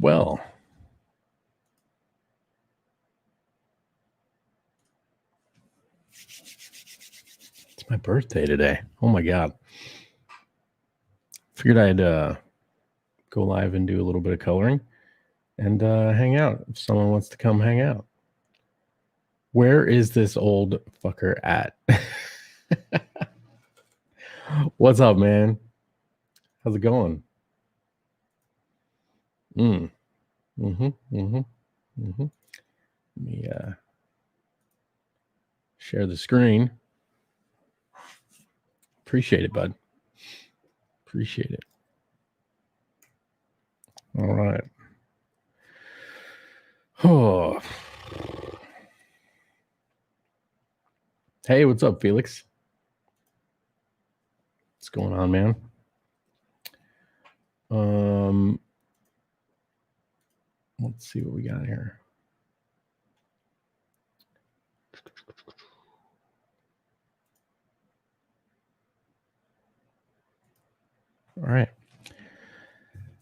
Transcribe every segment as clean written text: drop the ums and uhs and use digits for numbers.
Well, it's my birthday today. Oh my God. Figured I'd go live and do a little bit of coloring and hang out if someone wants to come hang out. Where is this old fucker at? What's up, man? How's it going? Let me share the screen. Appreciate it, bud. Appreciate it. All right. Oh. Hey, what's up, Felix? What's going on, man? Let's see what we got here. All right.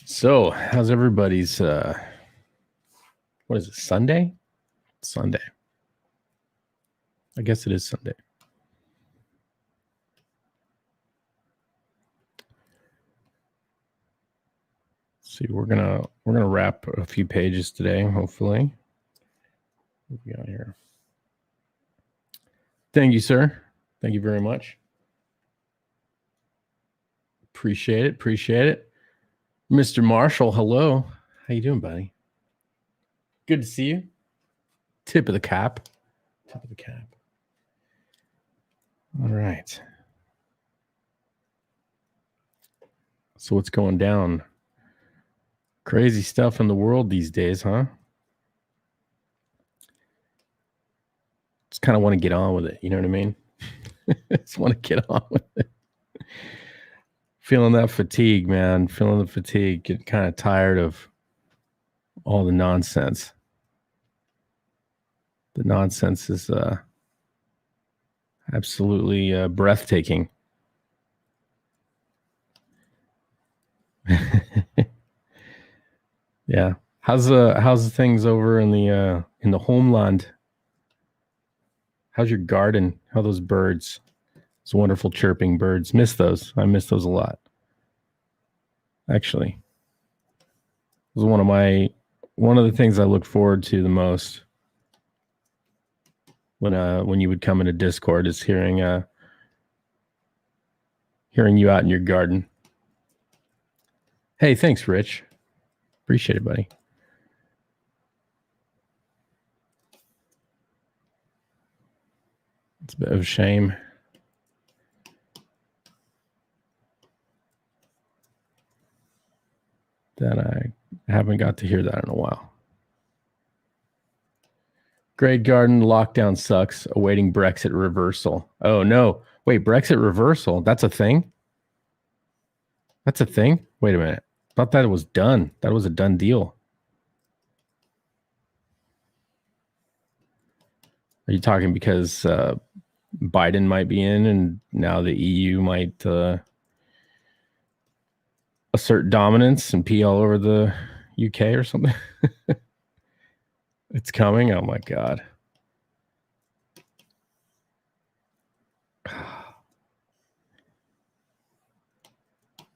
So, how's everybody's what is it? Sunday? Sunday. I guess it is Sunday. Let's see, we're gonna wrap a few pages today, hopefully. What we got here? Thank you, sir. Thank you very much. Appreciate it. Mr. Marshall, hello. How you doing, buddy? Good to see you. Tip of the cap. All right. So what's going down? Crazy stuff in the world these days, huh? Just kind of want to get on with it. You know what I mean? Just want to get on with it. Feeling that fatigue, man. Feeling the fatigue. Getting kind of tired of all the nonsense. The nonsense is absolutely breathtaking. Yeah. How's the things over in the homeland? How's your garden? How are those birds? Those wonderful chirping birds. Miss those. I miss those a lot. Actually. It was one of the things I look forward to the most when you would come into Discord is hearing you out in your garden. Hey, thanks, Rich. Appreciate it, buddy. It's a bit of a shame that I haven't got to hear that in a while. Great garden lockdown sucks. Awaiting Brexit reversal. Oh no! Wait, Brexit reversal? That's a thing? That's a thing? Wait a minute. I thought that was done. That was a done deal. Are you talking because Biden might be in and now the EU might assert dominance and pee all over the UK or something? It's coming? Oh my God.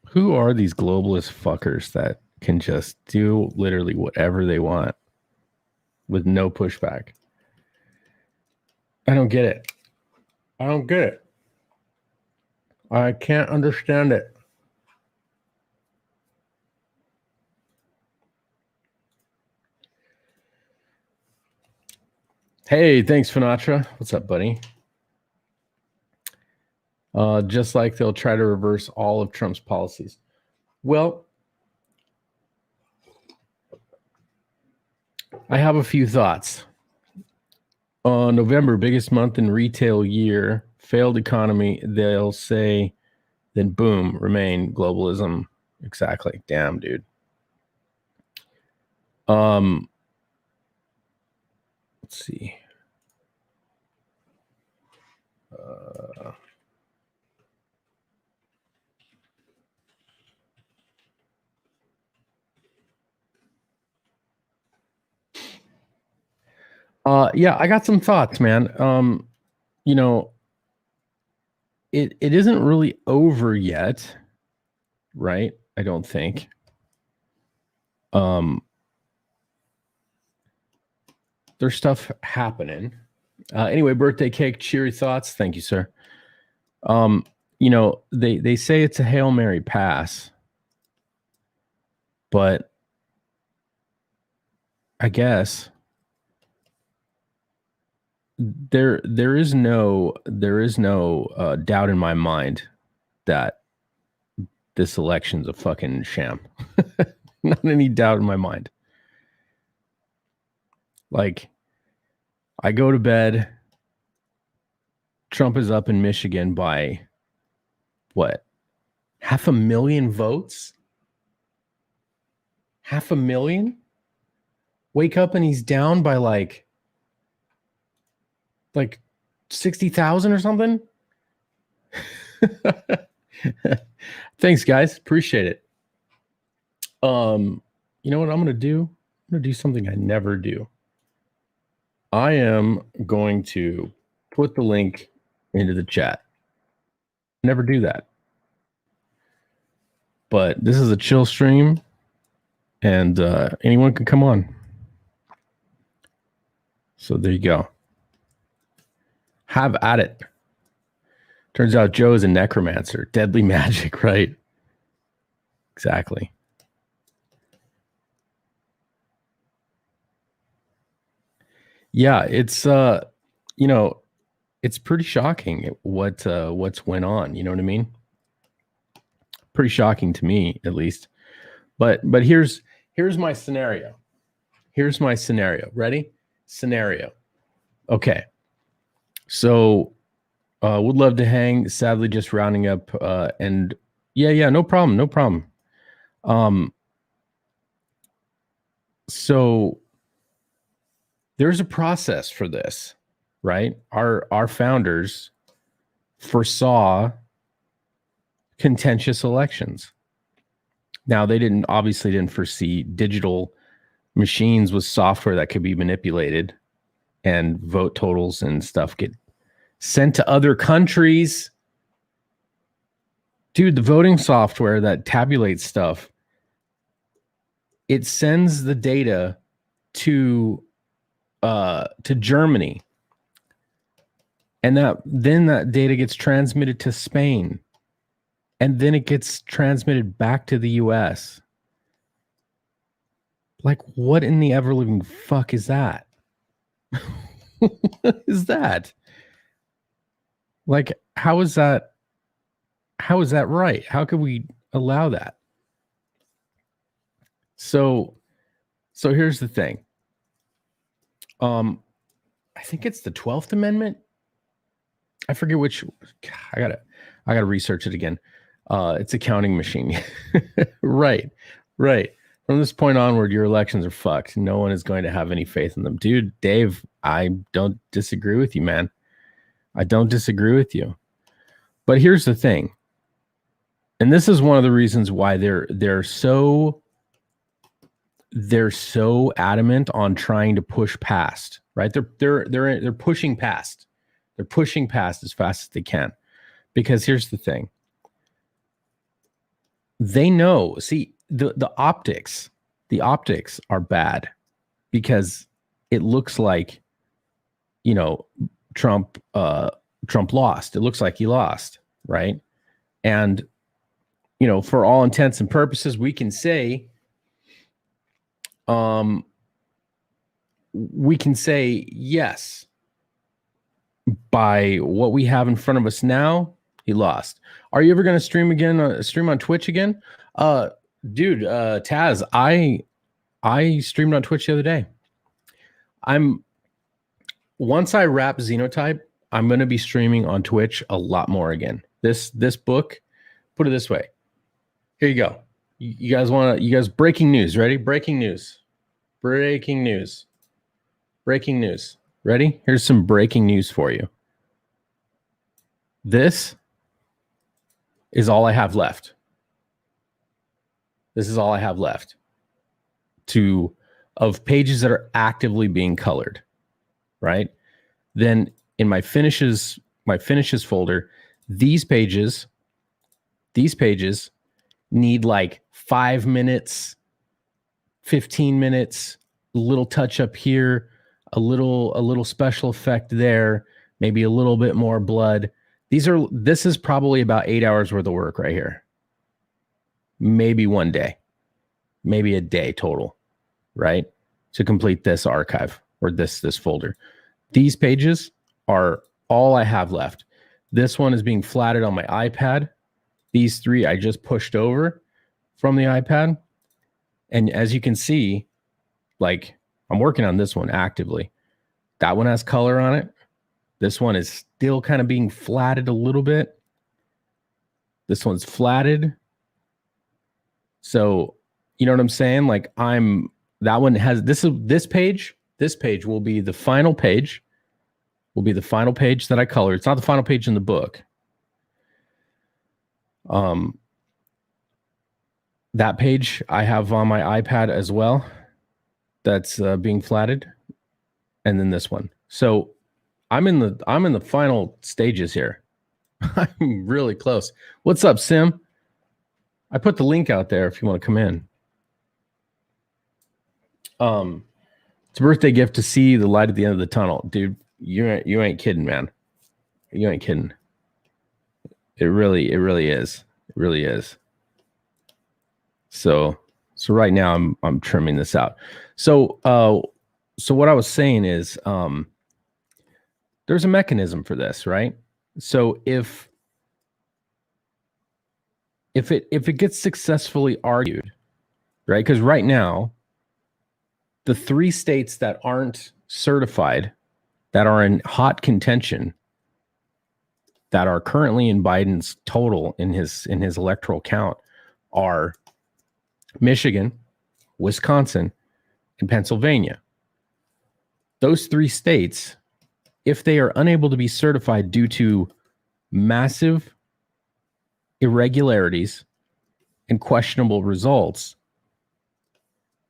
Who are these globalist fuckers that can just do literally whatever they want with no pushback? I don't get it. I can't understand it. Hey, thanks, Finatra. What's up, buddy? Just like they'll try to reverse all of Trump's policies. Well, I have a few thoughts. November, biggest month in retail year, failed economy, they'll say, then boom, remain globalism. Exactly. Damn, dude. Let's see. Yeah, I got some thoughts, man. You know, it isn't really over yet, right? I don't think. There's stuff happening. Anyway, birthday cake, cheery thoughts. Thank you, sir. They say it's a Hail Mary pass, but I guess there is no doubt in my mind that this election's a fucking sham. Not any doubt in my mind. Like, I go to bed, Trump is up in Michigan by what? 500,000 votes? 500,000? Wake up and he's down by like 60,000 or something? Thanks, guys. Appreciate it. You know what I'm going to do? I'm going to do something I never do. I am going to put the link into the chat. Never do that. But this is a chill stream, and anyone can come on. So there you go. Have at it. Turns out Joe is a necromancer. Deadly magic, right? Exactly. Yeah, it's it's pretty shocking what's went on. You know what I mean? Pretty shocking to me, at least. But here's my scenario. Here's my scenario. Ready? Scenario. Okay. So would love to hang. Sadly, just rounding up. And yeah, no problem. So there's a process for this, right? Our founders foresaw contentious elections. Now, they obviously didn't foresee digital machines with software that could be manipulated and vote totals and stuff get sent to other countries. Dude, the voting software that tabulates stuff, it sends the data to Germany, and then that data gets transmitted to Spain, and then it gets transmitted back to the US. Like, what in the ever living fuck is that? What is that? Like, how is that right? How could we allow that? So here's the thing. I think it's the 12th Amendment. I forget which. I gotta research it again. It's a counting machine. Right. From this point onward, your elections are fucked. No one is going to have any faith in them. Dude, Dave, I don't disagree with you, man. I don't disagree with you. But here's the thing. And this is one of the reasons why they're so adamant on trying to push past, right? They're pushing past. They're pushing past as fast as they can. Because here's the thing. They know, see, the optics are bad because it looks like, Trump lost. It looks like he lost, right? And for all intents and purposes, we can say yes, by what we have in front of us now, he lost. Are you ever going to stream again? Stream on Twitch again? Dude, Taz, I streamed on Twitch the other day. Once I wrap Xenotype, I'm going to be streaming on Twitch a lot more again. This book, put it this way. Here you go. You guys, breaking news. Ready? Breaking news. Ready? Here's some breaking news for you. This is all I have left. Of pages that are actively being colored. right? Then in my finishes folder, these pages need like 5 minutes, 15 minutes, a little touch up here, a little special effect there, maybe a little bit more blood. This is probably about 8 hours worth of work right here. Maybe one day, maybe a day total, right? To complete this archive or this folder. These pages are all I have left. This one is being flatted on my iPad. These three I just pushed over from the iPad. And as you can see, like I'm working on this one actively. That one has color on it. This one is still kind of being flatted a little bit. This one's flatted. So, you know what I'm saying? Like that one has this page will be the final page. Will be the final page that I color. It's not the final page in the book. That page I have on my iPad as well. That's being flatted, and then this one. So I'm in the final stages here. I'm really close. What's up, Sim? I put the link out there if you want to come in. It's a birthday gift to see the light at the end of the tunnel, dude. You ain't kidding, man. You ain't kidding. It really is. It really is. So right now I'm trimming this out. So what I was saying is there's a mechanism for this, right? So if it gets successfully argued, right? Because right now, the 3 states that aren't certified, that are in hot contention, that are currently in Biden's total in his electoral count are Michigan, Wisconsin, and Pennsylvania. Those 3 states, if they are unable to be certified due to massive irregularities and questionable results,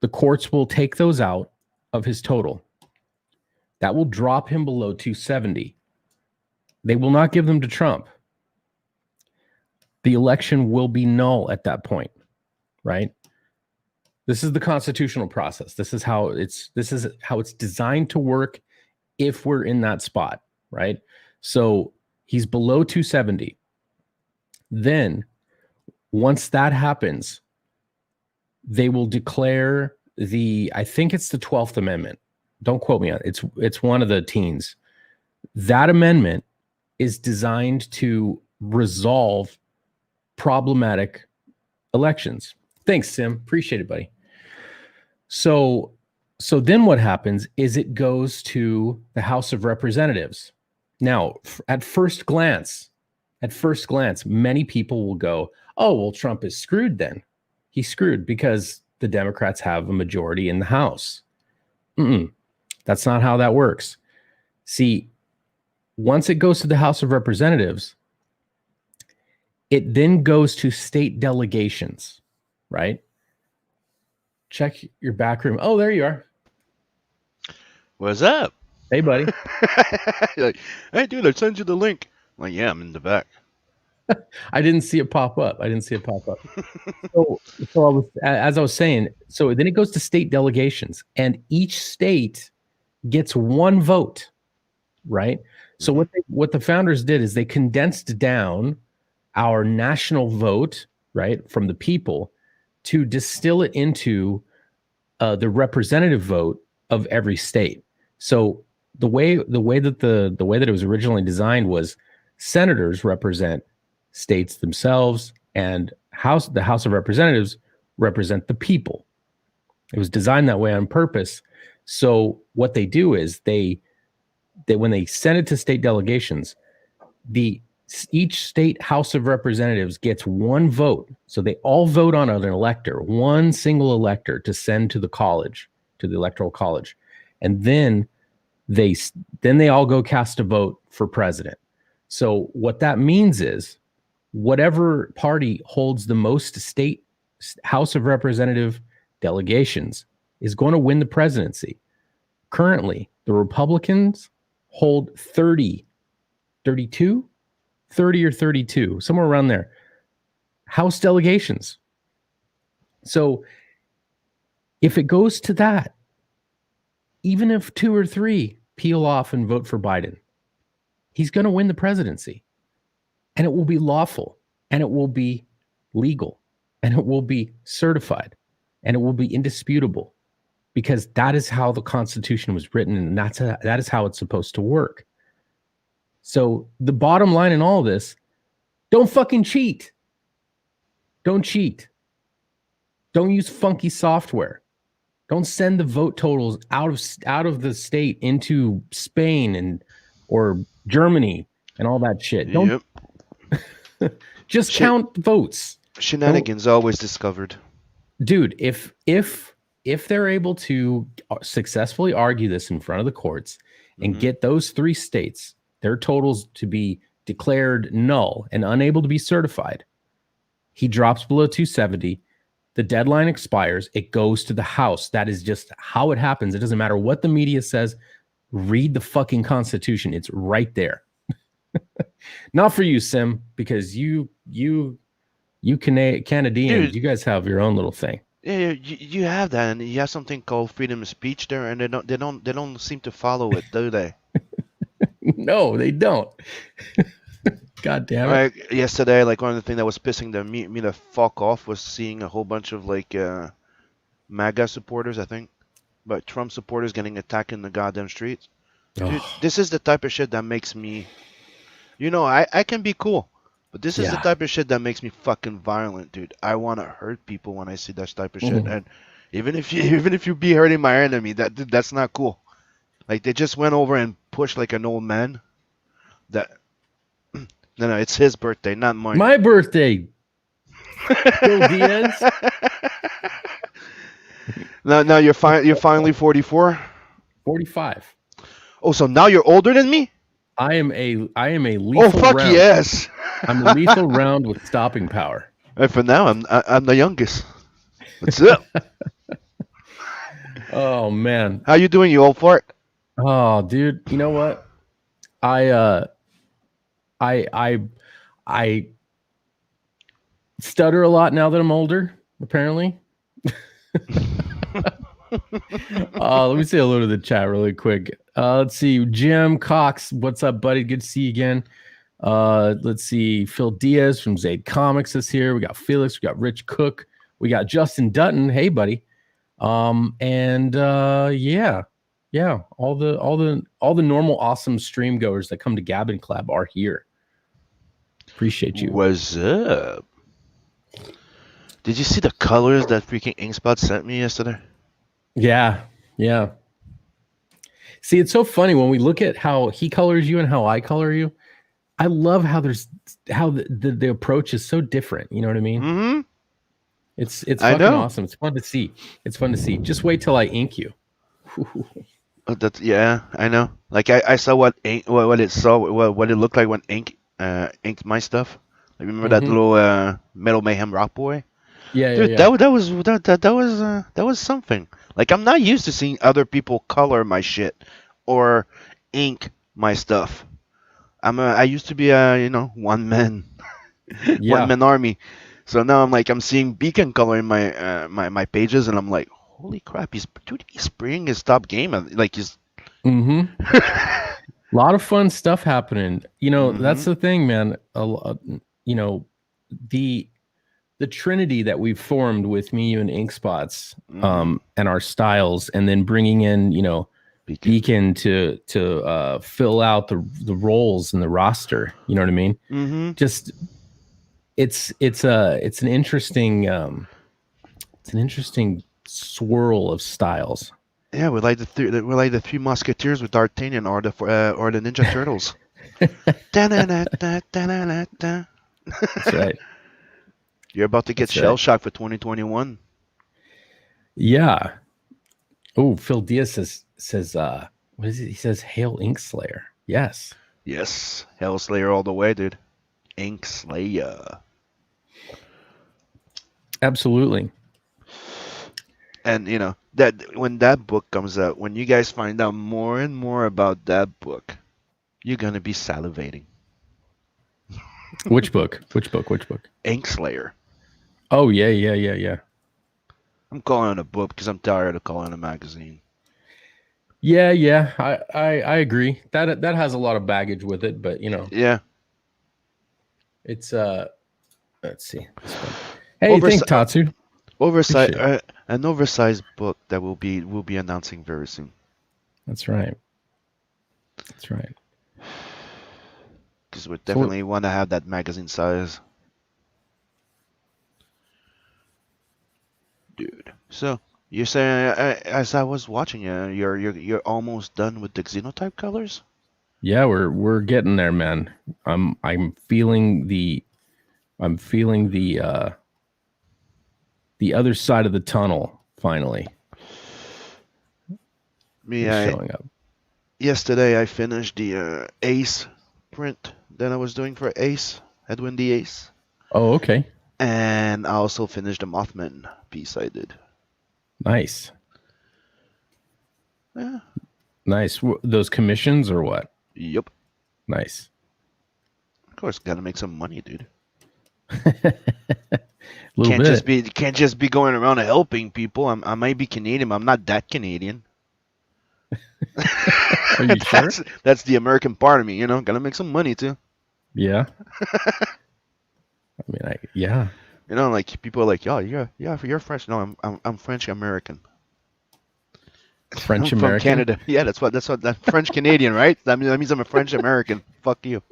the courts will take those out of his total. That will drop him below 270. They will not give them to Trump. The election will be null at that point, right? This is the constitutional process. This is how it's designed to work if we're in that spot, right? So he's below 270. Then once that happens, they will declare I think it's the 12th Amendment. Don't quote me on it. It's one of the teens. That amendment is designed to resolve problematic elections. Thanks, Sim. Appreciate it, buddy. So then what happens is it goes to the House of Representatives. Now, at first glance, many people will go, oh, well, Trump is screwed then. He's screwed because the Democrats have a majority in the House. That's not how that works. See, once it goes to the House of Representatives, it then goes to state delegations, right? Check your back room. Oh, there you are. What's up? Hey, buddy. You're like, hey, dude, I sent you the link. I'm like, yeah, I'm in the back. I didn't see it pop up. So as I was saying, so then it goes to state delegations, and each state gets one vote, right? So what the founders did is they condensed down our national vote, right, from the people, to distill it into the representative vote of every state. So the way that it was originally designed was senators represent states themselves, and the House of Representatives represent the people. It was designed that way on purpose. So what they do is they when they send it to state delegations, each state House of Representatives gets one vote. So they all vote on an elector, one single elector to send to the college, to the electoral college. And then they all go cast a vote for president. So what that means is whatever party holds the most state House of Representative delegations is going to win the presidency. Currently, the Republicans hold 30, 32, 30 or 32, somewhere around there, House delegations. So if it goes to that, even if 2 or 3 peel off and vote for Biden, he's going to win the presidency. And it will be lawful, and it will be legal, and it will be certified, and it will be indisputable, because that is how the Constitution was written, and that is how it's supposed to work. So the bottom line in all this, don't fucking cheat. Don't cheat. Don't use funky software. Don't send the vote totals out of the state into Spain or Germany and all that shit. Don't just count votes. Shenanigans always discovered. Dude, if they're able to successfully argue this in front of the courts and get those 3 states, their totals to be declared null and unable to be certified, he drops below 270. The deadline expires. It goes to the House. That is just how it happens. It doesn't matter what the media says. Read the fucking Constitution. It's right there. Not for you, Sim, because you Canadians, dude, you guys have your own little thing. Yeah, you have that, and you have something called freedom of speech there, and they don't seem to follow it, do they? No, they don't. God damn it! Like yesterday, like one of the things that was pissing me the fuck off was seeing a whole bunch of like MAGA supporters, I think, but Trump supporters getting attacked in the goddamn streets. Dude, this is the type of shit that makes me, I can be cool. But this is the type of shit that makes me fucking violent, dude. I want to hurt people when I see that type of shit. And even if you be hurting my enemy, that's not cool. Like they just went over and pushed like an old man. No, it's his birthday, not mine. My birthday. Bill Diaz. Now you're finally 44. 45. Oh, so now you're older than me? I am a lethal Oh fuck round. yes! I'm a lethal round with stopping power. And for now, I'm the youngest. What's up? Oh man, how you doing, you old fart? Oh, dude, you know what? I stutter a lot now that I'm older. Apparently. Let me say hello to the chat really quick. Let's see, Jim Cox, what's up, buddy? Good to see you again. Let's see, Phil Diaz from Zaid Comics is here. We got Felix, we got Rich Cook, we got Justin Dutton. Hey, buddy. All the normal awesome stream goers that come to Gab and Club are here. Appreciate you. What's up? Did you see the colors that freaking Inkspot sent me yesterday? Yeah. See, it's so funny when we look at how he colors you and how I color you. I love how the approach is so different. You know what I mean? Mm-hmm. It's fucking awesome. It's fun to see. Just wait till I ink you. Yeah, I know. Like I saw what it looked like when ink inked my stuff. Like, remember that little Metal Mayhem Rock Boy? Yeah, dude, yeah. That was something. Like I'm not used to seeing other people color my shit or ink my stuff. I used to be a one man army. So now I'm seeing Beacon coloring my my pages, and I'm like, holy crap, he's spraying his top game. Like he's. A lot of fun stuff happening. That's the thing, man. The trinity that we've formed with me, you, and Inkspots, and our styles, and then bringing in, Beacon to fill out the roles in the roster. You know what I mean? Mm-hmm. Just it's an interesting swirl of styles. Yeah, we're like the Three Musketeers with D'Artagnan or the Ninja Turtles. That's right. You're about to get shell shocked for 2021. Yeah. Oh, Phil Diaz says what is it? He says Hail Inkslayer. Yes. Yes. Hail Slayer all the way, dude. Inkslayer. Absolutely. And that when that book comes out, when you guys find out more and more about that book, you're gonna be salivating. Which book? Which book? Which book? Inkslayer. Oh yeah, yeah, yeah, yeah. I'm calling it a book because I'm tired of calling it a magazine. Yeah, yeah. I agree. That has a lot of baggage with it, but Yeah. it's let's see. Hey, Overs- think Tatsu. oversized, Appreciate it. an oversized book that we'll be announcing very soon. That's right. That's right. Because we So definitely want to have that magazine size, dude. So you're saying, as I was watching you, you're almost done with the Xenotype colors? yeah, we're getting there, man. I'm feeling the other side of the tunnel finally Me, is showing up. yesterday I finished the Ace print that I was doing for Ace, Edwin the Ace, Oh, okay. and I also finished the Mothman piece I did. Nice. Yeah. Nice. Those commissions or what? Yep. Nice. Of course, gotta make some money, dude. A little bit. Can't just be going around helping people. I might be Canadian, but I'm not that Canadian. Are you sure? That's the American part of me, Gotta make some money too. Yeah. I mean, yeah. Like people are like, "Oh, you're French." No, I'm French American. French I'm from American. Canada. Yeah, that's that French Canadian, right? That means I'm a French American. Fuck you.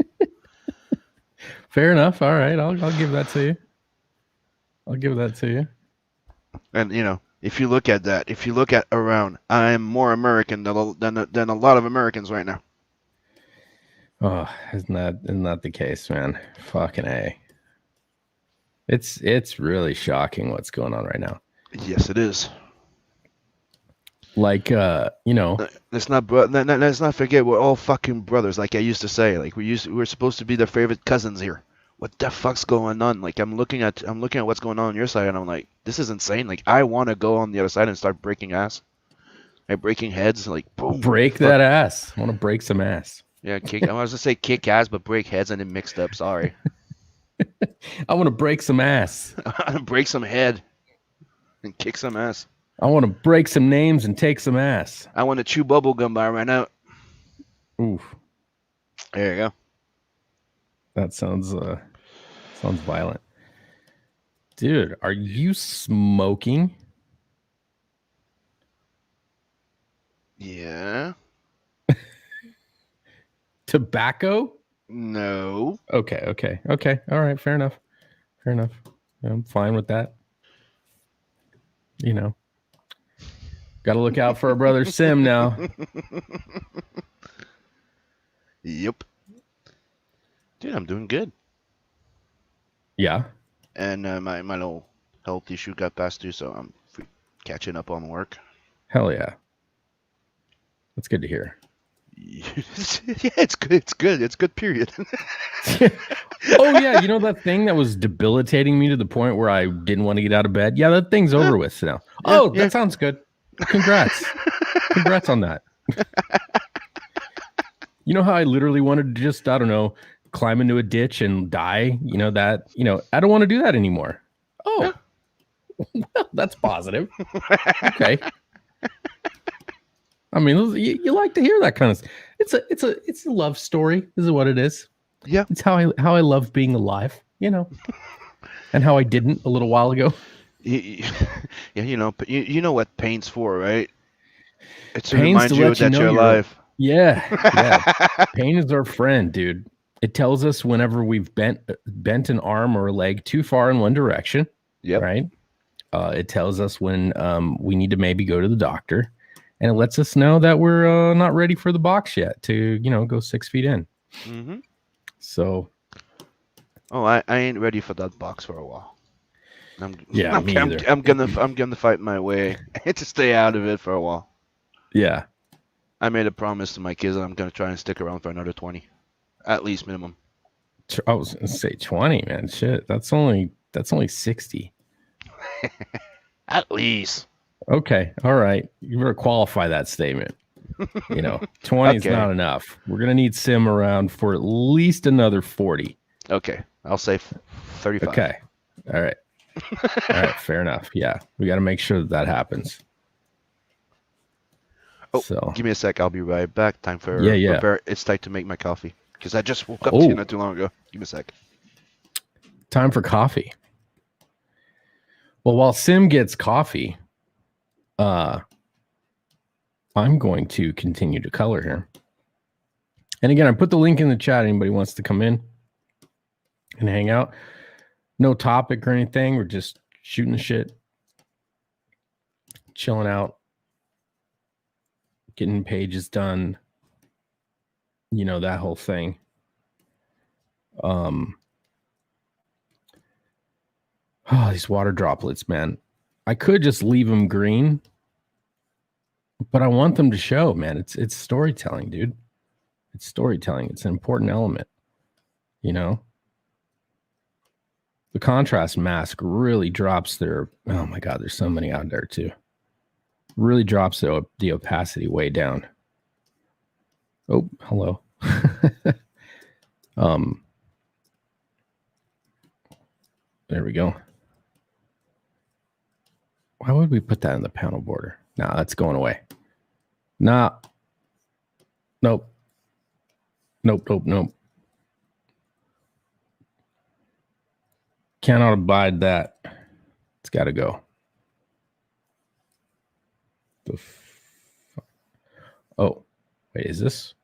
Fair enough. All right, I'll give that to you. I'll give that to you. And if you look at that, if you look at around, I am more American than a lot of Americans right now. Oh, isn't that the case, man? Fucking A. It's really shocking what's going on right now. Yes, it is. Like Let's not forget we're all fucking brothers. Like I used to say, like we're supposed to be their favorite cousins here. What the fuck's going on? Like I'm looking at what's going on your side, and I'm like, this is insane. Like I want to go on the other side and start breaking ass, like breaking heads, like boom. break that ass. I want to break some ass. Yeah, I was gonna say kick ass, but break heads and it mixed up. Sorry. I want to break some ass. Break some head and kick some ass. I want to break some names and take some ass. I want to chew bubble gum by right now. Oof. There you go. That sounds violent. Dude, are you smoking? Yeah. Tobacco? No. Okay. All right, fair enough. I'm fine with that. Got to look out for our brother Sim now. Yep. Dude, I'm doing good. Yeah. And my little health issue got passed through, so I'm catching up on work. Hell yeah. That's good to hear. Yeah, it's good. It's good. It's good, period. Oh, yeah. That thing that was debilitating me to the point where I didn't want to get out of bed? Yeah, that thing's over with now. Oh, that sounds good. Congrats. Congrats on that. You know how I literally wanted to just, I don't know, climb into a ditch and die? I don't want to do that anymore. Oh, well, that's positive. Okay. I mean, you like to hear that kind of. It's a love story. This is what it is. Yeah. It's how I love being alive. And how I didn't a little while ago. Yeah, but you know what pain's for, right? It's to Pain's remind to you let that know you're alive. Yeah. Pain is our friend, dude. It tells us whenever we've bent an arm or a leg too far in one direction. Yep. Right. It tells us when we need to maybe go to the doctor, and it lets us know that we're not ready for the box yet to go 6 feet in. Mm-hmm. So. Oh, I ain't ready for that box for a while. Me either. I'm gonna fight my way to stay out of it for a while. Yeah. I made a promise to my kids that I'm gonna try and stick around for another 20, at least minimum. I was gonna say 20, man. Shit, that's only 60. At least. Okay. All right. You better qualify that statement. 20 is Okay. not enough. We're going to need Sim around for at least another 40. Okay, I'll say 35. Okay. All right. All right. Fair enough. Yeah. We got to make sure that happens. Oh, So, give me a sec. I'll be right back. Time for yeah. prepare. It's time to make my coffee because I just woke up Oh. not too long ago. Give me a sec. Time for coffee. Well, while Sim gets coffee, I'm going to continue to color here. And again, I put the link in the chat. Anybody wants to come in and hang out. No topic or anything. We're just shooting the shit, chilling out, getting pages done. That whole thing. These water droplets, man. I could just leave them green, but I want them to show, man. It's storytelling, dude. It's storytelling. It's an important element. The contrast mask really drops their, oh my God, there's so many out there too. Really drops the opacity way down. Oh, hello. There we go. Why would we put that in the panel border? Nah, that's going away. Nah. Nope. Cannot abide that. It's got to go. Oh, wait, is this?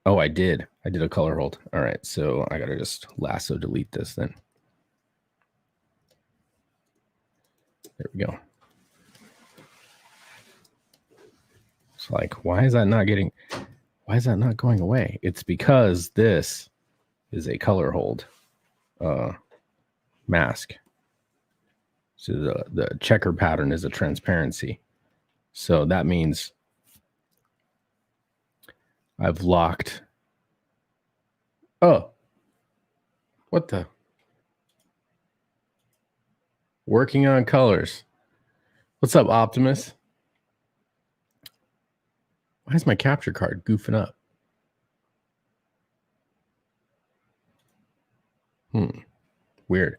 Oh, I did a color hold. All right, so I got to just lasso delete this then. There we go. It's like, why is that not going away? It's because this is a color hold mask. So the checker pattern is a transparency. So that means I've locked. Oh, what the? Working on colors. What's up, Optimus? Why is my capture card goofing up? Weird.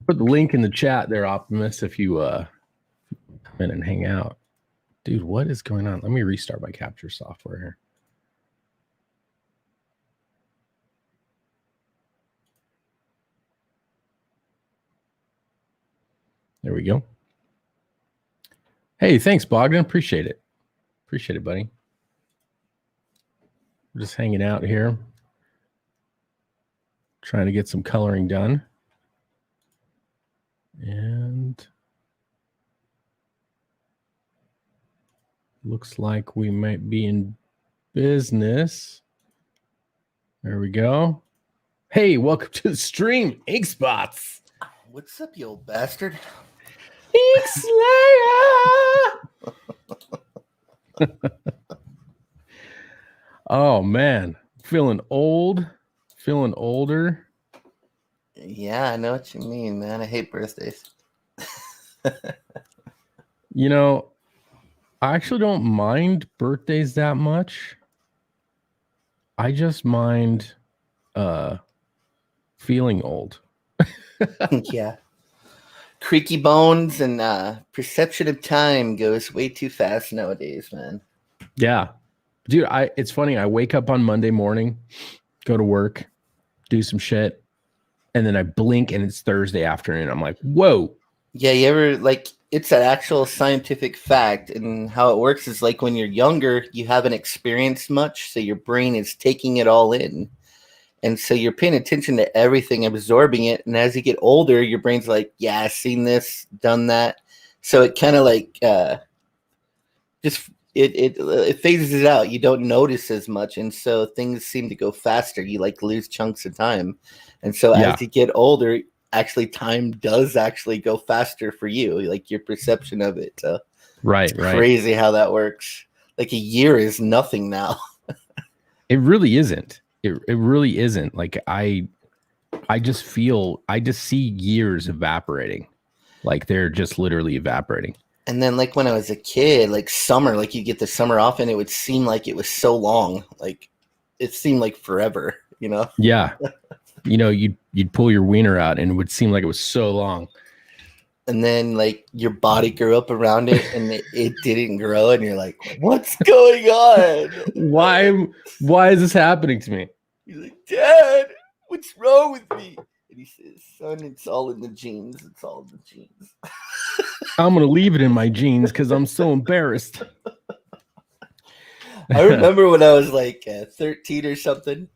Put the link in the chat there, Optimus, if you come in and hang out. Dude, what is going on? Let me restart my capture software here. There we go. Hey, thanks, Bogdan. Appreciate it. Appreciate it, buddy. We're just hanging out here, trying to get some coloring done. And looks like we might be in business. There we go. Hey, welcome to the stream, Ink Spots. What's up, you old bastard? Ink Slayer. Oh man, feeling old, feeling older. Yeah, I know what you mean, man. I hate birthdays. I actually don't mind birthdays that much. I just mind feeling old. Yeah. Creaky bones and perception of time goes way too fast nowadays, man. Yeah. Dude, it's funny. I wake up on Monday morning, go to work, do some shit, and then I blink and it's Thursday afternoon. I'm like, whoa. Yeah, you ever, it's an actual scientific fact, and how it works is when you're younger, you haven't experienced much, so your brain is taking it all in. And so you're paying attention to everything, absorbing it. And as you get older, your brain's like, yeah, I've seen this, done that. So it kind of it phases it out. You don't notice as much. And so things seem to go faster. You lose chunks of time. And so as you get older, actually time does actually go faster for you, your perception of it. So Right. Crazy how that works. A year is nothing now. It really isn't. It really isn't. I just see years evaporating. Like they're just literally evaporating. And then like when I was a kid, like summer, like you get the summer off and it would seem like it was so long. Like it seemed like forever, you know? Yeah. You know, you'd pull your wiener out and it would seem like it was so long. And then like your body grew up around it and it didn't grow and you're like, what's going on? Why is this happening to me? He's like, Dad, what's wrong with me? And he says, son, it's all in the genes. It's all in the genes. I'm going to leave it in my genes because I'm so embarrassed. I remember when I was like 13 or something,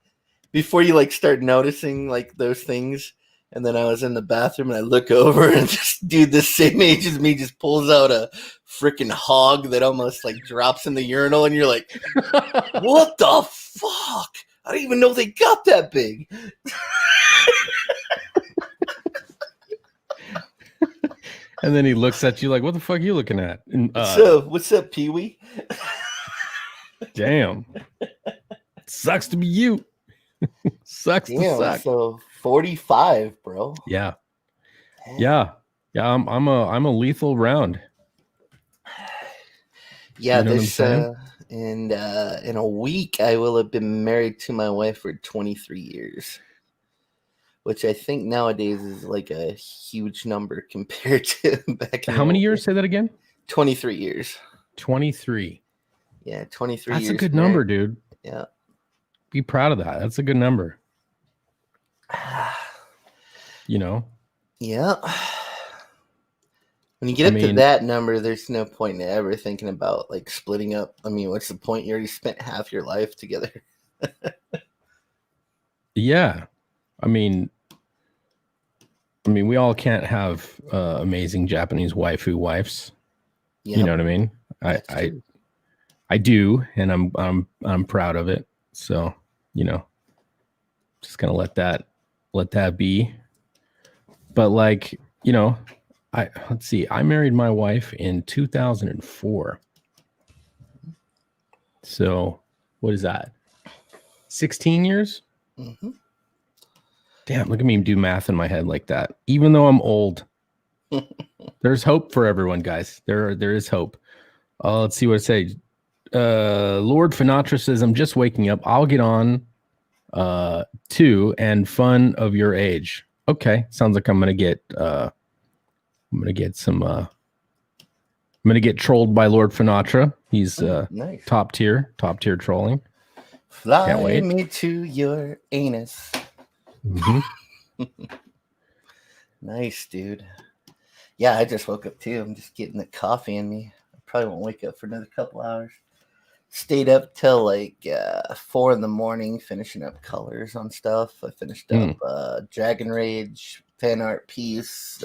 before you like start noticing like those things. And then I was in the bathroom and I look over and this dude the same age as me just pulls out a freaking hog that almost like drops in the urinal. And you're like, what the fuck? I didn't even know they got that big. And then he looks at you like, what the fuck are you looking at? And, what's up, Pee-wee? Damn. Sucks to be you. Sucks to suck. So 45, bro. Yeah. Yeah. Yeah. I'm a lethal round. Yeah, you know this in a week I will have been married to my wife for 23 years. Which I think nowadays is like a huge number compared to back in How many years? Say that again. 23 years. 23. Yeah, 23 That's years. a good number, dude. Yeah. Be proud of that. That's a good number. You know? Yeah. When you get up to that number, there's no point in ever thinking about like splitting up. I mean, what's the point? You already spent half your life together. Yeah. I mean, we all can't have amazing Japanese waifu wives. Yep. You know what I mean? I do, and I'm proud of it. So, you know, just gonna let that be. But like, you know, let's see. I married my wife in 2004. So, what is that? 16 years? Mm-hmm. Damn, look at me do math in my head like that. Even though I'm old, there's hope for everyone, guys. There is hope. Let's see what it says. Lord Finatra says, I'm just waking up. I'll get on too, and fun of your age. Okay. Sounds like I'm gonna get trolled by Lord Finatra. He's nice. top tier trolling. Fly me to your anus. Mm-hmm. Nice, dude. Yeah, I just woke up too. I'm just getting the coffee in me. I probably won't wake up for another couple hours. Stayed up till like 4 a.m, finishing up colors on stuff. I finished up Dragon Rage fan art piece.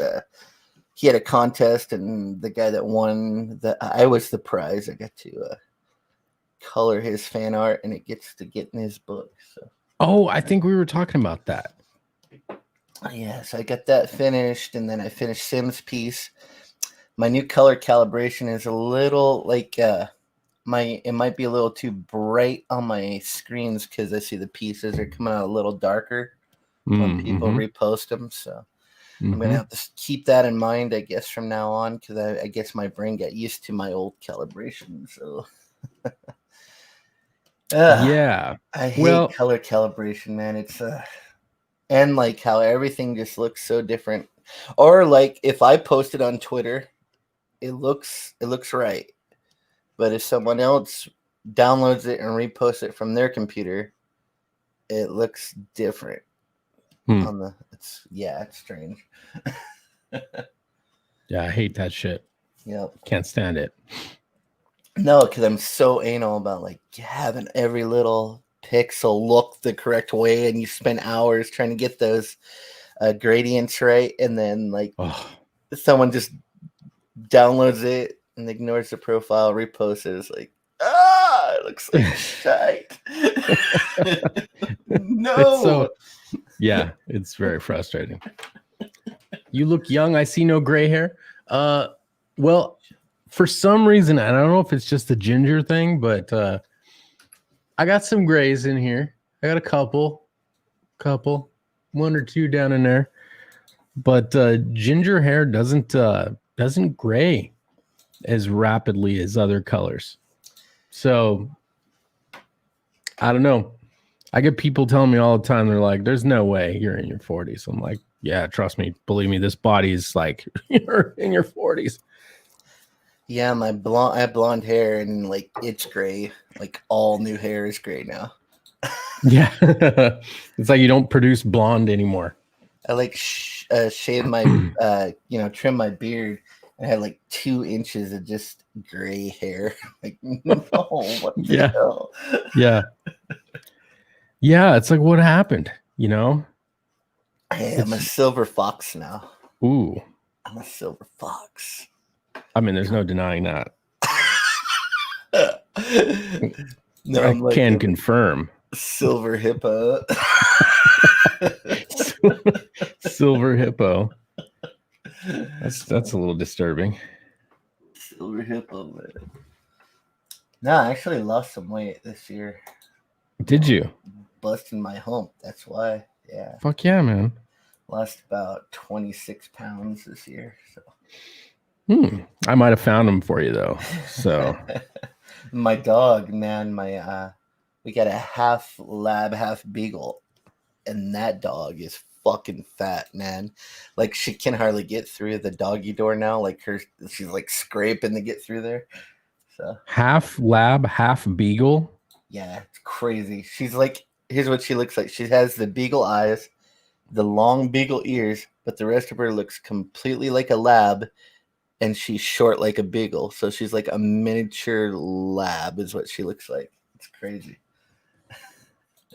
He had a contest, and the guy that won, I was the prize. I got to color his fan art, and it gets to get in his book. So. Oh, I think we were talking about that. Yeah, so I got that finished, and then I finished Sim's piece. My new color calibration is a little like it might be a little too bright on my screens because I see the pieces are coming out a little darker when people repost them. So I'm gonna have to keep that in mind, I guess, from now on, because I guess my brain got used to my old calibration. So yeah, I hate color calibration, man. It's and like how everything just looks so different. Or like if I post it on Twitter, it looks right. But if someone else downloads it and reposts it from their computer, it looks different. It's strange. Yeah, I hate that shit. Yep. Can't stand it. No, because I'm so anal about like having every little pixel look the correct way, and you spend hours trying to get those gradients right, and then like someone just downloads it and ignores the profile, reposts it. It's like, it looks like shite. No. It's very frustrating. You look young. I see no gray hair. Well, for some reason, I don't know if it's just a ginger thing, but I got some grays in here. I got a couple. one or two down in there. But ginger hair doesn't gray as rapidly as other colors. So I don't know. I get people telling me all the time, they're like, there's no way you're in your 40s. I'm like, yeah, trust me, believe me, this body is like you're in your 40s. Yeah, I have blonde hair and like it's gray. Like all new hair is gray now. Yeah. It's like you don't produce blonde anymore. I like shave my trim my beard. I had like 2 inches of just gray hair. Like, no, what the Yeah. hell? Yeah. Yeah, it's like what happened, you know? Hey, I'm a silver fox now. Ooh. I'm a silver fox. I mean, there's no denying that. No, I I'm like can confirm. silver hippo. Silver hippo. That's a little disturbing. Silver hippo, man. No, I actually lost some weight this year. Did you? Busting my hump. That's why. Yeah. Fuck yeah, man. Lost about 26 pounds this year. So. I might have found them for you though. So my dog, man, we got a half lab, half beagle, and that dog is fucking fat, man. Like she can hardly get through the doggy door now. Like she's like scraping to get through there. So half lab, half beagle. Yeah, it's crazy. She's like, here's what she looks like. She has the beagle eyes, the long beagle ears, but the rest of her looks completely like a lab. And she's short like a beagle. So she's like a miniature lab is what she looks like. It's crazy.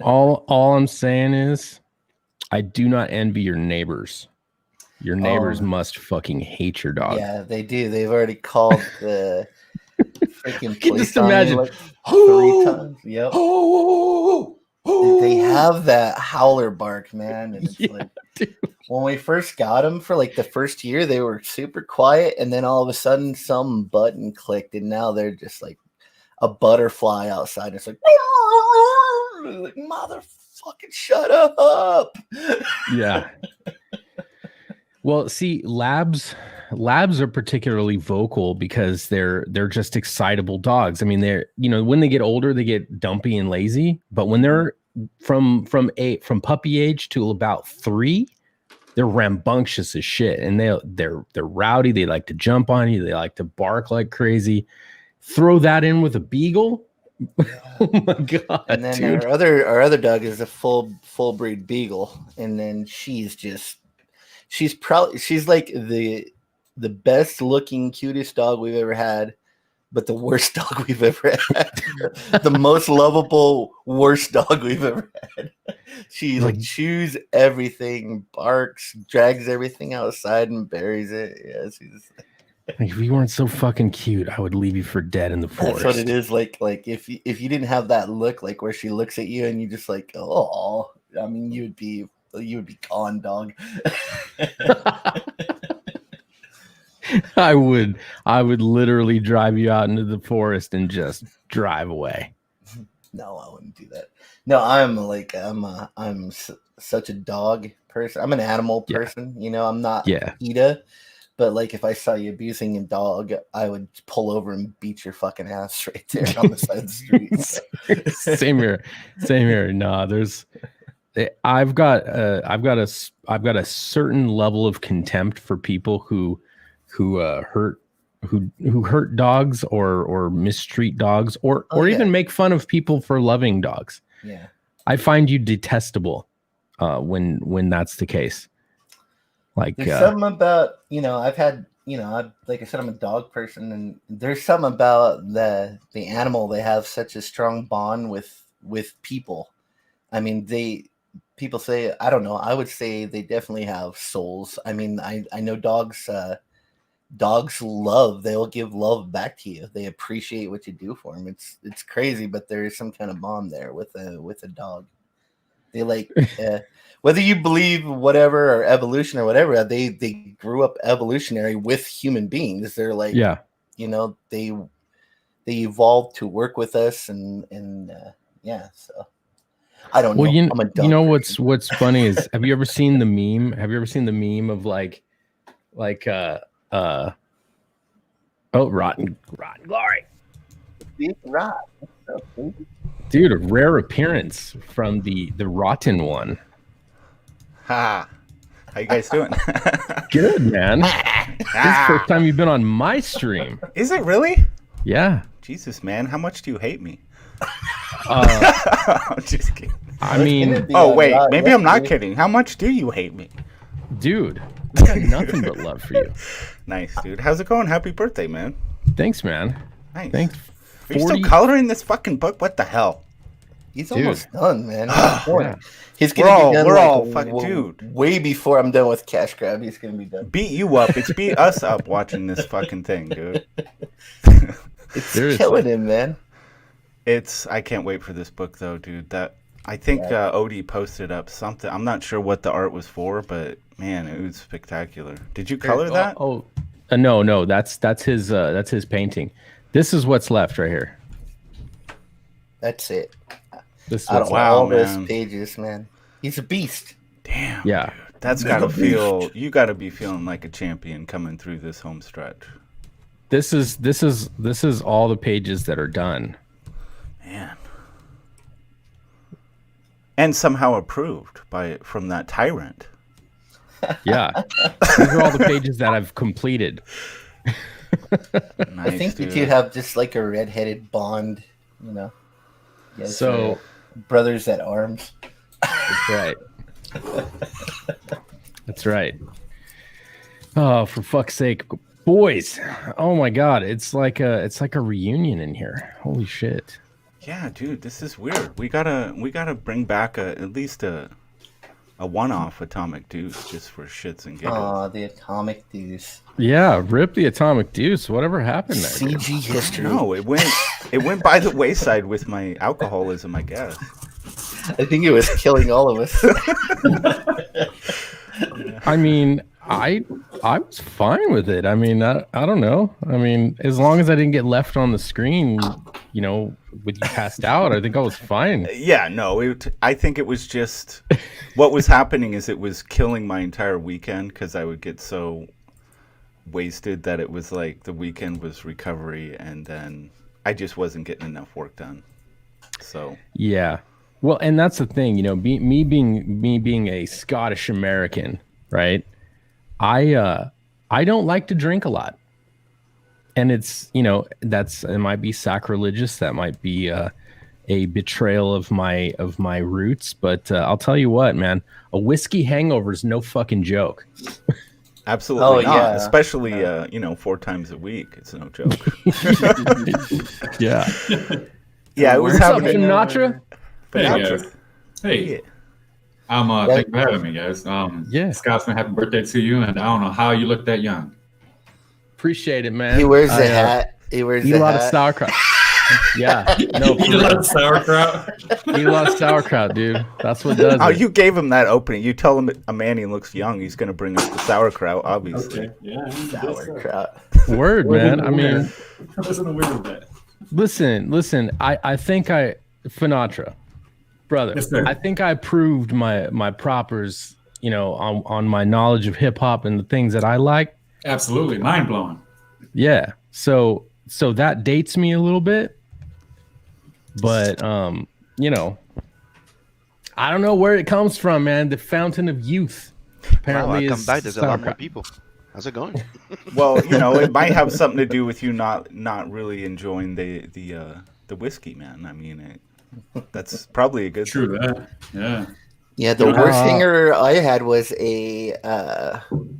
All I'm saying is I do not envy your neighbors. Your neighbors must fucking hate your dog. Yeah, they do. They've already called the freaking police. Just imagine. Like 3 times. Yep. They have that howler bark, man. And it's like, dude. When we first got them for like the first year, they were super quiet, and then all of a sudden some button clicked, and now they're just like a butterfly outside. It's like motherfucking shut up. Yeah. Well, see, labs are particularly vocal because they're just excitable dogs. I mean, they're, when they get older, they get dumpy and lazy, but when they're from puppy age to about 3, they're rambunctious as shit, and they're rowdy. They like to jump on you. They like to bark like crazy. Throw that in with a beagle. Oh my god! And then dude. our other dog is a full breed beagle, and then she's like the best looking, cutest dog we've ever had, but the worst dog we've ever had. The most lovable, worst dog we've ever had. She like chews everything, barks, drags everything outside and buries it. Yeah, she's like, if you weren't so fucking cute, I would leave you for dead in the forest. That's what it is. Like if you didn't have that look, like where she looks at you and you just like, oh, I mean, you would be gone, dog. I would literally drive you out into the forest and just drive away. No, I wouldn't do that. No, I'm such a dog person. I'm an animal person. I'm not PETA, but like if I saw you abusing a dog, I would pull over and beat your fucking ass right there on the side of the street. Same here. No, I've got a certain level of contempt for people who hurt dogs or mistreat dogs or even make fun of people for loving dogs. Yeah. I find you detestable when that's the case. Like there's something about, I've had, like I said, I'm a dog person, and there's something about the animal. They have such a strong bond with people. I mean, people say, I don't know, I would say they definitely have souls. I mean, I know dogs they'll give love back to you. They appreciate what you do for them. It's crazy, but there is some kind of bond there with a dog. They like whether you believe whatever or evolution or whatever, they grew up evolutionary with human beings. They're like, they evolved to work with us and so I don't Well, know. I'm a dumb you know person. what's funny is have you ever seen the meme? Have you ever seen the meme of like oh rotten glory, Right. dude, a rare appearance from the rotten one. Ha! How you guys doing? Good, man. This is the first time you've been on my stream. Is it really? Yeah. Jesus, man, how much do you hate me? Uh, I'm just kidding. I mean, Oh wait, maybe I'm not kidding. How much do you hate me? dude, I got nothing but love for you. Nice, dude. How's it going? Happy birthday, man. Thanks, man. Nice. Thanks. Are you still coloring this fucking book? What the hell? He's Dude. almost done, man. Yeah. He's gonna be done we're all fucking dude. way before I'm done with Cash Grab. He's gonna be done. Beat you up. It's beat us up watching this fucking thing, dude. It's Seriously. killing him, man. I can't wait for this book though, dude. I think Odie posted up something. I'm not sure what the art was for, but man, it was spectacular. Did you color that? No, that's his painting. This is what's left right here. That's it. This is Out what's of left. all man. those pages, man. He's a beast. Damn. Yeah. Dude. That's gotta feel. You gotta be feeling like a champion coming through this home stretch. This is all the pages that are done. Man. And somehow approved from that tyrant. Yeah. These are all the pages that I've completed. Nice, I think dude. that you have just like a redheaded bond, you know. You guys So- are brothers at arms. That's right. That's right. Oh, for fuck's sake, boys! Oh my god, it's like a reunion in here. Holy shit! Yeah, dude, this is weird. We gotta bring back at least a one-off Atomic Deuce just for shits and giggles. Aw, the Atomic Deuce. Yeah, rip the Atomic Deuce. Whatever happened there? dude? CG history. No, it went by the wayside with my alcoholism, I guess. I think it was killing all of us. I mean, I was fine with it. I mean, I don't know. I mean, as long as I didn't get left on the screen, you know, with you passed out, I think I was fine. Yeah, no, I think it was just what was happening is it was killing my entire weekend because I would get so wasted that it was like the weekend was recovery and then I just wasn't getting enough work done. So Yeah. Well, and that's the thing, you know, me being a Scottish American, right? I don't like to drink a lot. And it's, you know, it might be sacrilegious, that might be a betrayal of my roots, but I'll tell you what, man, a whiskey hangover is no fucking joke. absolutely not, yeah. especially 4 times a week. It's no joke. Yeah. Yeah, it was What's up, happening. Sinatra? Hey Sinatra. guys. Hey. Yeah. Thank you for having me, guys. Yeah. Scotsman, happy birthday to you, and I don't know how you look that young. Appreciate it, man. He wears I, a hat. He wears Eat a lot of hat. sauerkraut. Yeah. No, Eat a lot of sauerkraut. eat a lot of sauerkraut, dude. That's what does Oh, it. you gave him that opening. You tell him a man he looks young, he's going to bring us the sauerkraut, obviously. Okay. Yeah. Sauerkraut. Word, man. I mean, I wasn't aware of that. listen. I think Finatra, brother. Yes, sir. I think I proved my propers, you know, on my knowledge of hip hop and the things that I like. Absolutely. Mind blowing. Yeah. So that dates me a little bit, but you know, I don't know where it comes from, man. The fountain of youth. Wow, Apparently, I come is back. There's a lot more sauerkraut. people. How's it going? Well, you know, it might have something to do with you not really enjoying the whiskey, man. I mean, that's probably a good True thing. that. Yeah. Yeah, the worst hanger I had was a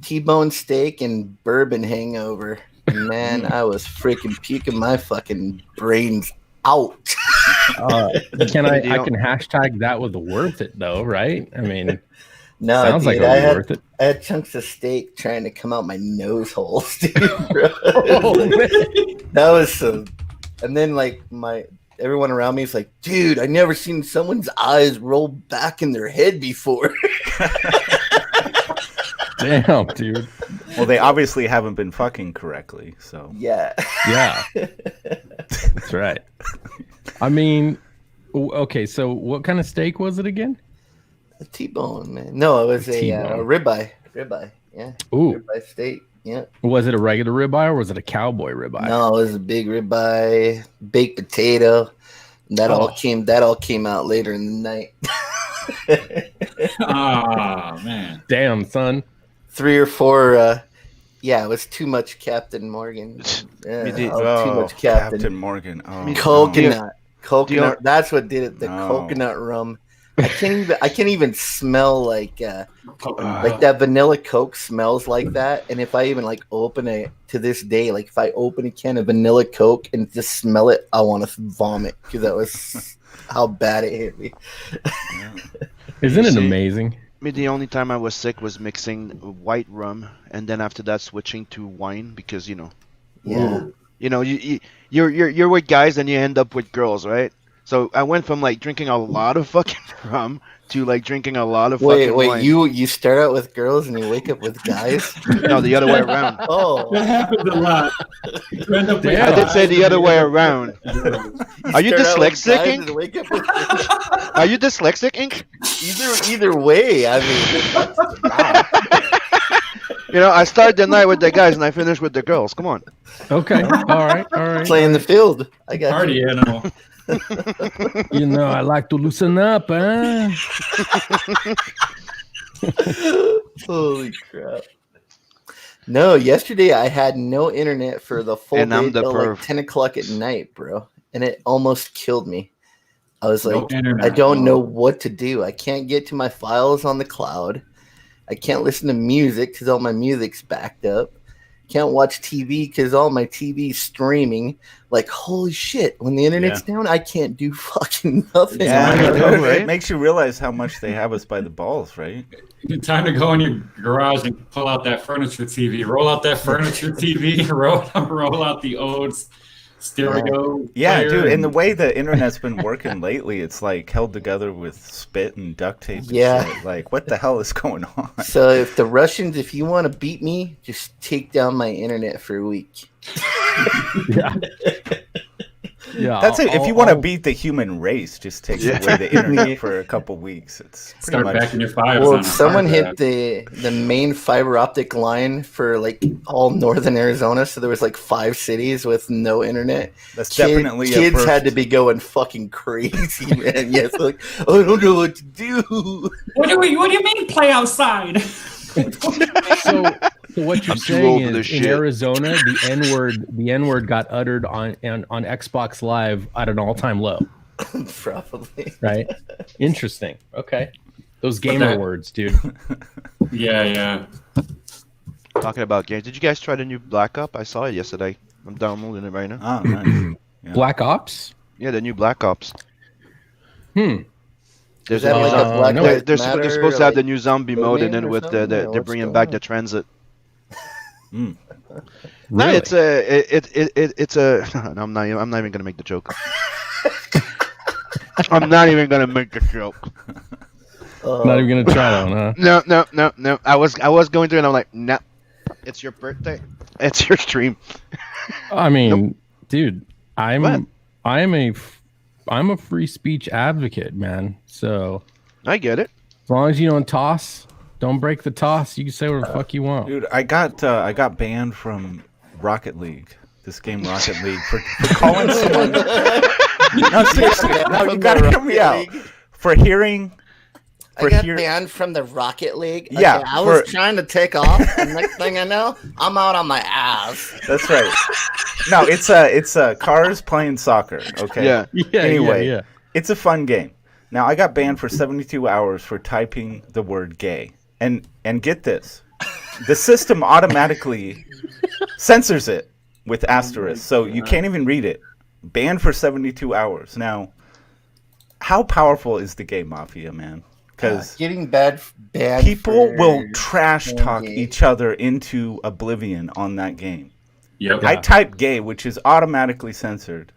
T-bone steak and bourbon hangover. Man, I was freaking puking my fucking brains out. I You can don't- hashtag that was worth it though, right? I mean, No, sounds like dude, it I was had worth it. I had chunks of steak trying to come out my nose holes, dude. Bro. Oh, man. That was some. And then like everyone around me is like, dude, I never seen someone's eyes roll back in their head before. Damn, dude. Well, they obviously haven't been fucking correctly, so. Yeah. Yeah, that's right. I mean, Okay, so what kind of steak was it again? A T-bone, man. No, it was a T-bone. ribeye. Ribeye, yeah. Ooh, Ribeye steak, yeah. was it a regular ribeye or was it a cowboy ribeye? No, it was a big ribeye, baked potato. That all came out later in the night. Ah, man. Damn, son. 3 or 4. Yeah, it was too much Captain Morgan. Yeah, Me did- too much Captain. Morgan. Oh, Coconut. Do Coconut. you- That's what did it. The No. coconut rum. I can't even smell like Like that vanilla Coke smells like that. And if I even like open it to this day, like if I open a can of vanilla Coke and just smell it, I want to vomit because that was how bad it hit me. Isn't it see- amazing? Me, the only time I was sick was mixing white rum, and then after that switching to wine because Yeah. you're with guys and you end up with girls, right? So I went from like drinking a lot of fucking rum to like drinking a lot of fucking Wait, wine. you start out with girls and you wake up with guys? No, the other way around. Oh, that happens a lot. You end up with Yeah. I did say the other way around. Are you start out with dyslexic, guys Ink? and wake up with Are you dyslexic, Ink? either way, I mean, I started the night with the guys and I finished with the girls. Come on. Okay. All right. play in the field. I got Party you. animal. I like to loosen up, huh? Holy crap! No, yesterday I had no internet for the full And day I'm the till perv. like 10 o'clock at night, bro, and it almost killed me. I was No like, internet. I don't know what to do. I can't get to my files on the cloud. I can't listen to music because all my music's backed up. Can't watch TV because all my TV's streaming. Like, holy shit, when the internet's down, I can't do fucking nothing. Yeah, I know, dude, right? it makes you realize how much they have us by the balls, right? Time to go in your garage and pull out that furniture TV. Roll out that furniture TV. Roll out the old stereo. Yeah, player dude, and the way the internet's been working lately, it's like held together with spit and duct tape and Yeah. shit. Like, what the hell is going on? So if the Russians, if you want to beat me, just take down my internet for a week. Yeah. Yeah. That's it. If you want to I'll- beat the human race, just take Yeah. away the internet for a couple weeks. It's pretty Start much. backing your fives. Well, on if a someone hard hit drive. the main fiber optic line for like all northern Arizona, so there was like 5 cities with no internet. That's definitely a kids first. had to be going fucking crazy, man. Yes, like I don't know what to do. What do you mean play outside? So what you're I'm too saying old for is this in shit. Arizona, the N word got uttered on Xbox Live at an all-time low, Probably. right? Interesting. Okay. Those gamer that- words, dude. Yeah. Talking about games. Did you guys try the new Black Ops? I saw it yesterday. I'm downloading it right now. Oh, nice. Yeah. Black Ops? Yeah, the new Black Ops. There's Is that a new like zo- a Black no, Lives they're Matter, supposed to have the like, new zombie mode, and code name then or with something, they're or what's bringing going back on? the transit. Mm. No, Really? it's a. No, I'm not even gonna make the joke. I'm not even gonna make the joke. Not even gonna try that one, huh? No. I was going through, and I'm like, no. It's your birthday. It's your stream. I mean, dude, What? I'm a free speech advocate, man. So I get it. as long as you don't toss, don't break the toss. You can say whatever the fuck you want. Dude, I got banned from Rocket League. This game, Rocket League, for calling someone. No, seriously, no, you gotta hear me out. For hearing. I got banned from the Rocket League. Okay, Yeah, I was for- trying to take off, and next thing I know, I'm out on my ass. That's right. No, it's cars playing soccer. Okay. Yeah. Yeah. Anyway, yeah. it's a fun game. Now I got banned for 72 hours for typing the word gay. And get this. The system automatically censors it with asterisks. So you can't even read it. Banned for 72 hours. Now, how powerful is the gay mafia, man? Because Getting banned. people for will trash talk gay. each other into oblivion on that game. Yep. I type gay, which is automatically censored.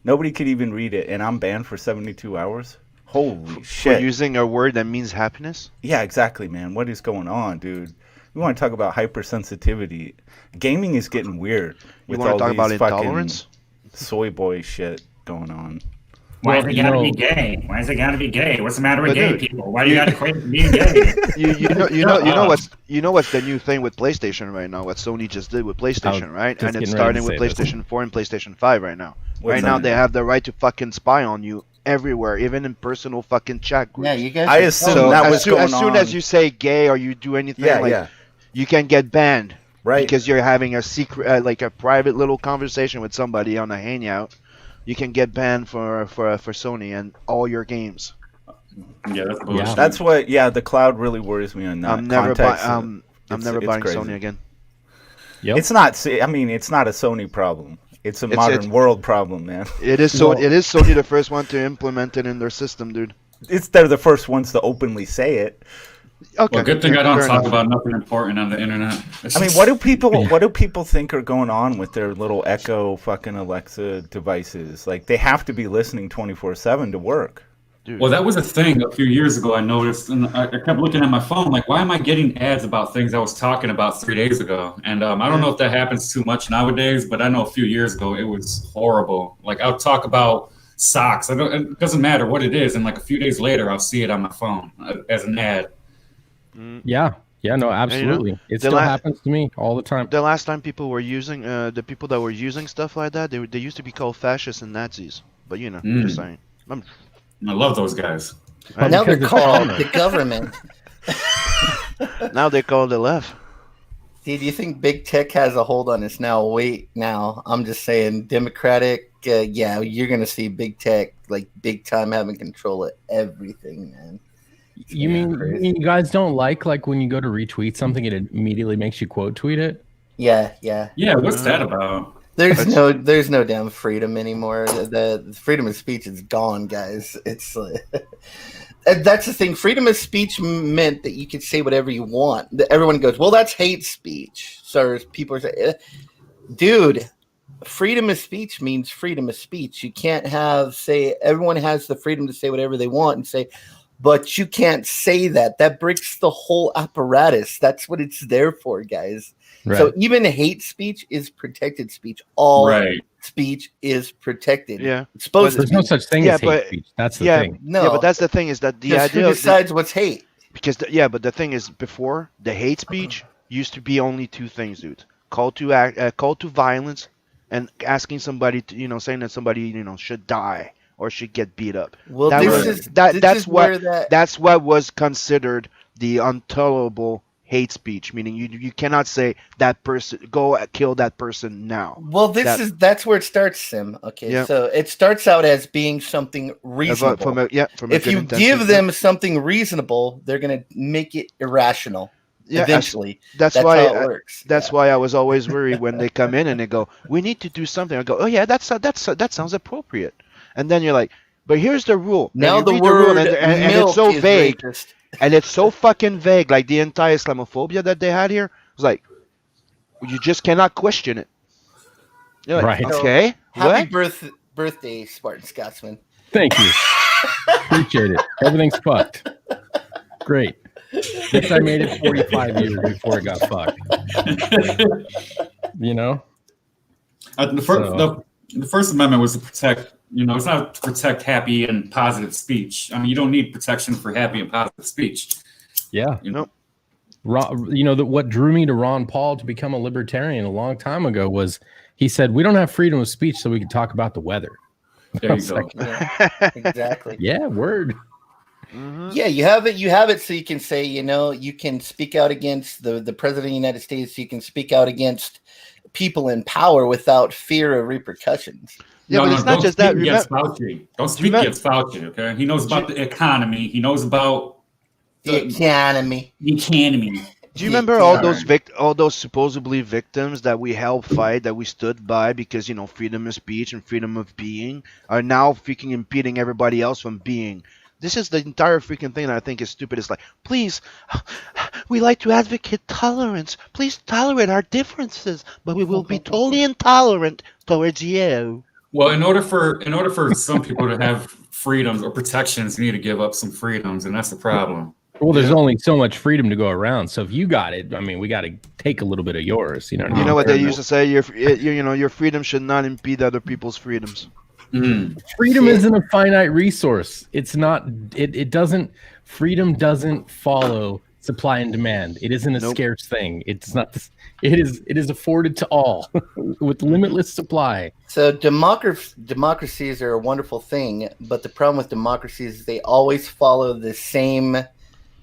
Nobody could even read it, and I'm banned for 72 hours? Holy For shit. using a word that means happiness. Yeah, exactly, man. What is going on, dude? We want to talk about hypersensitivity. Gaming is getting weird You with want all to talk about these fucking intolerance? soy boy shit going on. Why Well, is it you gotta know- be gay? Why is it gotta be gay? What's the matter with But gay dude, people? Why do you gotta equate it to being gay? You know what's the new thing with PlayStation right now? What Sony just did with PlayStation, right? just And it's getting ready to starting with say this. PlayStation 4 and PlayStation 5 right now. What's Right now that? they have the right to fucking spy on you everywhere, even in personal fucking chat groups. Yeah, you guys. I are- assume So that was as soon going as on. you say gay or you do anything, Yeah, like yeah. you can get banned Right. because you're having a secret, like a private little conversation with somebody on a hangout. You can get banned for Sony and all your games. Yeah, that's bullshit. That's what. Yeah, the cloud really worries me on that. I'm never Context, I'm never it's buying crazy. Sony again. Yep. It's not. I mean, it's not a Sony problem. It's a modern world problem, man. It is so. It is Sony the first one to implement it in their system, dude. They're the first ones to openly say it. Okay. Well, good thing I don't fair talk enough. about nothing important on the internet. I mean, what do people think are going on with their little Echo fucking Alexa devices? Like, they have to be listening 24/7 to work. Dude. Well, that was a thing a few years ago. I noticed, and I kept looking at my phone, like, why am I getting ads about things I was talking about 3 days ago? And I don't know if that happens too much nowadays, but I know a few years ago it was horrible. Like, I'll talk about socks. It doesn't matter what it is, and like a few days later, I'll see it on my phone as an ad. Yeah. Yeah. No. Absolutely. It the still la- happens to me all the time. The last time people were using the people that were using stuff like that, they used to be called fascists and Nazis. But you know, just saying. I love those guys. Now they're because it's called common. the government. Now they call the left. Do you think big tech has a hold on us now? Wait, now I'm just saying, Democratic. Yeah, you're gonna see big tech like big time having control of everything, man. You mean you guys don't like when you go to retweet something, it immediately makes you quote tweet it? Yeah. Yeah, what's that about? There's no damn freedom anymore. The freedom of speech is gone, guys. It's and that's the thing. Freedom of speech meant that you could say whatever you want. Everyone goes, well, that's hate speech. So people are saying, dude, freedom of speech means freedom of speech. You can't say everyone has the freedom to say whatever they want and say, but you can't say that. That breaks the whole apparatus. That's what it's there for, guys. Right. So even hate speech is protected speech. All Right. speech is protected. Yeah. It's supposed to There's be. no such thing Yeah, as hate but- speech. That's the Yeah, thing. No. yeah, but that's the thing is that the Because who idea decides what's hate? because but the thing is before the hate speech used to be only two things, dude. Call to violence, and asking somebody to saying that somebody should die or should get beat up. Well, That this was- is that- this that's is what- where that That's what was considered the intolerable hate speech, meaning you cannot say that person go kill that person now. Well, that's where it starts, Sim. Okay, Yeah. so it starts out as being something reasonable. From a if good you intention. give them something reasonable, they're gonna make it irrational. Yeah, Eventually, that's that's why how it works. That's Yeah. why I was always worried when they come in and they go, "We need to do something." I go, "Oh yeah, that sounds appropriate." And then you're like, "But here's the rule." And Now you the read rule word and milk it's so is vague, racist. and it's so fucking vague. Like the anti-Islamophobia that they had here was like, you just cannot question it. You're like, Right. okay, Happy what? birthday, Spartan Scotsman. Thank you. Appreciate it. Everything's fucked. Great. Guess I made it 45 years before it got fucked. You know? The First Amendment was to protect, it's not to protect happy and positive speech. I mean, you don't need protection for happy and positive speech. Yeah. You know? What drew me to Ron Paul to become a libertarian a long time ago was he said, we don't have freedom of speech so we can talk about the weather. There you go. Yeah, exactly. Yeah, word. Mhm. Yeah, you have it so you can say, you can speak out against the president of the United States. You can speak out against people in power without fear of repercussions. Yeah, but it's not don't just that. speak against Fauci. Don't speak against Fauci, okay? He knows about the economy. He knows about The economy. the economy. Do you remember all those supposedly victims that we helped fight, that we stood by because freedom of speech and freedom of being are now freaking impeding everybody else from being? This is the entire freaking thing that I think is stupid. It's like, please, we like to advocate tolerance. Please tolerate our differences, but we will be totally intolerant towards you. Well, in order for some people to have freedoms or protections, you need to give up some freedoms, and that's the problem. Well, there's only so much freedom to go around. So if you got it, I mean, we got to take a little bit of yours. You know what I mean? You know what they used to say? Your freedom should not impede other people's freedoms. Freedom isn't a finite resource. It's not. It doesn't. Freedom doesn't follow supply and demand. It isn't a scarce thing. It's not. It is afforded to all with limitless supply. So democracies are a wonderful thing, but the problem with democracies is they always follow the same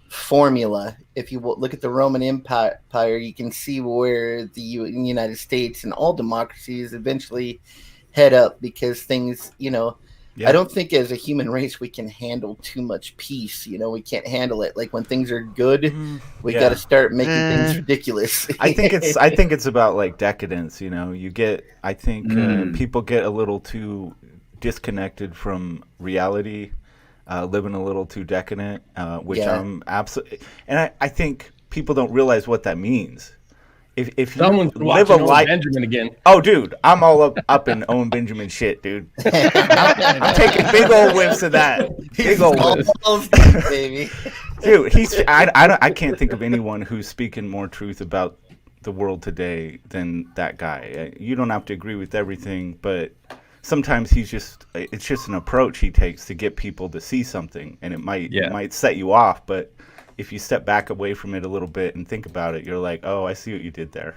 formula. If you look at the Roman Empire, you can see where the United States and all democracies eventually head up because things, I don't think as a human race we can handle too much peace. We can't handle it. Like when things are good, we got to start making things ridiculous. I think it's about like decadence. I think people get a little too disconnected from reality, living a little too decadent, which I'm absolutely. And I think people don't realize what that means. If you live a life, Benjamin again. Oh, dude, I'm all up in Owen Benjamin shit, dude. I'm taking big old whiffs of that. Big old whiffs, baby. Dude, I can't think of anyone who's speaking more truth about the world today than that guy. You don't have to agree with everything, but sometimes it's just an approach he takes to get people to see something, and it might set you off, but if you step back away from it a little bit and think about it, you're like, oh, I see what you did there.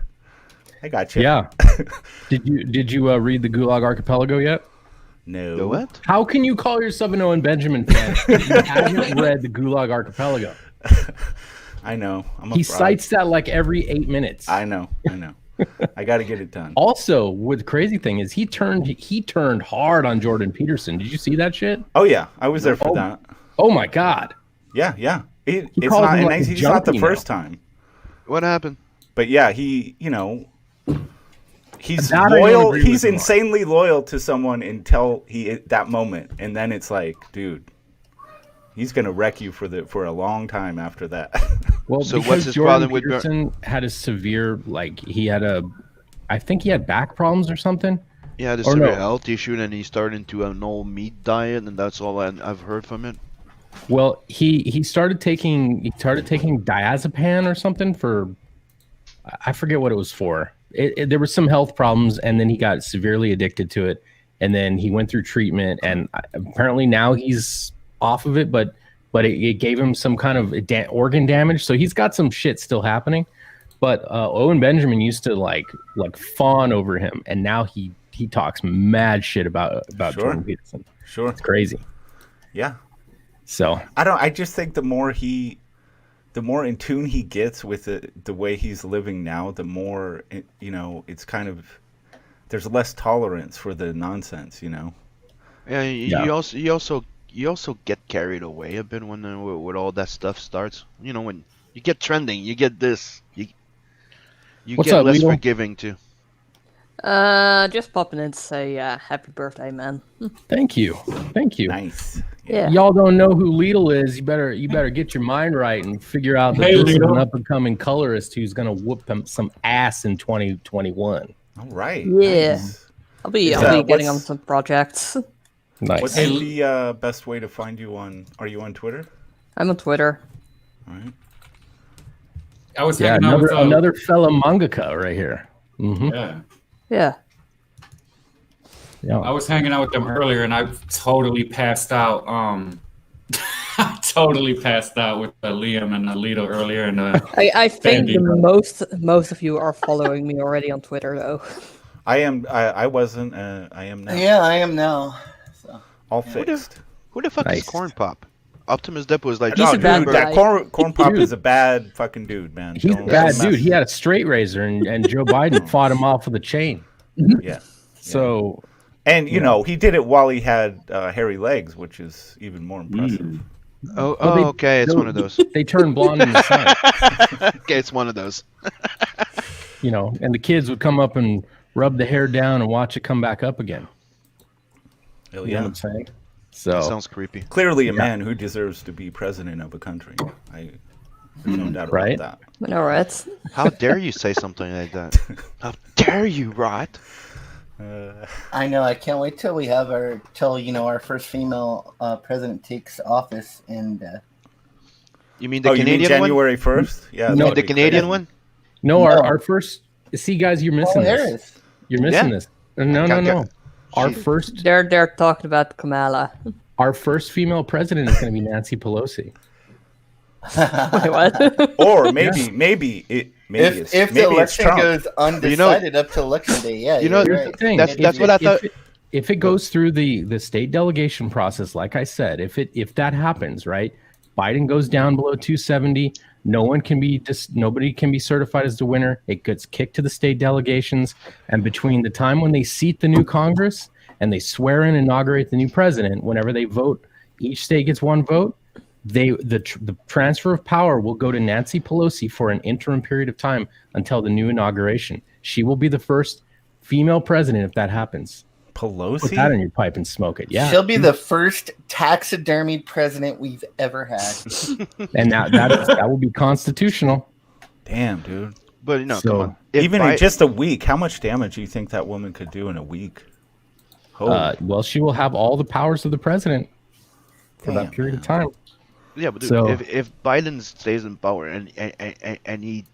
I got you. Yeah. Did you read the Gulag Archipelago yet? No. The what? How can you call yourself an Owen Benjamin fan if you haven't read the Gulag Archipelago? I know. He cites that like every 8 minutes. I know. I got to get it done. Also, what the crazy thing is, he turned hard on Jordan Peterson. Did you see that shit? Oh yeah, I was there for that. Oh my god. Yeah. It's he's not the first time. What happened? But yeah, he's loyal. He's insanely loyal to someone until that moment, and then it's like, dude, he's gonna wreck you for a long time after that. Well, so because what's his Jordan problem with Peterson had a severe, I think he had back problems or something. He had a severe health issue, and he started into an all meat diet, and that's all I've heard from it. Well, he started taking diazepam or something for, I forget what it was for. There were some health problems, and then he got severely addicted to it, and then he went through treatment, and apparently now he's off of it, but it gave him some kind of organ damage, so he's got some shit still happening. But Owen Benjamin used to like fawn over him, and now he talks mad shit about Jordan Peterson. Sure, it's crazy. Yeah. So I just think the more in tune he gets with the way he's living now, the more it's kind of, there's less tolerance for the nonsense, Yeah, you also get carried away a bit when all that stuff starts. When you get trending, you get this. You What's get up, less Leo? forgiving too. Just popping in to say happy birthday, man. Thank you. Nice. Yeah. Y'all don't know who Lidl is. You better get your mind right and figure out that this is an up and coming colorist who's gonna whoop them some ass in 2021. All right. Yeah. Nice. I'll be getting on some projects. Nice. What's the best way to find you on? Are you on Twitter? I'm on Twitter. All right. I was hanging out with another fellow mangaka right here. Mm-hmm. Yeah. I was hanging out with them earlier, and I totally passed out. I totally passed out with Liam and Alito earlier. And I think most of you are following me already on Twitter, though. I am. I wasn't. I am now. Yeah, I am now. So. All fixed. Who the fuck is Corn Pop? Optimus Depot was like, He's a bad dude, guy. that Corn Pop is a bad fucking dude, man. He's a bad dude. He had a straight razor, and Joe Biden fought him off with a chain. Yeah. So, and he did it while he had hairy legs, which is even more impressive. Okay, it's one of those. They turn blonde in the sun. Okay, it's one of those. And the kids would come up and rub the hair down and watch it come back up again. Hell You know yeah. what I'm saying? So That sounds creepy. Clearly a man who deserves to be president of a country. There's no doubt Right? about All right. How dare you say something like that? How dare you, Rod? that. I know. I can't wait till we have our first female president takes office, and You mean the you mean Canadian one? January 1st? Yeah. You No, mean the Canadian one? no, No. our first. See, guys, you're missing there this. is. You're missing Yeah. this. No. Our first They're talking about Kamala. our first female president is going to be Nancy Pelosi. Wait, what? Or maybe If it's the election Trump. goes undecided up to election day, yeah, You know, you're Here's right. the thing. That's what I thought. If it goes through the state delegation process, like I said, if that happens, right, Biden goes down below 270. Nobody can be certified as the winner. It gets kicked to the state delegations, and between the time when they seat the new Congress and they swear in and inaugurate the new president, whenever they vote, each state gets one vote. The transfer of power will go to Nancy Pelosi for an interim period of time until the new inauguration. She will be the first female president if that happens. Pelosi? Put that in your pipe and smoke it. Yeah. She'll be the first taxidermied president we've ever had. And that will be constitutional. Damn, dude. But So, come on. If Even Bi- in just a week, how much damage do you think that woman could do in a week? Well, she will have all the powers of the president for Damn, that period of man. time. yeah, but dude, so- if Biden stays in power and he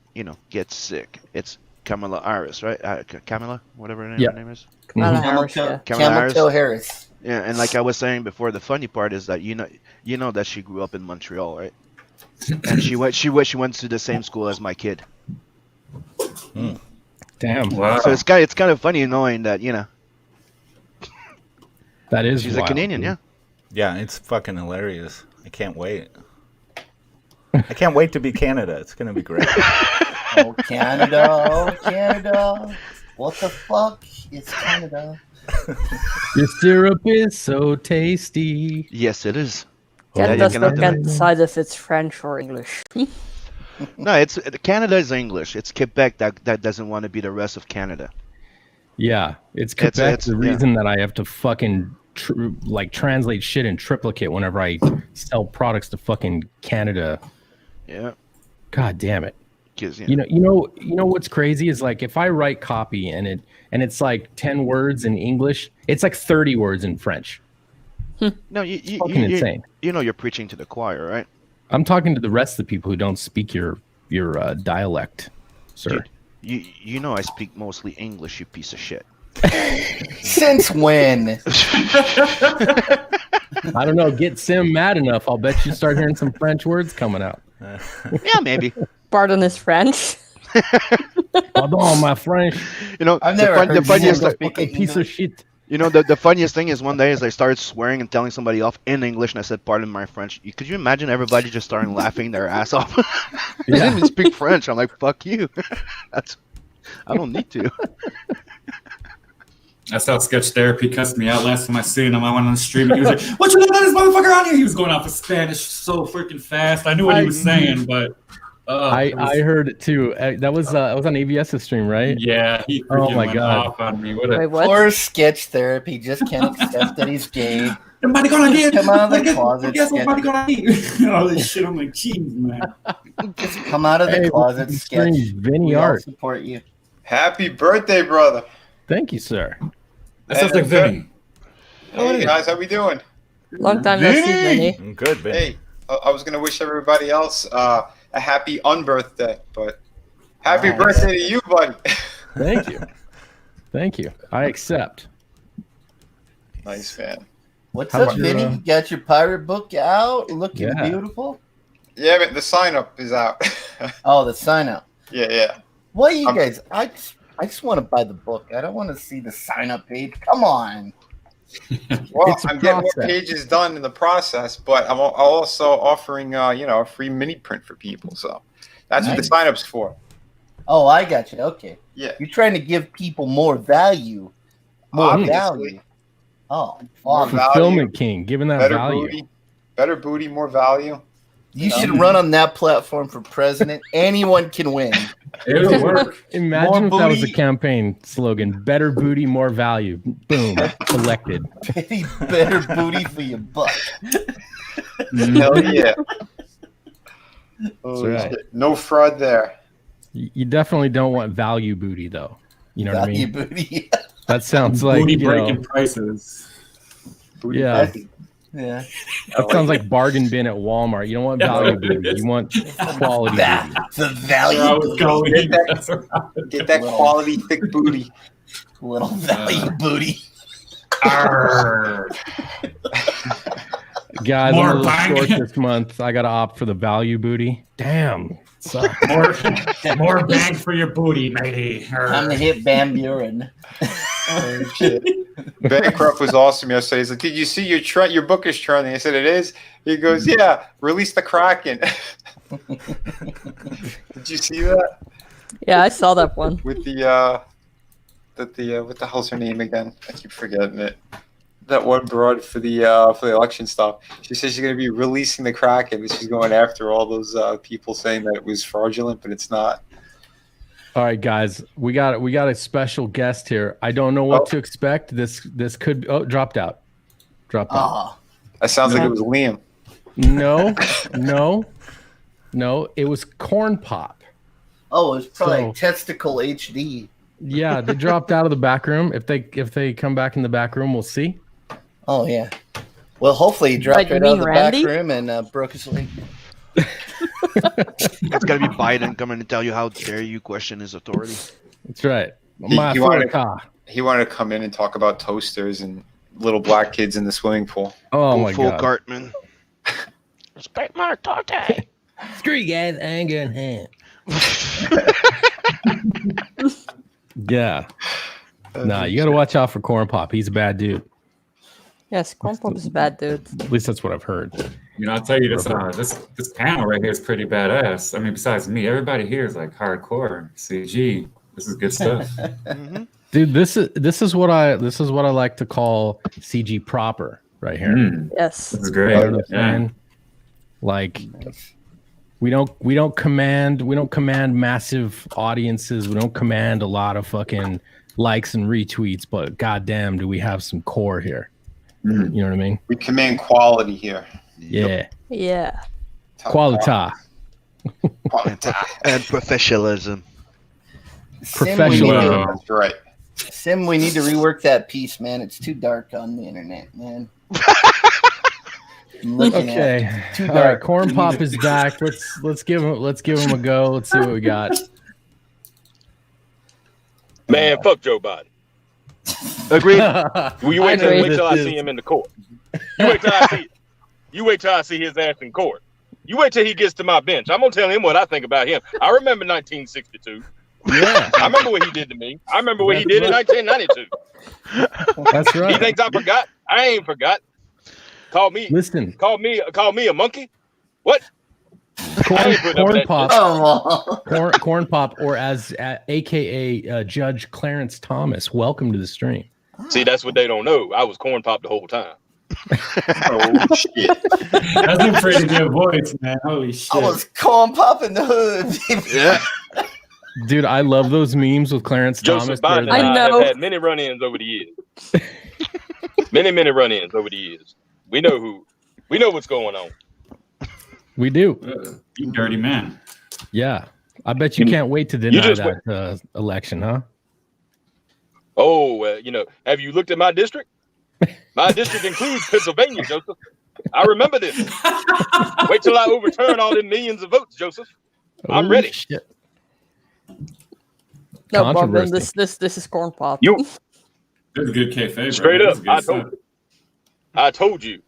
gets sick, it's Kamala Harris, right? Kamala, whatever her Yeah. name is. Kamala Mhm. Harris, yeah. Kamala Camel Harris. Yeah, and like I was saying before, the funny part is that you know that she grew up in Montreal, right? And she went to the same school as my kid. Damn. Wow. So it's kind of funny knowing that That is she's a wild, Canadian, dude. yeah. Yeah, it's fucking hilarious. I can't wait. I can't wait to be Canada. It's gonna be great. Oh, Canada. Oh, Canada. What the fuck is Canada? Your syrup is so tasty. Yes, it is. Ken Yeah, you does cannot not deny get decide if it's French or English. No, it's Canada is English. It's Quebec that doesn't want to be the rest of Canada. Yeah, it's Quebec. it's- The yeah. reason that I have to fucking translate shit in triplicate whenever I sell products to fucking Canada. Yeah, God damn it. 'cause, You know what's crazy is like if I write copy and it's like 10 words in English, it's like 30 words in French. no, you Fucking insane. You're preaching to the choir, right? I'm talking to the rest of the people who don't speak your dialect, sir. You know I speak mostly English, you piece of shit. Since when? I don't know. Get Sim mad enough, I'll bet you start hearing some French words coming out. Yeah, maybe. Pardon is French. Pardon, my French. I've never heard the funniest someone thing, speak Fucking piece of English. shit. the funniest thing is one day is I started swearing and telling somebody off in English, and I said, "Pardon my French." Could you imagine everybody just starting laughing their ass off? I didn't even speak French. I'm like, "Fuck you." I don't need to. That's how sketch therapy cussed me out last time I seen him. I went on the stream and he was like, "What you doing, this motherfucker on here?" He was going off of Spanish so freaking fast. I knew what he was saying, but I heard it too. That was on ABS's stream, right? yeah, he Oh freaking my went God. off on me. What Wait, a what? Poor sketch therapy just can't accept that he's gay. everybody gonna get Come out of the closet, Guess sketch. what gonna eat? All this shit. I'm like, jeez, man. Just come out of the Hey, closet, welcome to sketch. stream, Vinny We all Art. support you. Happy birthday, brother. Thank you, sir. That sounds like Vinny. Hey, guys, how we doing? Long time no see, Vinny. I'm good, Vinny. Hey, I was going to wish everybody else a happy unbirthday, but happy Nice. birthday to you, buddy. Thank you. Thank you. I accept. Nice, man. What's How up, about your, Vinny? You got your pirate book out, looking Yeah. beautiful. Yeah, but the sign up is out. Oh, the sign up. yeah. What you I'm- guys? I just want to buy the book. I don't want to see the sign up page. Come on. Well, It's a I'm getting more process. pages done in the process, but I'm also offering, a free mini print for people. So that's what the Nice. sign up's for. Oh, I got you. Okay. Yeah. You're trying to give people more value. More Obviously. value. Oh, More fuck. value. Fulfillment king, giving that Better value. booty, more value. You should run on that platform for president. Anyone can win. It'll work. Imagine if More that was a booty. campaign slogan: "Better booty, more value." Boom, elected. Better booty for your buck. Hell yeah. Oh, right. Shit. No fraud there. You definitely don't want value booty, though. You know what I value mean? booty. That sounds like Booty you know, breaking prices. Booty Yeah. breaking. Yeah. that sounds like bargain bin at Walmart. You don't want value booty. You want quality That, booty. the That's where I value was booty. going. Get that- That's where I was- Get that quality thick booty. Little value booty. Arr. Guys, More I'm a little bang. short this month. I got to opt for the value booty. Damn. Sucks. More bang for your booty, matey. Time to hit Van Buren. Oh, shit. Bancroft was awesome yesterday. He's like, "Did you see your book is trending?" I said, "It is." He goes, "Yeah, release the Kraken." Did you see that? Yeah, I saw that one. With the what the hell's her name again? I keep forgetting it. That one broad for the election stuff. She says she's going to be releasing the Kraken, but she's going after all those people saying that it was fraudulent, but it's not. All right, guys, we got a special guest here. I don't know what to expect. This could be, dropped out. That sounds like it was Liam. No. It was Corn Pop. Oh, it was probably Testicle HD. Yeah, they dropped out of the back room. If they come back in the back room, we'll see. Oh yeah. Well, hopefully he dropped Like right me, out of the Randy? back room and broke his leg. It's got to be Biden coming to tell you how dare you question his authority. That's right. He wanted to come in and talk about toasters and little black kids in the swimming pool. Oh Go my full god. Cartman. Respect my authority. Screw you guys, I ain't going hand. Yeah. Nah, you got to watch out for Corn Pop. He's a bad dude. Yes, Corn Pop is a bad dude. At least that's what I've heard. You know, I'll tell you this panel right here is pretty badass. I mean, besides me, everybody here is like hardcore CG. This is good stuff. Dude, this is what I like to call CG proper right here. Yes. This is great. You know what I'm saying? Like we don't command massive audiences. We don't command a lot of fucking likes and retweets, but goddamn, do we have some core here? You know what I mean? We command quality here. Yeah. Yeah. Qualita. And professionalism. Professionalism. That's right. Sim, we need to rework that piece, man. It's too dark on the internet, man. I'm looking at it. Okay. Too All dark. right, Corn Pop is back. Let's give him a go. Let's see what we got. Man, fuck Joe Biden. Agreed. Will you wait agree. till I see him in the court? You wait till I see. You wait till I see his ass in court. You wait till he gets to my bench. I'm gonna tell him what I think about him. I remember 1962. Yeah. I remember what he did to me. I remember what he did in 1992. That's right. He thinks I forgot. I ain't forgot. Call me a monkey. What? Corn Pop. Oh, Corn Pop, or as AKA Judge Clarence Thomas. Welcome to the stream. See, that's what they don't know. I was corn pop the whole time. Oh shit! That's a pretty good voice, man. Holy shit. I was Corn Pop in the hood. Yeah. Dude, I love those memes with Clarence Joseph Thomas. Biden and I I know. have had many run-ins over the years. many run-ins over the years. We know what's going on. We do. You dirty man. Yeah. I bet you can't wait to deny just that election, huh? Oh, have you looked at my district? My district includes Pennsylvania, Joseph. I remember this. Wait till I overturn all them millions of votes, Joseph. I'm ready. Shit. No problem. Controversy. This is Corn Pop. That's a good kayfabe. Straight right? up, That's good stuff. I told you.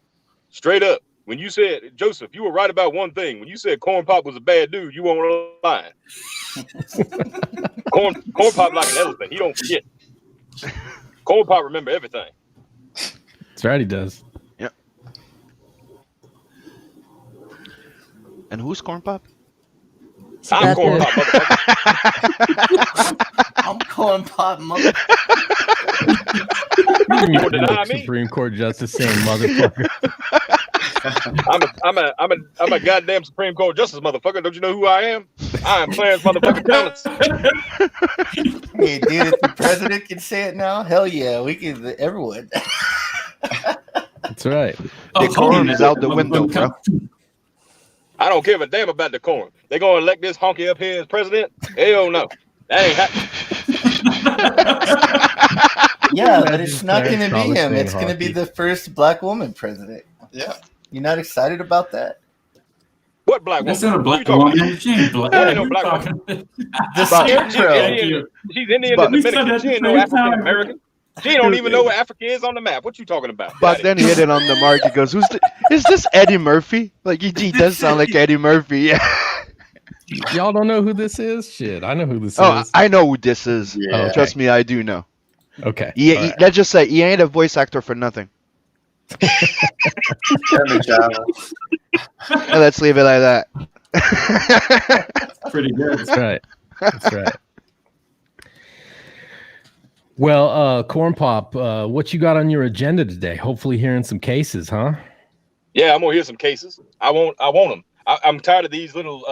Straight up. When you said, Joseph, you were right about one thing. When you said Corn Pop was a bad dude, you weren't lying. Corn Pop like an elephant. He don't forget. Corn Pop remember everything. That's right, he does. Yep. And who's Corn Pop? I'm bad Corn dude. Pop, motherfucker. I'm Corn Pop, mother. You gonna deny me? Supreme Court Justice saying motherfucker. I'm a goddamn Supreme Court Justice, motherfucker. Don't you know who I am? I am Clarence motherfucking Thomas. Hey, dude, if the president can say it now, hell yeah, we can. Everyone. That's right. Decorum is out the window, bro. I don't give a damn about decorum. They gonna elect this honky up here as president? Hell no. That ain't happening. Yeah, but it's not going to be Thomas him. saying It's going to be hockey. the first black woman president. Yeah. You're not excited about that? What black woman? That's not a Who black you talking woman. She ain't black. That ain't no You're black talking- The about? scarecrow. She's Indian But- Dominican. She ain't no African American. She don't even know where Africa is on the map. What you talking about? But then he hit it on the mark. He goes, is this Eddie Murphy? Like, he does sound like Eddie Murphy. Y'all don't know who this is? Shit, I know who this Oh, is. I know who this is. Yeah. Trust me, I do know. Okay. Let's just say he ain't a voice actor for nothing. Let's leave it like that. Pretty good. That's right. That's right. Well, Corn Pop, what you got on your agenda today? Hopefully hearing some cases, huh? Yeah, I'm gonna hear some cases. I want them. I'm tired of these little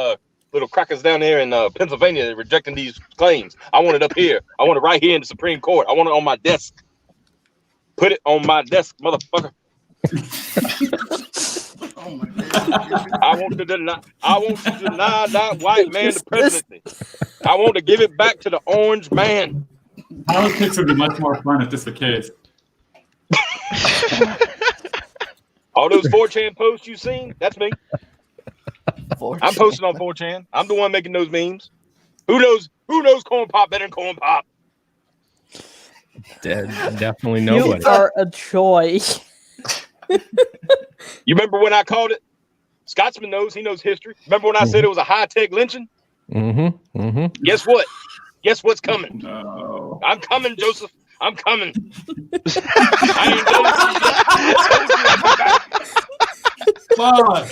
crackers down there in Pennsylvania rejecting these claims. I want it up here. I want it right here in the Supreme Court. I want it on my desk. Put it on my desk, motherfucker. Oh my God. I want to deny that white man the presidency. I want to give it back to the orange man. Politics would be much more fun if this was the case. All those 4chan posts you seen, that's me. I'm posting on 4chan. I'm the one making those memes. Who knows Corn Pop better than Corn Pop? Definitely nobody. You are a joy. You remember when I called it? Scotsman knows. He knows history. Remember when I said it was a high-tech lynching? Mm-hmm. Mm-hmm. Guess what? Guess what's coming? No. I'm coming, Joseph. I'm coming. I ain't done it.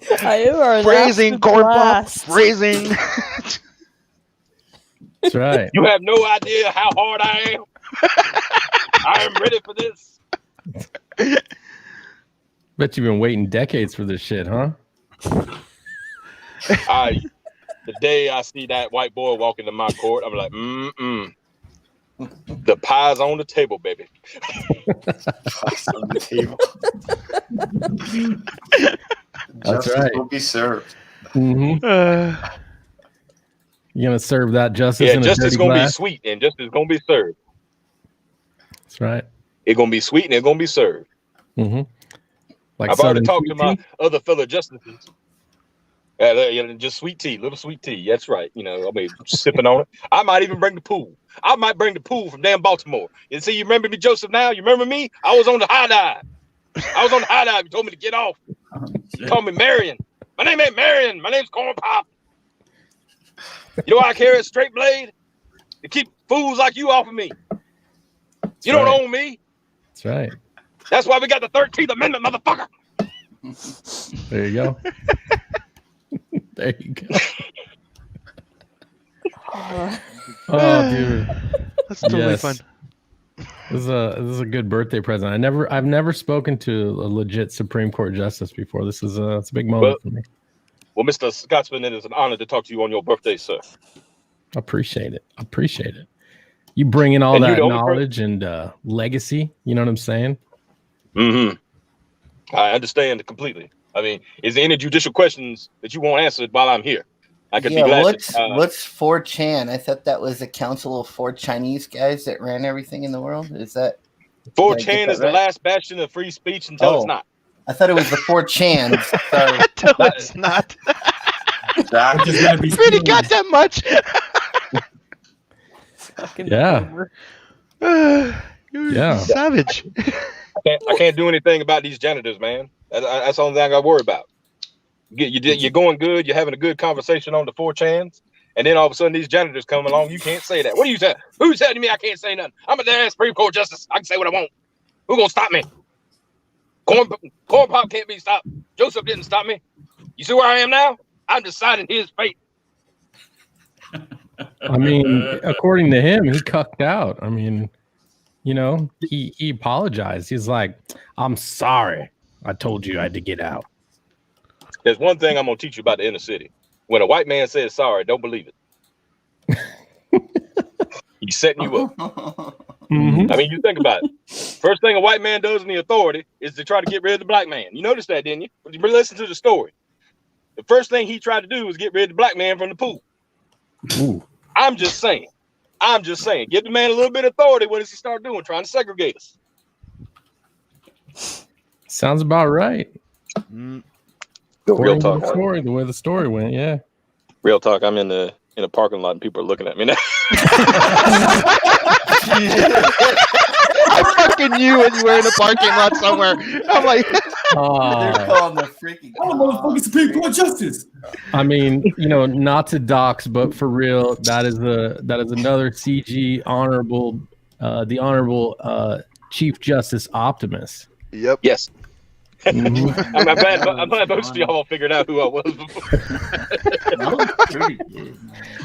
Fuck. You are an Phrasing, absolute Corn Pop. blast. Phrasing. That's right. You have no idea how hard I am. I am ready for this. Bet you've been waiting decades for this shit, huh? The day I see that white boy walk into my court, I'm like, the pie's on the table, baby. Pies on the table. That's Justice right. will be served. Mm-hmm. You gonna serve that justice Yeah, in a justice dirty gonna glass? be sweet and justice gonna be served. That's right. It's gonna be sweet and it's gonna be served. Mm-hmm. Like I've already Southern talked to sweet my tea? other fellow justices. Just sweet tea, little sweet tea. That's right. You know, I'll be sipping on it. I might even bring the pool. I might bring the pool from damn Baltimore. You see, you remember me, Joseph, now? You remember me? I was on the high dive. You told me to get off. You called me Marion. My name ain't Marion. My name's Corn Pop. You know why I carry a straight blade? To keep fools like you off of me. You don't own me. That's right. That's why we got the 13th Amendment, motherfucker. There you go. There you go. Oh, dude. That's totally Yes. fun. This is a good birthday present. I've never spoken to a legit Supreme Court justice before. This is it's a big moment for me. Well, Mr. Scotsman, it is an honor to talk to you on your birthday, sir. I appreciate it. You bring in all And you that the only knowledge and legacy. You know what I'm saying? Mm-hmm. I understand completely. I mean, is there any judicial questions that you won't answer while I'm here? I could be glad what's to. what's 4chan? I thought that was a council of 4 Chinese guys that ran everything in the world. Is that 4chan is the right? last bastion of free speech until it's Oh. not. I thought it was the 4chans. Sorry. No, it's not. Which is gonna be Really got that much. Fucking Yeah. over. You're Yeah. savage. I can't do anything about these janitors, man. That's the only thing I got to worry about. You're going good. You're having a good conversation on the 4chans. And then all of a sudden, these janitors come along. You can't say that. What do you say? Who said to me I can't say nothing? I'm a damn Supreme Court justice. I can say what I want. Who gonna stop me? Corn Pop can't be stopped. Joseph didn't stop me. You see where I am now? I'm deciding his fate. I mean, according to him, he cucked out. I mean, you know, he apologized. He's like, I'm sorry. I told you I had to get out. There's one thing I'm gonna teach you about the inner city. When a white man says sorry, don't believe it. He's setting you up. Mm-hmm. I mean, you think about it. First thing a white man does in the authority is to try to get rid of the black man. You noticed that, didn't you? When you listen to the story. The first thing he tried to do was get rid of the black man from the pool. Ooh. I'm just saying. Give the man a little bit of authority. What does he start doing? Trying to segregate us. Sounds about right. Real According to talk. the way the story went, yeah. Real talk. I'm in the in a parking lot and people are looking at me now. I fucking knew when you were in a parking lot somewhere. I'm like, They're calling the freaking. Oh, motherfucking Supreme Court justice. I mean, not to dox, but for real, that is another CG honorable, the honorable Chief Justice Optimus. yep. Yes. Mhm. I'm glad most of y'all figured out who I was before. That was pretty good.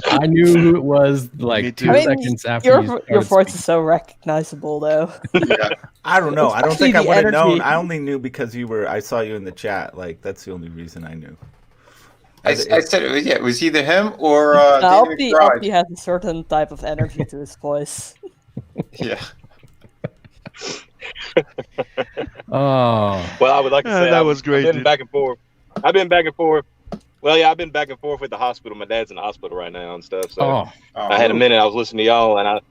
I knew who it was Me like too. 2 I mean, seconds after your you voice started is so recognizable, though. Yeah. I don't know. I don't Especially think I the would have known. energy. I only knew because I saw you in the chat. Like that's the only reason I knew. I said it was either him or David Alpi McBride. has a certain type of energy to his voice. Yeah. Oh, Well, I would like to say that was great, I've been dude. back and forth. I've been back and forth. Well, yeah, I've been back and forth with the hospital. My dad's in the hospital right now and stuff. So oh, I had a minute. I was listening to y'all, and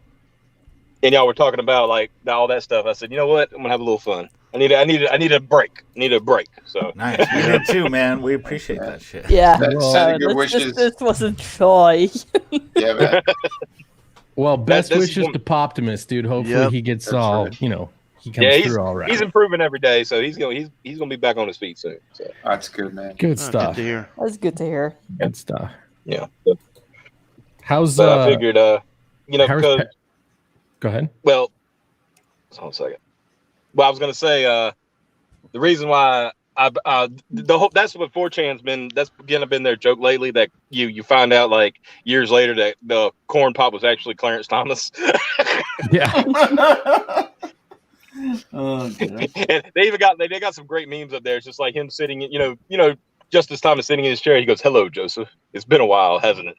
y'all were talking about like all that stuff. I said, you know what? I'm gonna have a little fun. I need a break. I need a break. So Nice. We did too, man. We appreciate that shit. Yeah, Sending good wishes. this was a joy. Yeah, man. well, best that's wishes one- to Poptimus, dude. Hopefully Yep, he gets that's all, right. he comes yeah, through all right. he's improving every day. So he's gonna be back on his feet soon. So That's good, man. Good Oh, stuff. good to hear. That's good to hear. Good stuff. yeah. How's But I figured, how's because go ahead. well, hold on a second. Well, I was gonna say the reason why that's what 4chan's been. That's been their joke lately. That you find out like years later that the corn pop was actually Clarence Thomas. Yeah. Oh, God. And they got some great memes up there. It's just like him sitting, Justice Thomas sitting in his chair. He goes, "Hello, Joseph. It's been a while, hasn't it?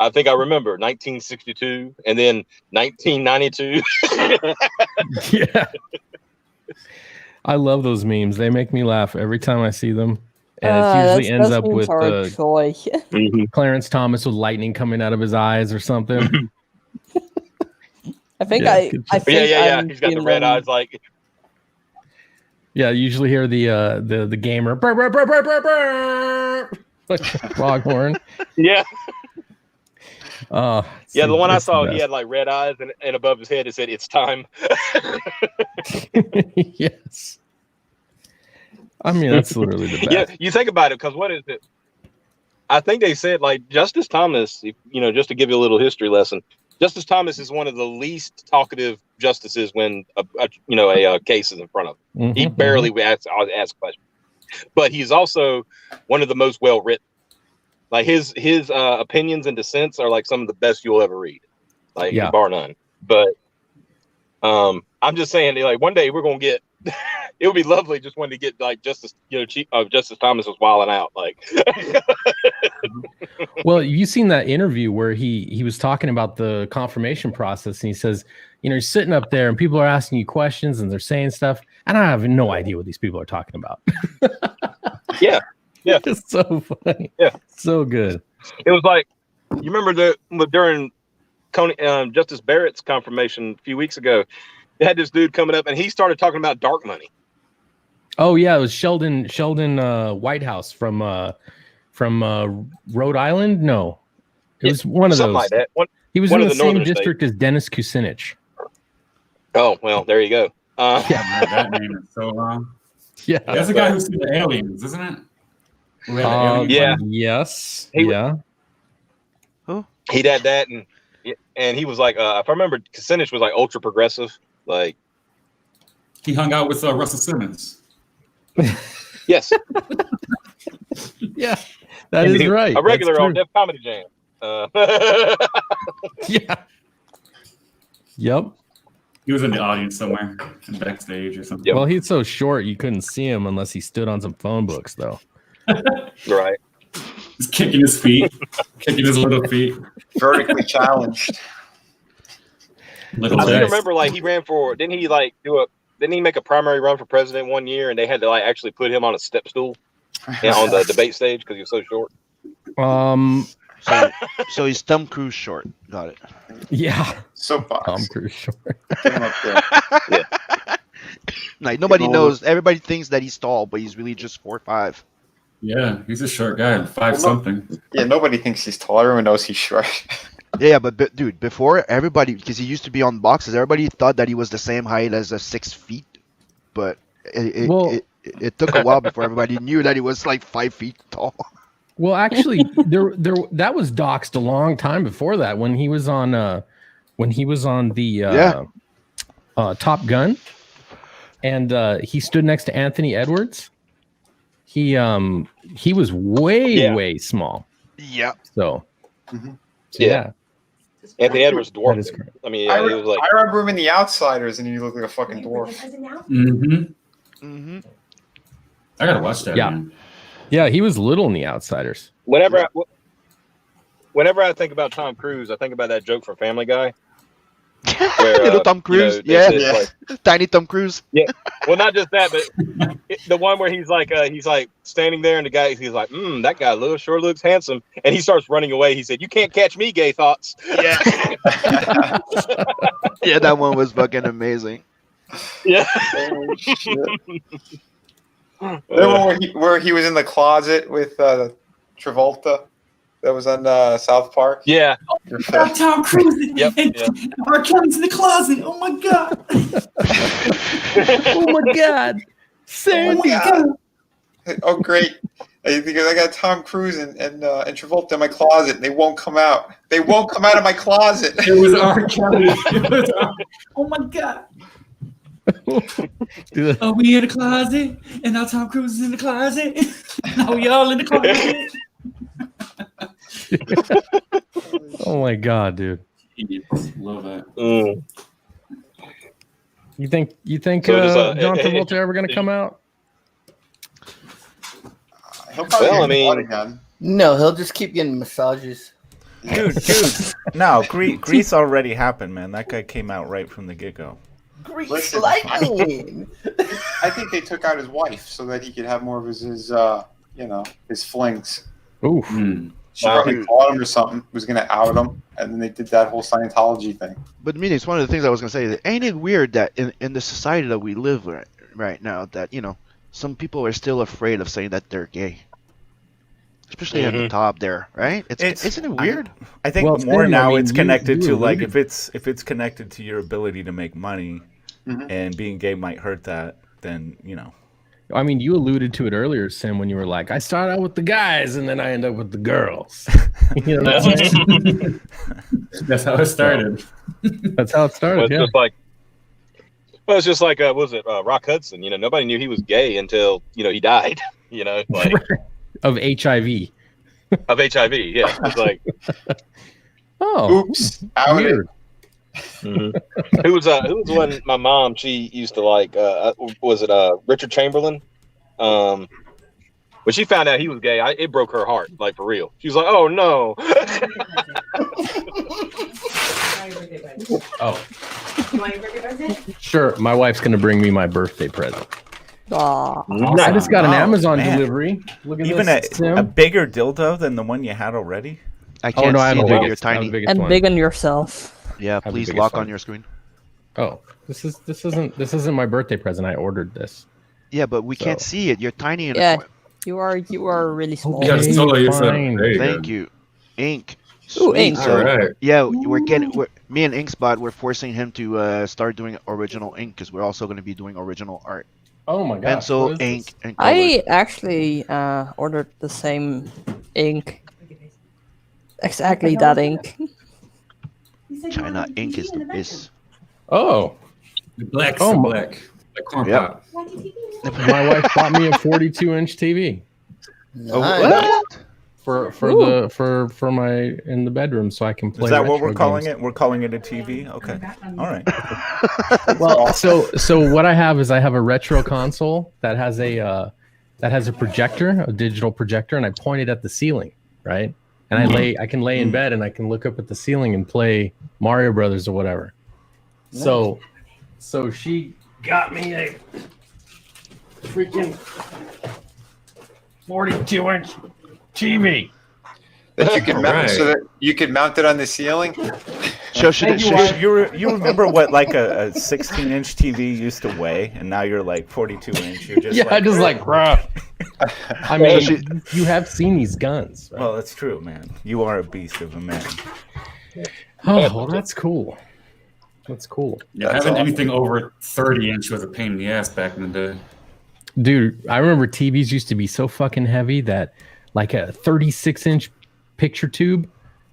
I think I remember 1962 and then 1992." Yeah. I love those memes. They make me laugh every time I see them. And it usually ends up with joy. Clarence Thomas with lightning coming out of his eyes or something. I think Yeah, I good think yeah. I'm He's got the seeing red them- eyes, like Yeah, you usually hear the gamer burr, burr, burr, burr, burr, burr, like foghorn. yeah. Oh, Yeah, the one I it's the saw, he best. had like red eyes, and above his head it said, "It's time." Yes. I mean, that's literally the best. Yeah, you think about it, because what is it? I think they said like Justice Thomas. Just to give you a little history lesson, Justice Thomas is one of the least talkative justices when a case is in front of him. He Mhm, barely ask questions, but he's also one of the most well written. Like his opinions and dissents are like some of the best you'll ever read, like Yeah. bar none. But I'm just saying, like one day we're gonna get. It would be lovely just when to get like Justice Thomas was wilding out, like. Well, you've seen that interview where he was talking about the confirmation process, and he says, you're sitting up there and people are asking you questions and they're saying stuff, and I have no idea what these people are talking about. Yeah. It's so funny. Yeah. So good. It was like, you remember during Justice Barrett's confirmation a few weeks ago, they had this dude coming up and he started talking about dark money. Oh yeah, it was Sheldon Whitehouse from Rhode Island. No, it was one of Something those. like that. He was one in of the the same northern district as Dennis Kucinich. Oh, well, there you go. That name is so long. Yeah, That's the guy who's seen the aliens, isn't it? Who had the aliens yeah. on- Yes. He was- Yeah. He had that, and he was like, if I remember, Kucinich was like ultra progressive. Like, He hung out with Russell Simmons. yes, Yeah. That is right. a regular That's on true. Def Comedy Jam. Yeah. Yep. He was in the audience somewhere, backstage or something. Yep. Well, he's so short you couldn't see him unless he stood on some phone books, though. Right. He's kicking his feet, kicking his little feet. Vertically challenged. Little I do Nice. remember, like, he ran for. Didn't he make a primary run for president one year, and they had to like actually put him on a step stool on the debate stage because he was so short. So he's Tom Cruise short. Got it. Yeah. Soapbox. Tom Cruise short. Get him up there. Like nobody People- knows. Everybody thinks that he's tall, but he's really just 4'5". Yeah, he's a short guy, 5 something. Yeah, nobody thinks he's tall. Everyone knows he's short. Yeah, but dude, before everybody, because he used to be on boxes, everybody thought that he was the same height as 6 feet, but it took a while before everybody knew that he was like 5 feet tall. Well, actually, there that was doxed a long time before that when he was on the Top Gun, and he stood next to Anthony Edwards. He was way small. Yeah. So, Yeah. Anthony Edwards dwarfed him. I mean, I he was like, remember him in The Outsiders, and he looked like a fucking dwarf. I gotta watch that. Yeah. Man. Yeah, he was little in The Outsiders. whenever I think about Tom Cruise, I think about that joke from Family Guy. Where, Little Tom Cruise, it's like, tiny Tom Cruise. yeah. Well, not just that, but the one where he's like standing there, and the guy he's like, that guy sure looks handsome, and he starts running away. He said, "You can't catch me, gay thoughts." Yeah. Yeah, that one was fucking amazing. Yeah. Oh, shit. Remember where he was in the closet with Travolta? That was on South Park. Yeah. Tom Cruise. Yep. And R. Kelly's in the closet. Oh my god. Oh my god. Sandy. Oh great! Because I got Tom Cruise and Travolta in my closet, and they won't come out. They won't come out of my closet. It was R. Kelly. Oh my god. Are we in the closet? And now Tom Cruise is in the closet. Now we all in the closet. Oh my god, dude. Love that. You think So John Travolta ever gonna come out? He'll probably Well, get I mean- caught again. No, he'll just keep getting massages. Dude. No, Grease already happened, man. That guy came out right from the get-go. Grease Listen, lightning. I think they took out his wife so that he could have more of his his flings. Ooh. She probably caught him or something. Was gonna out him, and then they did that whole Scientology thing. But I mean, it's one of the things I was gonna say. That ain't it weird that in the society that we live right now, that some people are still afraid of saying that they're gay, especially at the top there, right? Isn't it weird? I think Well, more Sam, now I mean, it's connected you to like alluded- if it's connected to your ability to make money, and being gay might hurt that. Then I mean, you alluded to it earlier, Sim, when you were like, I start out with the guys and then I end up with the girls. You know what I'm saying? That's how it started. That's how it started. Yeah. It's just like what was it Rock Hudson? Nobody knew he was gay until he died. Like Of HIV. of HIV. Yeah, it's like Oh, Oops, outed. weird. who was one? My mom, she used to like. Was it Richard Chamberlain? When she found out he was gay, it broke her heart, like for real. She was like, "Oh no." Oh, sure. My wife's gonna bring me my birthday present. Aw. I just got an Oh, Amazon man. delivery. Look at even this, a Sim. bigger dildo than the one you had already. I Oh can't no, I have see the that you're biggest, I have the tiny. biggest And one. big on yourself. Yeah, have the please biggest lock one. on your screen. Oh, this isn't my birthday present. I ordered this. Yeah, but we can't So- see it. You're tiny. Yeah, you are really small. Yeah, just totally yourself. fine. There you Thank go. you, Ink. Ooh, Sweet. Ink. So, All right. yeah, me and Inkspot, we're forcing him to start doing original ink because we're also going to be doing original art. Oh my god. Pencil, ink, and color. I actually ordered the same ink. Exactly that ink. China ink is the best. Oh, The black's Oh, the my- black. The corn Yeah. pop. my wife bought me a 42-inch TV Oh, Nice. what? for my in the bedroom so I can play. Is that what retro we're calling games. it? We're calling it a TV? Okay. All right. Well, so what I have is I have a retro console that has a projector, a digital projector, and I point it at the ceiling, right? And I can lay in bed and I can look up at the ceiling and play Mario Brothers or whatever. So she got me a freaking 42-inch TV. That you can mount, Alright. so that you could mount it on the ceiling. You remember what like a 16-inch TV used to weigh, and now you're like 42-inch. You're just Yeah, I just like, bruh. I mean, you have seen these guns. Right? Well, that's true, man. You are a beast of a man. Oh, well, that's cool. That's cool. Yeah, having anything over 30-inch was a pain in the ass back in the day. Dude, I remember TVs used to be so fucking heavy that like a 36-inch picture tube,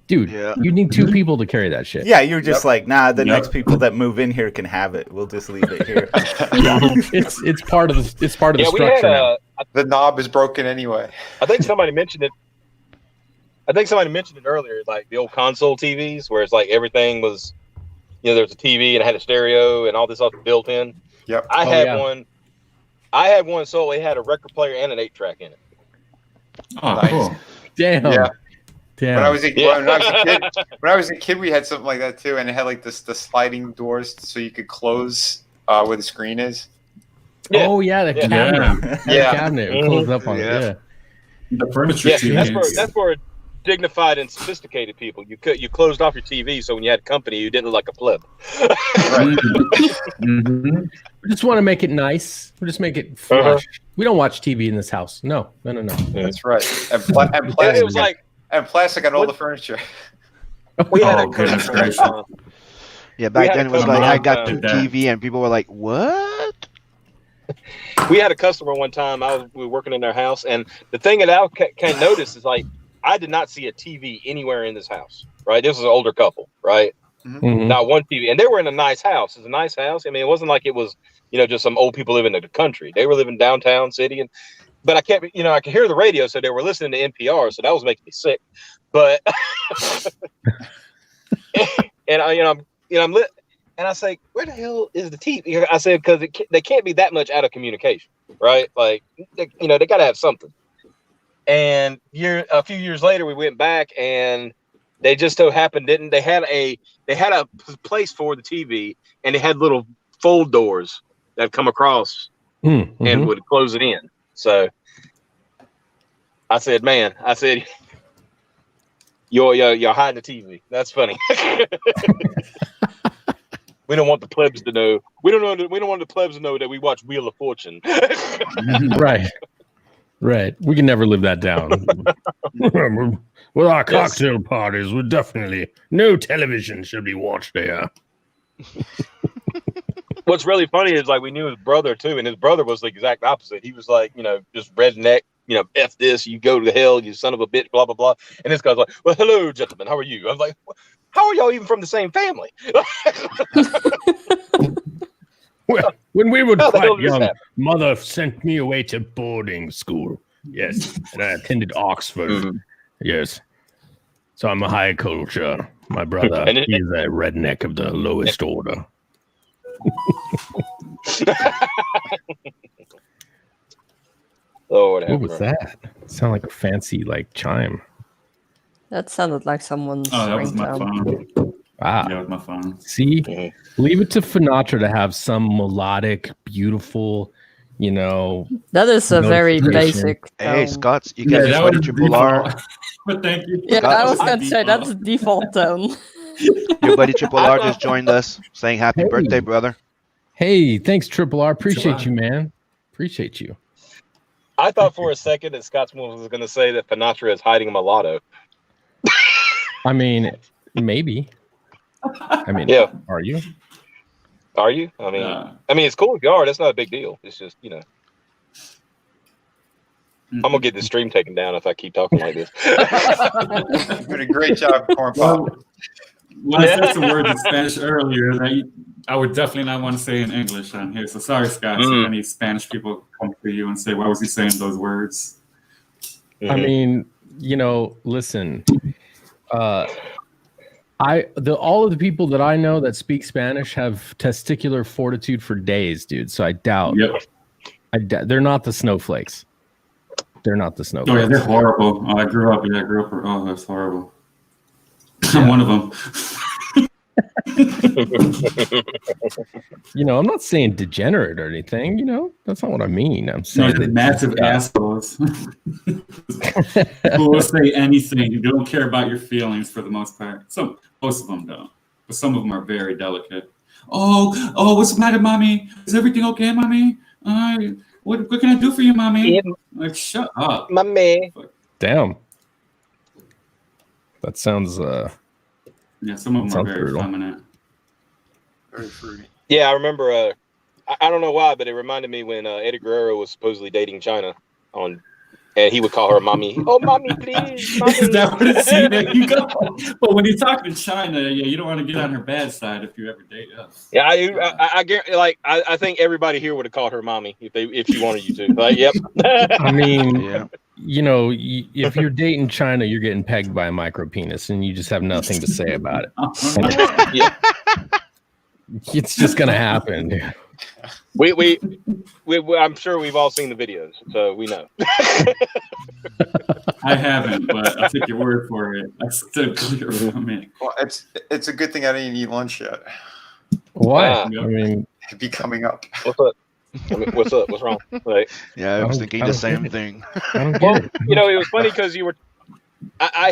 dude, you need 2 people to carry that shit. Yeah, you're just like, nah, the next people that move in here can have it. We'll just leave it here. It's part of the structure now. The knob is broken anyway. I think somebody mentioned it. Earlier, like the old console TVs, where it's like everything was, there was a TV and it had a stereo and all this stuff built in. Yep. I had one. I had one, so it had a record player and an 8-track in it. Oh, Nice. cool. Damn. Yeah. Damn. When I was a kid, we had something like that too, and it had like the sliding doors so you could close where the screen is. Yeah. Oh yeah, the cabinet. Yeah. The cabinet. It closed up on it. Yeah. The furniture Yeah, TVs. that's for dignified and sophisticated people. You closed off your TV, so when you had company, you didn't look like a pleb. Mm-hmm. We just want to make it nice. We just make it flush. We don't watch TV in this house. No. That's right. And It was like plastic on all the furniture. we had a goodness customer. gracious. Yeah, back then it was like I got did the TV, and people were like, "What?" We had a customer one time. We were working in their house, and the thing that I can't notice is like I did not see a TV anywhere in this house. Right, this was an older couple. Right, Mhm. not one TV, and they were in a nice house. It's a nice house. I mean, it wasn't like it was just some old people living in the country. They were living downtown city, but I can't. I could hear the radio, so they were listening to NPR. So that was making me sick. But and I'm lit. And I say, where the hell is the TV? I said, because they can't be that much out of communication, right? Like, they got to have something. And a few years later, we went back, and they just so happened they had a place for the TV, and they had little fold doors that come across and would close it in. So I said, you're hiding the TV. That's funny. We don't want the plebs to know. We don't want the plebs to know that we watch Wheel of Fortune. Right. We can never live that down. With our cocktail parties, we're definitely no television should be watched there. What's really funny is like we knew his brother too, and his brother was the exact opposite. He was like, just redneck, F this, you go to hell, you son of a bitch, blah blah blah. And this guy's like, well, hello, gentlemen, how are you? I'm like, how are y'all even from the same family? Well, when we were How the hell quite did this young, happen? mother sent me away to boarding school. Yes, and I attended Oxford. Mhm. Yes, so I'm a high culture. My brother, And he's a redneck of the lowest order. Oh, whatever. What was that? Sound like a fancy chime. That sounded like someone's Oh, that was my ringtone. phone. Ah, Yeah, with my phone. see, Mhm. leave it to Finatra to have some melodic, beautiful, That is a very Notification. basic Hey, tone. Scots, you Yeah, got that your was Triple R. default. But thank you. Yeah, I was Scott- going to say that's default tone. Your buddy Triple R just joined us, saying happy Hey. birthday, brother. Hey, thanks, Triple R. Appreciate Triple you, man. Appreciate you. I thought for a second that Scotsman was going to say that Finatra is hiding a mulatto. I mean, maybe. I mean, Yeah. Are you? Are you? I mean, Yeah. it's cool if you are. That's not a big deal. It's just, I'm gonna get this stream taken down if I keep talking like this. You did a great job, Corn Pop. Well, when I said some words in Spanish earlier, that I would definitely not want to say in English on here. So sorry, Scott, if any Spanish people come to you and say, why was he saying those words? I mean, listen. All of the people that I know that speak Spanish have testicular fortitude for days, dude. So I doubt. Yep. They're not the snowflakes. They're not the Oh, yeah, snowflakes. they're horrible. Oh, I grew up. Oh, that's horrible. I'm one of them. I'm not saying degenerate or anything. That's not what I mean. I'm No, saying they're massive assholes who will say anything. You don't care about your feelings for the most part. Most of them don't, but some of them are very delicate. Oh, what's the matter, mommy? Is everything okay, mommy? what can I do for you, mommy? Yeah. Like, shut up. My man. Damn. That sounds Yeah, some of them are sounds very brutal. feminine. Very fruity. Yeah, I remember. I don't know why, but it reminded me when Eddie Guerrero was supposedly dating China and he would call her mommy. Oh, mommy, please, mommy. Is that what it's seen? There you go. But when you're talking to China, yeah, you don't want to get on her bad side if you ever date us. Yeah, I guarantee. Like, I think everybody here would have called her mommy if she wanted you to. Like, yep. I mean, Yeah. you know, if you're dating China, you're getting pegged by a micro penis, and you just have nothing to say about it. Yeah. It's just gonna happen, dude. We I'm sure we've all seen the videos, so we know. I haven't, but I'll take your word for it. That's still clear from it. Well, it's a good thing I didn't eat lunch yet. Why? Ah. I mean, It'd be coming up. What's up? What's up? What's wrong? Like, Yeah, I was I thinking don't the get same it. thing. I don't well, get it. you know, it was funny because you were.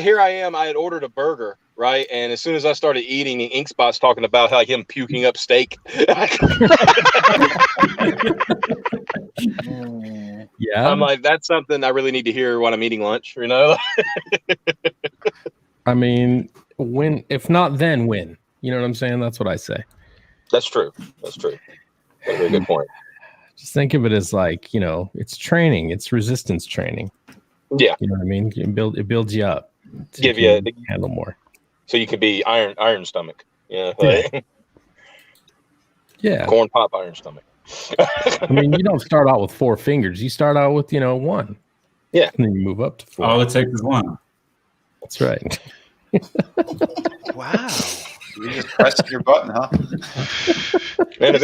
Here I am. I had ordered a burger, right? And as soon as I started eating, Inkspot's talking about how him puking up steak. Yeah. I'm like, that's something I really need to hear when I'm eating lunch. You know? I mean, when? If not, then when? You know what I'm saying? That's what I say. That's true. That's true. That's a very good point. Just think of it as like, you know, it's training. It's resistance training. Yeah. You know what I mean? It builds you up. So Give you you can handle more. so you can be iron stomach. Yeah. Yeah. Like, Yeah. corn pop iron stomach. I mean, you don't start out with 4 fingers. You start out with, 1. Yeah. And then you move up to 4. All it takes is one. That's right. Wow. You just pressing your button, huh? And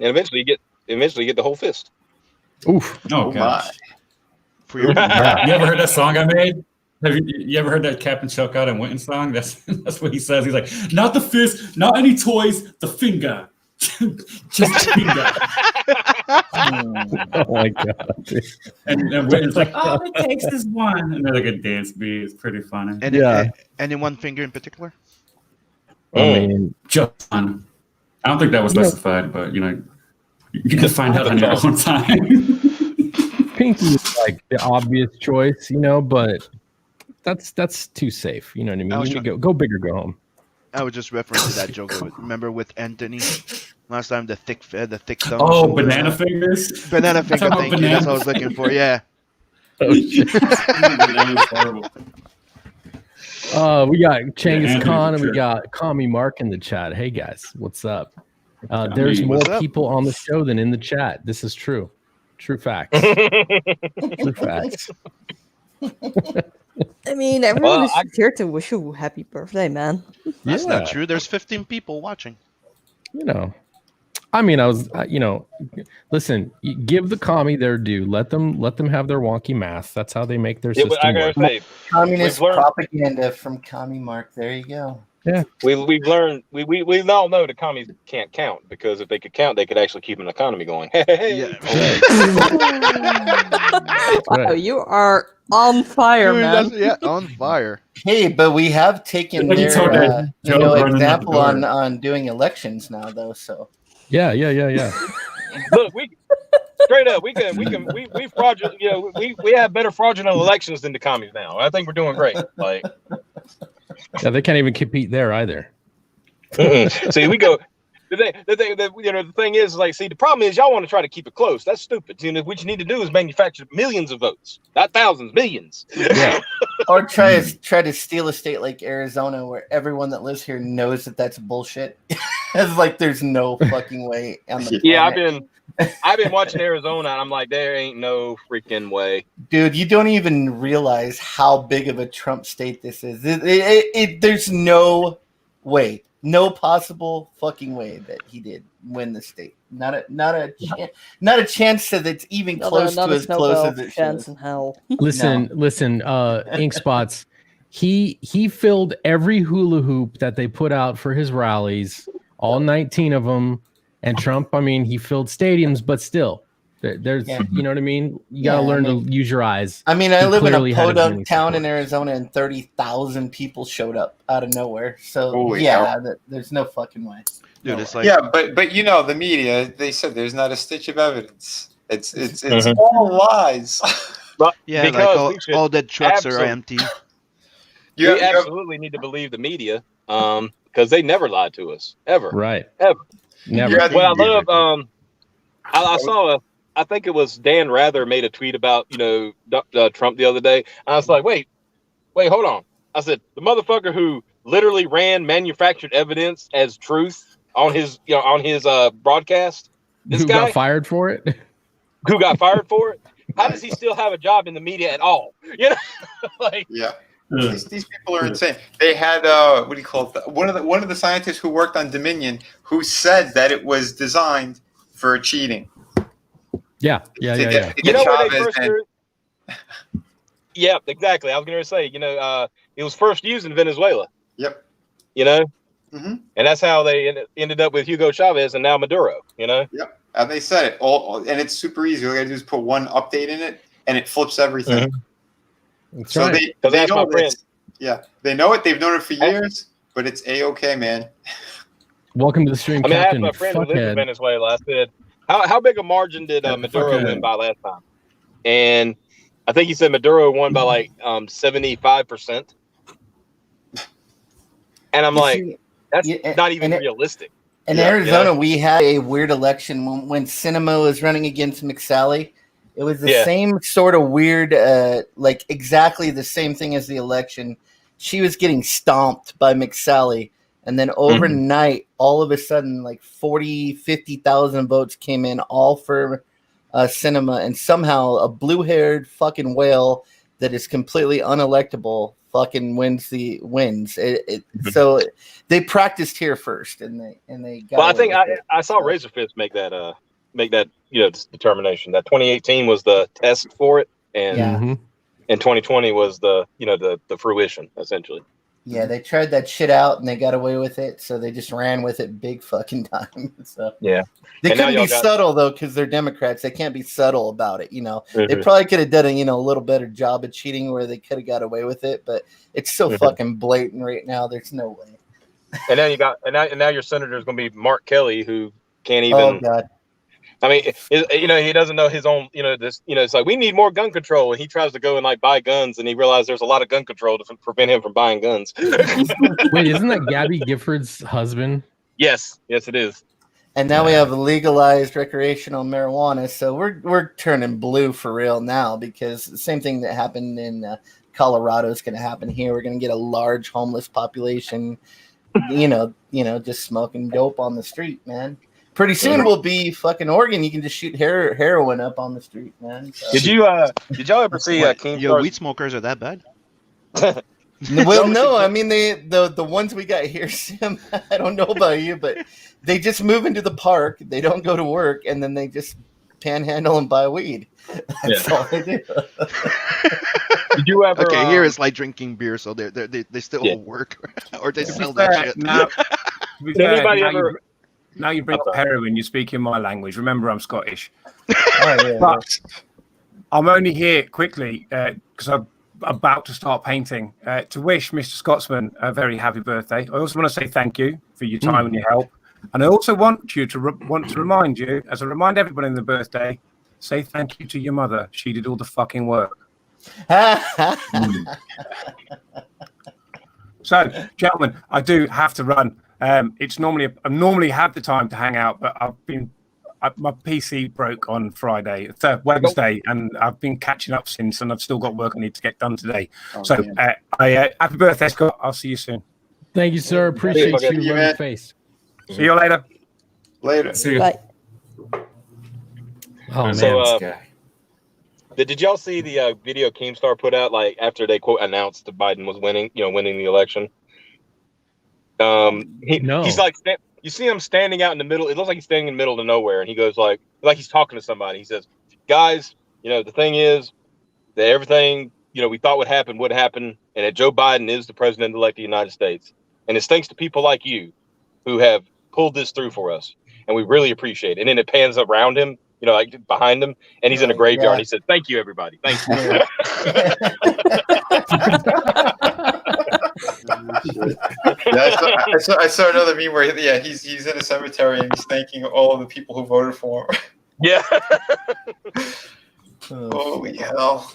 eventually you get the whole fist. Oof. Oh, Oh gosh. my. For your You ever heard that song I made? Have you ever heard that Captain Chokeout and Winton song? That's what he says. He's like, not the fist, not any toys, the finger. Just the finger. Oh my god. Dude. And Winton's like, all it takes is one. And they're like a dance beat. It's pretty funny. Any one finger in particular? I mean, Just one. I don't think that was specified, but you can find out on your own time. pinky is like the obvious choice, but that's too safe. You know what I mean? I was You need to go big or go home. I was just referring to that joke. Remember with Anthony last time, the thick thumb. Oh, banana fingers. Banana finger. Talk about Thank you. That's what I was looking for. Yeah. Oh shit. That was horrible. We got Genghis Anthony, Khan and sure. we got Kami Mark in the chat. Hey guys, what's up? There's Kami, more what's up? people on the show than in the chat. This is true. True facts. True facts. I mean, everyone Well, is just here to wish you a happy birthday, man. That's Yeah. not true. There's 15 people watching. I mean, I was, listen, give the commie their due. Let them have their wonky math. That's how they make their Yeah, but I system gotta work. say, Communist We've learned- propaganda from Commie Mark. There you go. we've learned we all know the commies can't count, because if they could count, they could actually keep an economy going. Yeah. Wow, Right. you are on fire, Dude, man. yeah, on fire. Hey, but we have taken Like you told their that joke running out the example door. on doing elections now, though. So Yeah. Look, we straight up, we fraudulent. We have better fraudulent elections than the commies now. I think we're doing great. Like, Yeah, they can't even compete there either. see, we go. The thing is, like, see, the problem is y'all want to try to keep it close. That's stupid. What you need to do is manufacture millions of votes, not thousands, millions. Yeah. or try to steal a state like Arizona, where everyone that lives here knows that that's bullshit. It's like there's no fucking way on the Yeah, planet. I've been watching Arizona, and I'm like, there ain't no freaking way. Dude, you don't even realize how big of a Trump state this is. There's no way, no possible fucking way that he did win the state. Not a chance that it's even close to as close as it chance should. in hell. Listen, Ink Spots. He filled every hula hoop that they put out for his rallies, all 19 of them. And Trump, I mean, he filled stadiums, but still, There's, Yeah. you know what I mean? You got to Yeah, learn I mean- to use your eyes. I mean, I He live in a clearly had as podunk many town in supporters. Arizona, and 30,000 people showed up out of nowhere. So Holy yeah, hell. there's no fucking way. Dude, No it's way. like Yeah, but you know the media. They said there's not a stitch of evidence. It's Mhm. all lies. But yeah, like because we should all the trucks are absolute- empty. You we have- absolutely need to believe the media, because they never lied to us ever. Right. Ever. Never. Yeah, What I love, I saw I think it was Dan Rather made a tweet about Trump the other day. And I was like, wait, hold on. I said the motherfucker who literally ran manufactured evidence as truth on his broadcast. This Who guy got fired for it? who got fired for it. How does he still have a job in the media at all? You know, like Yeah. Ugh. These people are insane. They had what do you call it? One of the scientists who worked on Dominion who said that it was designed for cheating. Yeah. To get where they Chavez first in. heard. Yeah, exactly. I was going to say, it was first used in Venezuela. Yep. And that's how they ended up with Hugo Chavez and now Maduro. Yep. And they said it all, and it's super easy. All you gotta do is put one update in it, and it flips everything. That's So right. they that's my know friend. this. Yeah, they know it. They've known it for years, but it's a-okay, man. Welcome to the stream, I mean, Captain. I asked my friend who lives in Fuckhead. Venezuela. I said, "How big a margin did Maduro fuckhead. win by last time?" And I think he said Maduro won by like 75%. And I'm You like, see, that's yeah, not even and realistic. in Yeah, Arizona, we had a weird election when Cinema was running against McSally. It was the Yeah. same sort of weird, like exactly the same thing as the election. She was getting stomped by McSally. And then overnight, all of a sudden, like 40, 50,000 votes came in, all for Cinema. And somehow a blue-haired fucking whale that is completely unelectable fucking wins. So they practiced here first, and they got. Well, I away think with it. I saw Razorfist make that this determination that 2018 was the test for it, and Yeah. Mhm. and 2020 was the fruition essentially. Yeah, they tried that shit out and they got away with it, so they just ran with it big fucking time. So Yeah. they And now couldn't be y'all got- subtle though, because they're Democrats. They can't be subtle about it. They Mhm. probably could have done a little better job of cheating where they could have got away with it, but it's so Mhm. fucking blatant right now. There's no way. And now you got and now your senator is going to be Mark Kelly, who can't even. Oh god. I mean, he doesn't know his own. It's like we need more gun control, and he tries to go and like buy guns, and he realizes there's a lot of gun control to prevent him from buying guns. Wait, isn't that Gabby Gifford's husband? Yes, it is. And now we have legalized recreational marijuana, so we're turning blue for real now, because the same thing that happened in Colorado is going to happen here. We're going to get a large homeless population, just smoking dope on the street, man. Pretty soon we'll be fucking Oregon. You can just shoot heroin up on the street, man. So. Did y'all ever see Yo, Keemstar's- weed smokers are that bad? Well, no, I mean the ones we got here, Sim. I don't know about you, but they just move into the park. They don't go to work, and then they just panhandle and buy weed. That's all they do. Did you ever? Okay, here it's like drinking beer, so they still work, or they sell that shit. Now, to be fair, Anybody now ever? now you bring up heroin, you speak in my language. Remember, I'm Scottish. But I'm only here quickly because I'm about to start painting to wish Mr. Scotsman a very happy birthday. I also want to say thank you for your time and your help. And I also want you to remind you, as I remind everybody in the birthday, say thank you to your mother. She did all the fucking work. So, gentlemen, I do have to run. It's normally I normally have the time to hang out, but my PC broke on Wednesday, and I've been catching up since, and I've still got work I need to get done today. Happy birthday, Scott. I'll see you soon. Thank you, sir. Appreciate Okay. you, Yeah, running man. face. See you later. Later. See you. Bye. Oh man. So, did y'all see the video Keemstar put out like after they quote announced that Biden was winning the election? No. He's like you see him standing out in the middle. It looks like he's standing in the middle of nowhere, and he goes like he's talking to somebody. He says, "Guys, the thing is that everything we thought would happen, and that Joe Biden is the president-elect of the United States, and it's thanks to people like you who have pulled this through for us, and we really appreciate it." And then it pans around him, like behind him, and he's in a graveyard. And he said, "Thank you, everybody. Thank you." I saw another meme where he's in a cemetery and he's thanking all of the people who voted for him. Yeah. Holy hell!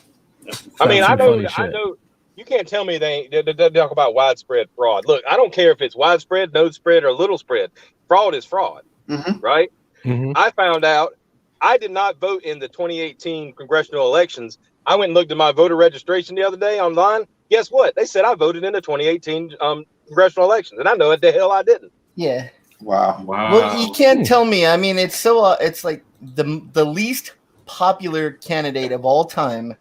I mean, I know. You can't tell me they talk about widespread fraud. Look, I don't care if it's widespread, no spread, or little spread. Fraud is fraud, right? Mm-hmm. I found out I did not vote in the 2018 congressional elections. I went and looked at my voter registration the other day online. Guess what? They said I voted in the 2018 congressional elections, and I know what the hell I didn't. Yeah. Wow. Well, you can't tell me. I mean, it's so it's like the least popular candidate of all time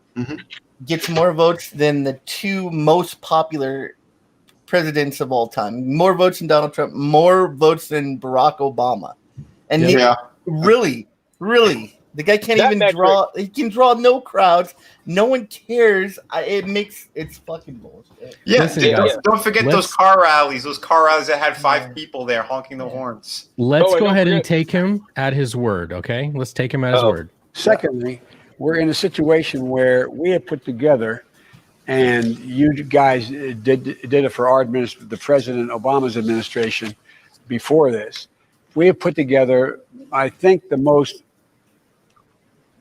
gets more votes than the two most popular presidents of all time. More votes than Donald Trump, more votes than Barack Obama. And really, the guy can't even draw. He can draw no crowds. No one cares. It's fucking bullshit. Yeah, don't forget those car rallies. Those car rallies that had 5 people there honking the horns. Let's go ahead and take him at his word, okay? Let's take him at his word. Secondly, we're in a situation where we have put together, and you guys did it for our the President Obama's administration before this. We have put together, I think, the most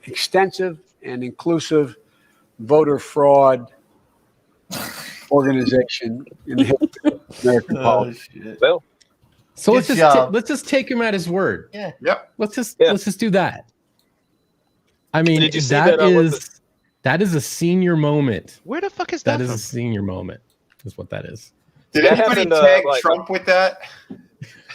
extensive and inclusive voter fraud organization in the history of American politics. Well, so let's just take him at his word. Yeah. Yep. Let's just do that. I mean, Did you see that is a senior moment. Where the fuck is that? That is a senior moment. Is what that is. Did anybody tag Trump with that?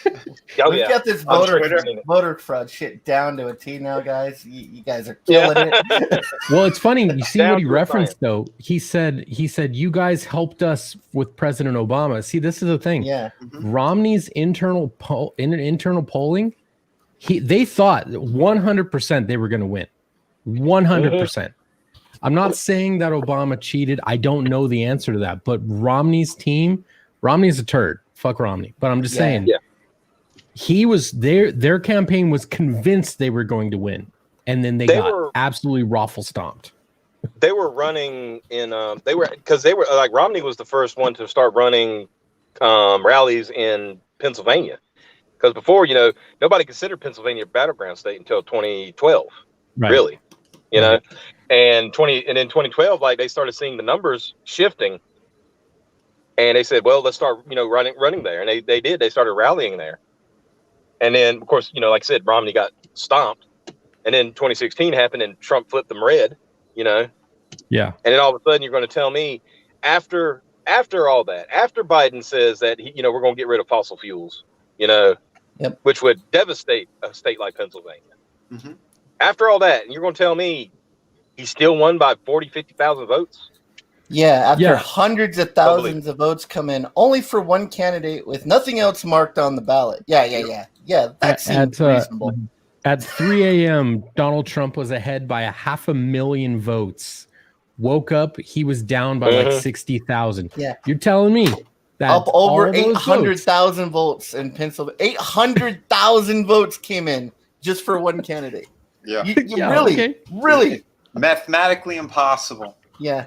We've got this voter fraud shit down to a T now, guys. You guys are killing it. Well, it's funny. You see what he referenced though. He said you guys helped us with President Obama. See, this is the thing. Yeah. Romney's internal polling, they thought 100% they were going to win. 100%. I'm not saying that Obama cheated. I don't know the answer to that. But Romney's a turd. Fuck Romney. But I'm just saying. Yeah. He was their campaign was convinced they were going to win, and then they got absolutely raffle stomped. They were running in because they were like Romney was the first one to start running rallies in Pennsylvania, because before nobody considered Pennsylvania a battleground state until 2012, really, and in 2012 like they started seeing the numbers shifting, and they said, well, let's start running there, and they did. They started rallying there. And then, of course, like I said, Romney got stomped. And then 2016 happened and Trump flipped them red, Yeah. And then all of a sudden you're going to tell me after all that, after Biden says that, we're going to get rid of fossil fuels, which would devastate a state like Pennsylvania. Mm-hmm. After all that, and you're going to tell me he still won by 40, 50,000 votes? Yeah, after hundreds of thousands of votes come in, only for one candidate with nothing else marked on the ballot. Yeah, that seems reasonable. At 3 a.m., Donald Trump was ahead by 500,000 votes. Woke up, he was down by like 60,000. Yeah. You're telling me that up over 800,000 votes in Pennsylvania. 800,000 votes came in just for one candidate. Yeah. Really? Mathematically impossible. Yeah.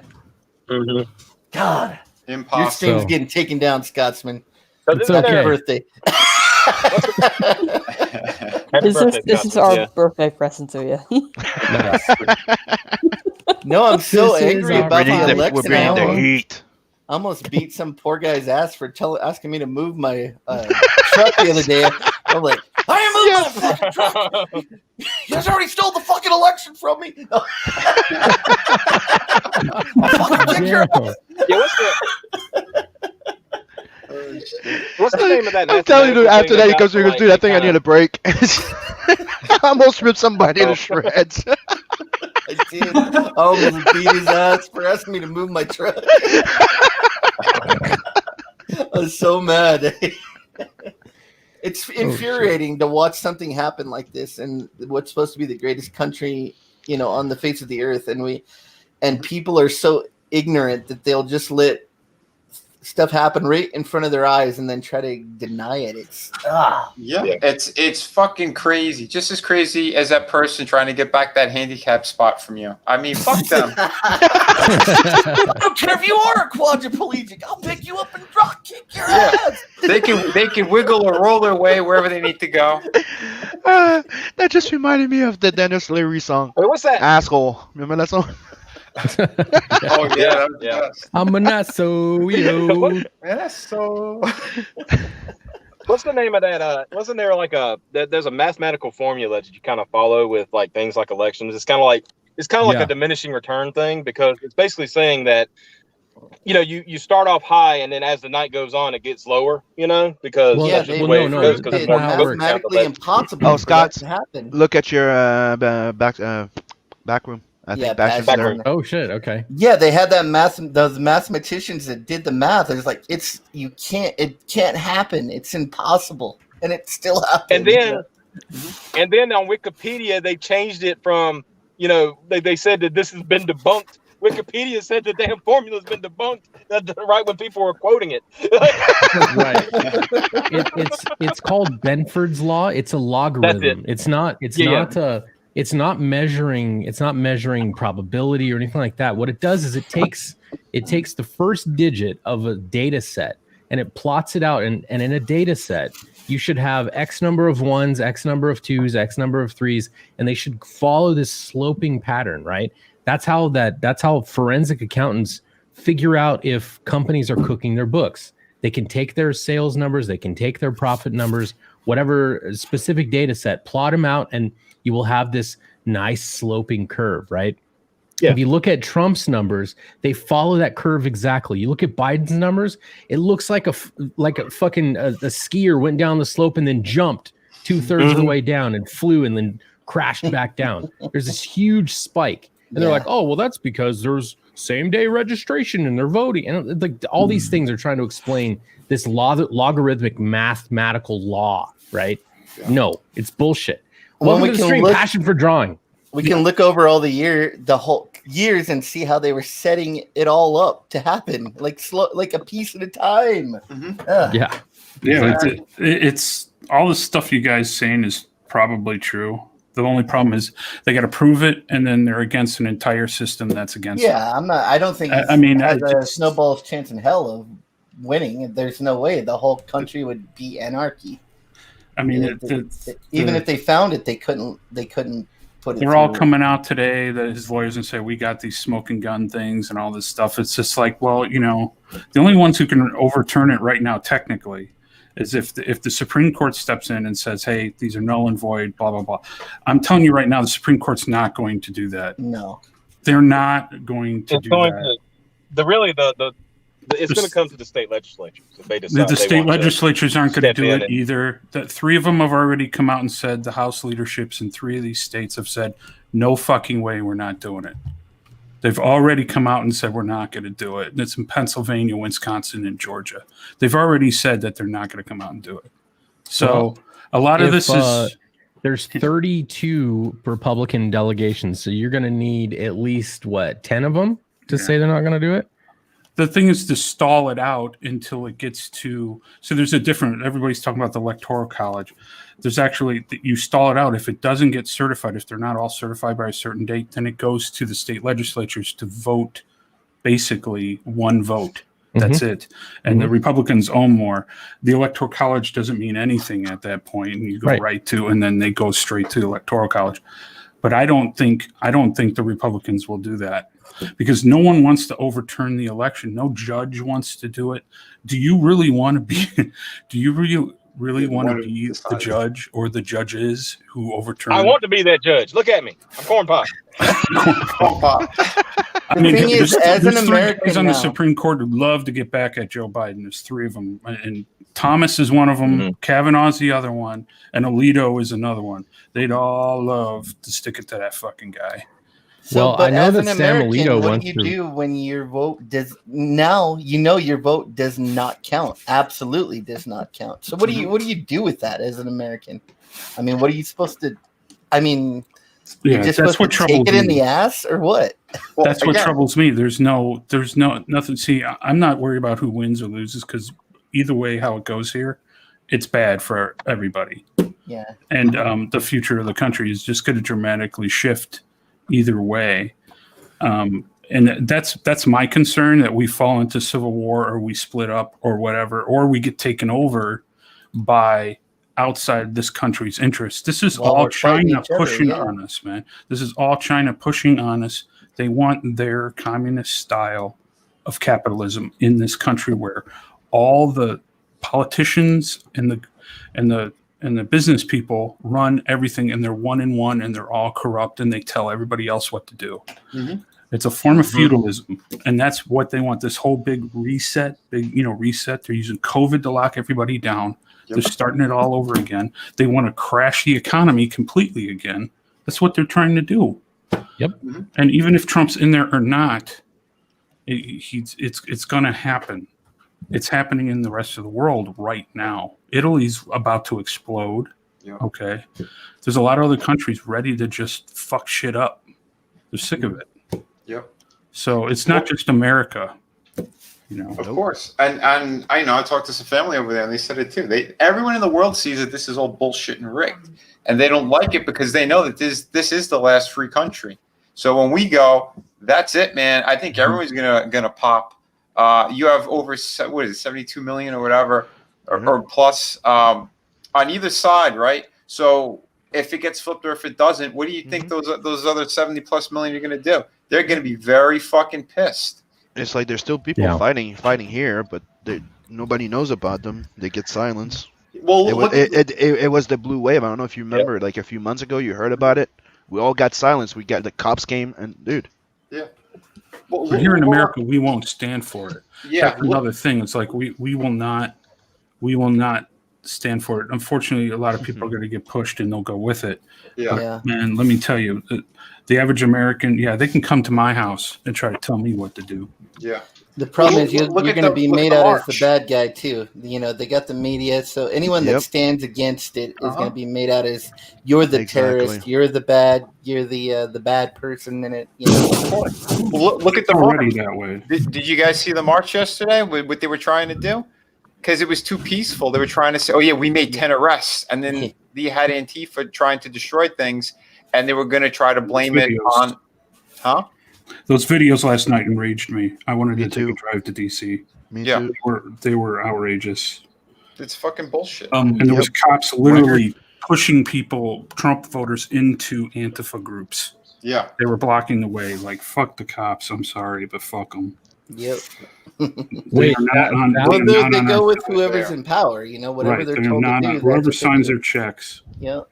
Mm-hmm. God. Impossible. Your stream's getting taken down, Scotsman. It's okay. Happy birthday. This is our birthday present to you. Nice. No, I'm so angry about the election. We're bringing the heat. I almost beat some poor guy's ass for asking me to move my truck the other day. I'm like, I am moving my fucking truck. You guys already stole the fucking election from me. What's the name of that? I'm telling you, after that, he goes, dude, I think I need a break. I almost ripped somebody to shreds. I did. I almost beat his ass for asking me to move my truck. I was so mad. It's infuriating to watch something happen like this, and what's supposed to be the greatest country, on the face of the earth, and people are so ignorant that they'll just let stuff happen right in front of their eyes and then try to deny it. It's it's fucking crazy. Just as crazy as that person trying to get back that handicap spot from you. I mean, fuck them. I don't care if you are a quadriplegic. I'll pick you up and drop kick your ass. They can wiggle or roll their way wherever they need to go. That just reminded me of the Dennis Leary song. Wait, what's that? Asshole. Remember that song? Oh yeah, that was the best. I'm a nasso, yo. Man, that's so. What's the name of that? Wasn't there like there's a mathematical formula that you kind of follow with like things like elections? It's kind of like a diminishing return thing, because it's basically saying that, you know, you start off high and then as the night goes on it gets lower, you know, because that's just the way it goes, because it's mathematically impossible. Oh, Scott, to happen. look at your back room. I think back room. Oh shit! Okay. Yeah, they had that those mathematicians that did the math. It's like it can't happen. It's impossible, and it still happens. And then on Wikipedia they changed it from, you know, they said that this has been debunked. Wikipedia said the damn formula's been debunked. Right when people were quoting it. Right. It's called Benford's law. It's a logarithm. It's not measuring probability or anything like that. What it does is it takes the first digit of a data set and it plots it out. And in a data set, you should have X number of ones, X number of twos, X number of threes, and they should follow this sloping pattern, right? That's how forensic accountants figure out if companies are cooking their books. They can take their sales numbers, they can take their profit numbers, whatever specific data set, plot them out, and you will have this nice sloping curve, right? Yeah. If you look at Trump's numbers, they follow that curve exactly. You look at Biden's numbers, it looks like a fucking a skier went down the slope and then jumped 2/3 of the way down and flew and then crashed back down. There's this huge spike. And they're like, oh, well, that's because there's same day registration and they're voting. And like all these things are trying to explain this logarithmic mathematical law, right? Yeah. No, it's bullshit. Welcome to the stream, passion for drawing. We can look over all the whole years and see how they were setting it all up to happen, like a piece at a time. Mm-hmm. Yeah. It's all the stuff you guys saying is probably true. The only problem is they got to prove it, and then they're against an entire system that's against. Yeah, I'm not. I don't think. It has a snowball's chance in hell of winning. There's no way the whole country would be anarchy. I mean, even if they found it, they couldn't put it. They're all coming out today, that his lawyers, and say we got these smoking gun things and all this stuff. It's just like, well, you know, the only ones who can overturn it right now, technically, is if the Supreme Court steps in and says, hey, these are null and void, blah, blah, blah. I'm telling you right now, the Supreme Court's not going to do that. No. They're not going to do that. It's going to come to the state legislatures. If they decide the state legislatures aren't going to do it either. Three of them have already come out and said, the House leaderships in 3 of these states have said, no fucking way, we're not doing it. They've already come out and said we're not going to do it. And it's in Pennsylvania, Wisconsin, and Georgia. They've already said that they're not going to come out and do it. So a lot of this is... There's 32 Republican delegations, so you're going to need at least, 10 of them to say they're not going to do it? The thing is to stall it out until it gets to... So there's everybody's talking about the Electoral College. There's actually, you stall it out. If it doesn't get certified, if they're not all certified by a certain date, then it goes to the state legislatures to vote, basically one vote. That's it. And the Republicans own more. The Electoral College doesn't mean anything at that point, and you go right to, and then they go straight to the Electoral College. But I don't think the Republicans will do that, because no one wants to overturn the election. No judge wants to do it. Do you really want to be? Do you really want to be the judge or the judges who overturn? I want to be that judge. Look at me. I'm corn pop. I mean, there's an American guys on the Supreme Court who'd love to get back at Joe Biden. There's 3 of them, and Thomas is one of them. Kavanaugh's the other one, and Alito is another one. They'd all love to stick it to that fucking guy. So, but I know that Sam Alito wants to. What do you do when your vote does? Now you know your vote does not count. Absolutely does not count. So what do you do with that as an American? I mean, what are you supposed to? I mean, you're just supposed to take it in the ass or what? Well, That's what again, troubles me. There's nothing. See, I'm not worried about who wins or loses because either way, how it goes here, it's bad for everybody. Yeah. And the future of the country is just going to dramatically shift either way. And that's my concern, that we fall into civil war or we split up or whatever, or we get taken over by outside this country's interests. This is While all we're fighting China each other, pushing yeah. on us, man. This is all China pushing on us. They want their communist style of capitalism in this country, where all the politicians and the business people run everything, and they're one in one, and they're all corrupt, and they tell everybody else what to do. Mhm. It's a form of feudalism, and that's what they want. This whole big reset. They're using COVID to lock everybody down. Yep. They're starting it all over again. They want to crash the economy completely again. That's what they're trying to do. Yep. And even if Trump's in there or not, it's going to happen. It's happening in the rest of the world right now. Italy's about to explode. Yep. Okay. There's a lot of other countries ready to just fuck shit up. They're sick of it. Yep. So it's not just America, Of course, and I know I talked to some family over there, and they said it too. Everyone in the world sees that this is all bullshit and rigged, and they don't like it because they know that this is the last free country. So when we go, that's it, man. I think everyone's gonna pop. You have over 72 million or whatever, or plus on either side, right? So if it gets flipped or if it doesn't, what do you think those other 70 plus million are gonna do? They're gonna be very fucking pissed. It's like there's still people fighting here, but nobody knows about them. They get silenced. Well, it was the blue wave. I don't know if you remember, like a few months ago, you heard about it. We all got silenced. We got the cops came and dude. Yeah. But here in America, we won't stand for it. Yeah. That's another thing. It's like we will not stand for it. Unfortunately, a lot of people are going to get pushed and they'll go with it. Yeah. Man, let me tell you, the average American, they can come to my house and try to tell me what to do. Yeah. The problem is you're Look going at to be look at made the out as the march. bad guy too. They got the media, so anyone that Yep. stands against it is going to be made out as you're the terrorist, you're the bad person in it. Look at the Already march. that way. Did you guys see the march yesterday? What they were trying to do? Because it was too peaceful. They were trying to say, "Oh yeah, we made 10 arrests," and then they had Antifa trying to destroy things, and they were going to try to blame it on, Those videos last night enraged me. I wanted to take a drive to DC. Me Yeah. too. They were outrageous. It's fucking bullshit. And there was cops literally pushing Trump voters into Antifa groups. Yeah. They were blocking the way. Like, fuck the cops. I'm sorry, but fuck them. Yep. Wait, they go with whoever's in power. Whatever Right, they're told to do. whoever signs their checks. Yep.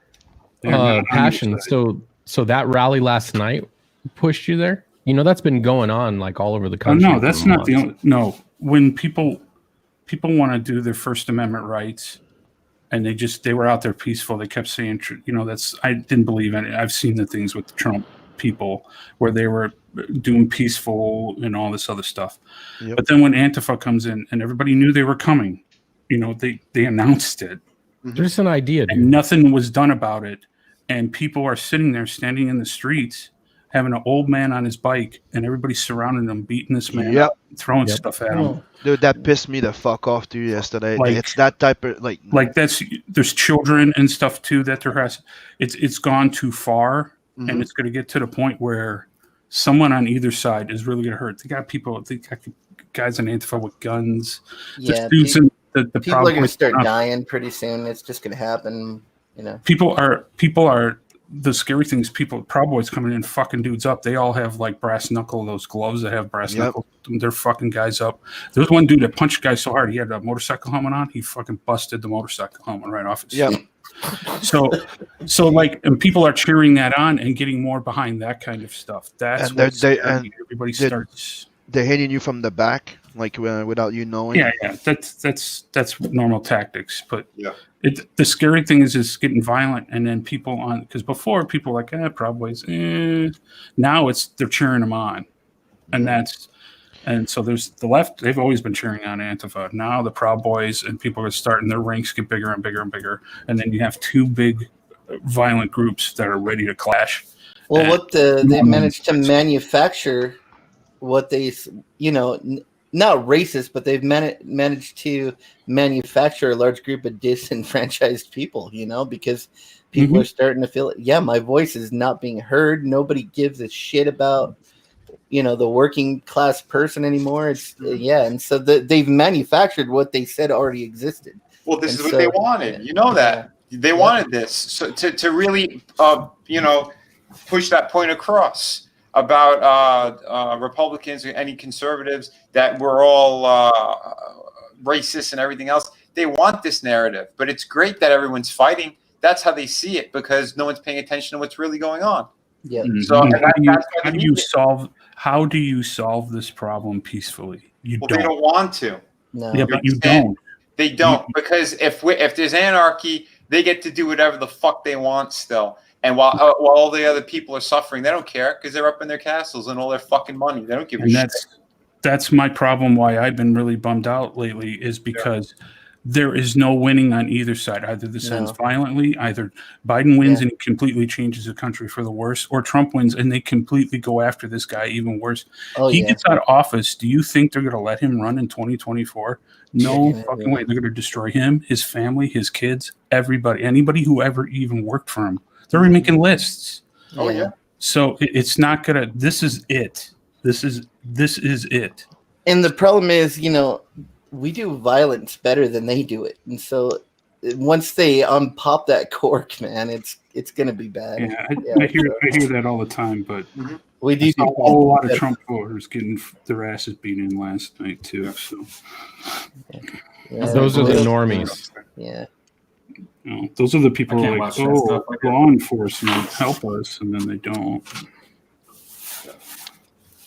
Passion. So that rally last night pushed you there? That's been going on like all over the country. No, that's not the only. No, when people want to do their First Amendment rights, and they were out there peaceful. They kept saying, I didn't believe in it. I've seen the things with the Trump people where they were doing peaceful and all this other stuff. Yep. But then when Antifa comes in, and everybody knew they were coming, they announced it. Just an idea, dude. And nothing was done about it. And people are sitting there, standing in the streets, having an old man on his bike, and everybody's surrounding him, beating this man up, throwing stuff at him. Dude, that pissed me the fuck off, dude, yesterday. It's that type of there's children and stuff too that they're harassing. It's gone too far, and it's going to get to the point where someone on either side is really going to hurt. They got guys in Antifa with guns. Yeah, There's dudes in the people are going to start dying pretty soon. It's just going to happen. People are. The scary thing is Proud Boys coming in fucking dudes up. They all have like brass knuckle, those gloves that have brass knuckles. They're fucking guys up. There's one dude that punched guys so hard he had a motorcycle helmet on. He fucking busted the motorcycle helmet right off his feet. So and people are cheering that on and getting more behind that kind of stuff. That's what everybody starts. They're hitting you from the back, like without you knowing. Yeah. That's normal tactics, but the scary thing is getting violent, and then because before people were like, Proud Boys. Now they're cheering them on, and so there's the left. They've always been cheering on Antifa. Now the Proud Boys and people are starting, their ranks get bigger and bigger and bigger, and then you have two big violent groups that are ready to clash, Well, what they managed to manufacture, what they, not racist, but they've managed to manufacture a large group of disenfranchised people, because people are starting to feel, my voice is not being heard. Nobody gives a shit about, the working class person anymore. It's and so they've manufactured what they said already existed. Well, this is what they wanted. You know that they wanted this to really, push that point across about Republicans or any conservatives that we're all racist and everything else. They want this narrative, but it's great that everyone's fighting. That's how they see it because no one's paying attention to what's really going on. Yeah. So how do you solve this problem peacefully? They don't want to. No. Yeah, but you don't. They don't because if there's anarchy, they get to do whatever the fuck they want still. And while all the other people are suffering, they don't care because they're up in their castles and all their fucking money. They don't give a shit. That's my problem. Why I've been really bummed out lately is because there is no winning on either side. Either this ends violently, either Biden wins and it completely changes the country for the worse, or Trump wins and they completely go after this guy even worse. He gets out of office. Do you think they're going to let him run in 2024? No fucking way. They're going to destroy him, his family, his kids, everybody, anybody who ever even worked for him. They're making lists. Oh yeah. So it's not gonna. This is it. This is it. And the problem is, we do violence better than they do it, and so once they unpop that cork, man, it's gonna be bad. I hear that all the time, but we do a whole lot of Trump voters getting their asses beat in last night too. So those are the normies. Yeah. Those are the people who are like, law enforcement, help us, and then they don't.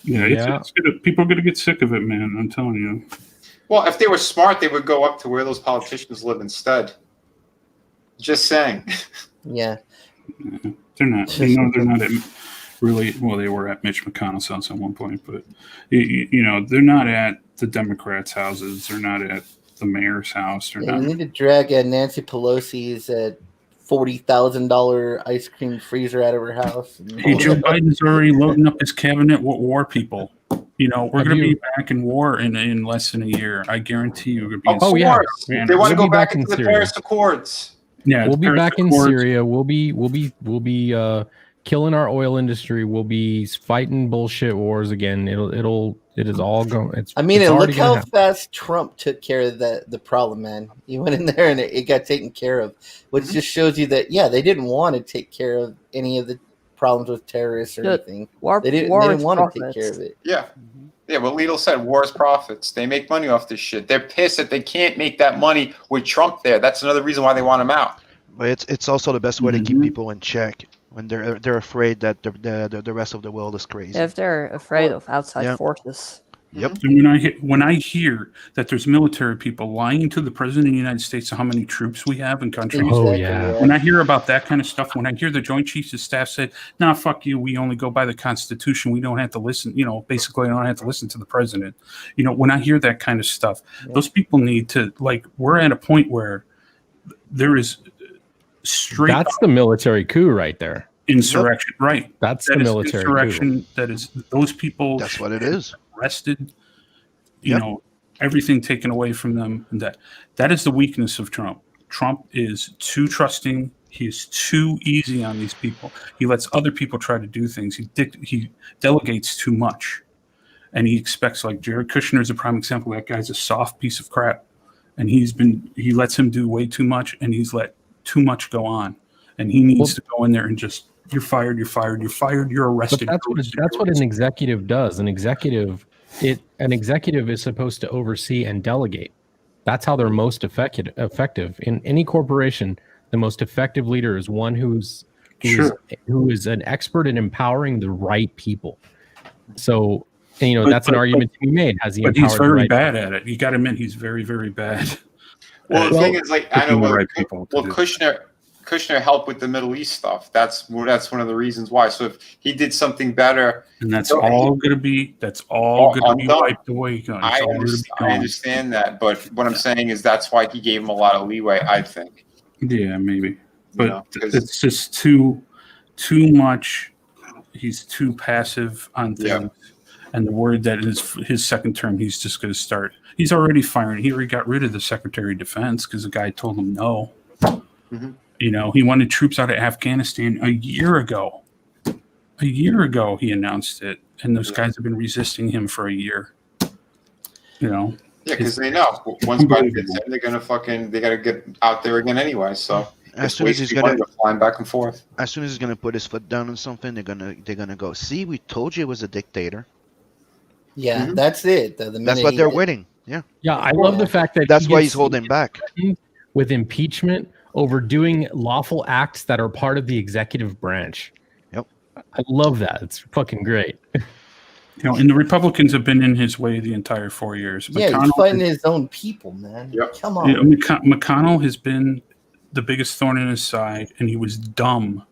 It's people are going to get sick of it, man. I'm telling you. Well, if they were smart, they would go up to where those politicians live instead. Just saying. Yeah. They're not. They're not at really. Well, they were at Mitch McConnell's house at one point, but they're not at the Democrats' houses. They're not at the mayor's house. You need to drag Nancy Pelosi's $40,000 ice cream freezer out of her house. Hey, Joe Biden's already loading up his cabinet with war people. We're going to be back in war in less than a year. I guarantee you. We're going to be they want to go back into the Paris Accords. Yeah, we'll be back in Syria. We'll be killing our oil industry. We'll be fighting bullshit wars again. It is all going. Look how fast Trump took care of the problem, man. He went in there and it got taken care of, which just shows you that they didn't want to take care of any of the problems with terrorists or anything. They didn't want to take care of it. Yeah. Yeah, what Lidl said, war is profits. They make money off this shit. They're pissed that they can't make that money with Trump there. That's another reason why they want him out. But it's also the best way to keep people in check when they're afraid that the rest of the world is crazy. If they're afraid of outside forces. Yep. And when I hear that there's military people lying to the president of the United States on how many troops we have in countries, when I hear about that kind of stuff, when I hear the Joint Chiefs of Staff say, "Nah, fuck you, we only go by the Constitution, we don't have to listen," basically, I don't have to listen to the president. When I hear that kind of stuff, those people need to we're at a point where there is straight. That's the military coup right there. Insurrection, right? That's the military insurrection. coup. That is those people. That's what it is. Arrested, everything taken away from them, and that is the weakness of Trump. Trump is too trusting. He is too easy on these people. He lets other people try to do things. He delegates too much, and he expects, like Jared Kushner is a prime example. That guy's a soft piece of crap, and he lets him do way too much, and he's let too much go on, and he needs to go in there and just. You're fired. You're fired. You're fired. You're arrested. But that's what an executive does. An executive is supposed to oversee and delegate. That's how they're most effective in any corporation. The most effective leader is one who is an expert in empowering the right people. So that's an argument to be made. But he's very bad at it. You got to admit he's very, very bad. Well, the thing is, I know what Kushner helped with the Middle East stuff. That's one of the reasons why. So if he did something better, and that's all going to be wiped away. I understand that, but what I'm saying is that's why he gave him a lot of leeway. I think. Yeah, maybe, but it's just too much he's too passive on things. And the word that is his second term, he's just going to start. He's already firing. He already got rid of the Secretary of Defense because the guy told him no. Mm-hmm. You know, he wanted troops out of Afghanistan a year ago. A year ago, he announced it, and those guys have been resisting him for a year. You know. Yeah, because they know once Biden gets in, they gotta get out there again anyway. So as soon as he's gonna flying back and forth, as soon as he's gonna put his foot down on something, they're gonna go. See, we told you it was a dictator. Yeah, that's it. That's what they're waiting. Yeah. Yeah, I love the fact that that's why he's holding back with impeachment over doing lawful acts that are part of the executive branch. Yep. I love that. It's fucking great. You know, and the Republicans have been in his way the entire 4 years. Yeah, he's fighting his own people, man. Yep. Come on. You know, McConnell has been the biggest thorn in his side, and he was dumb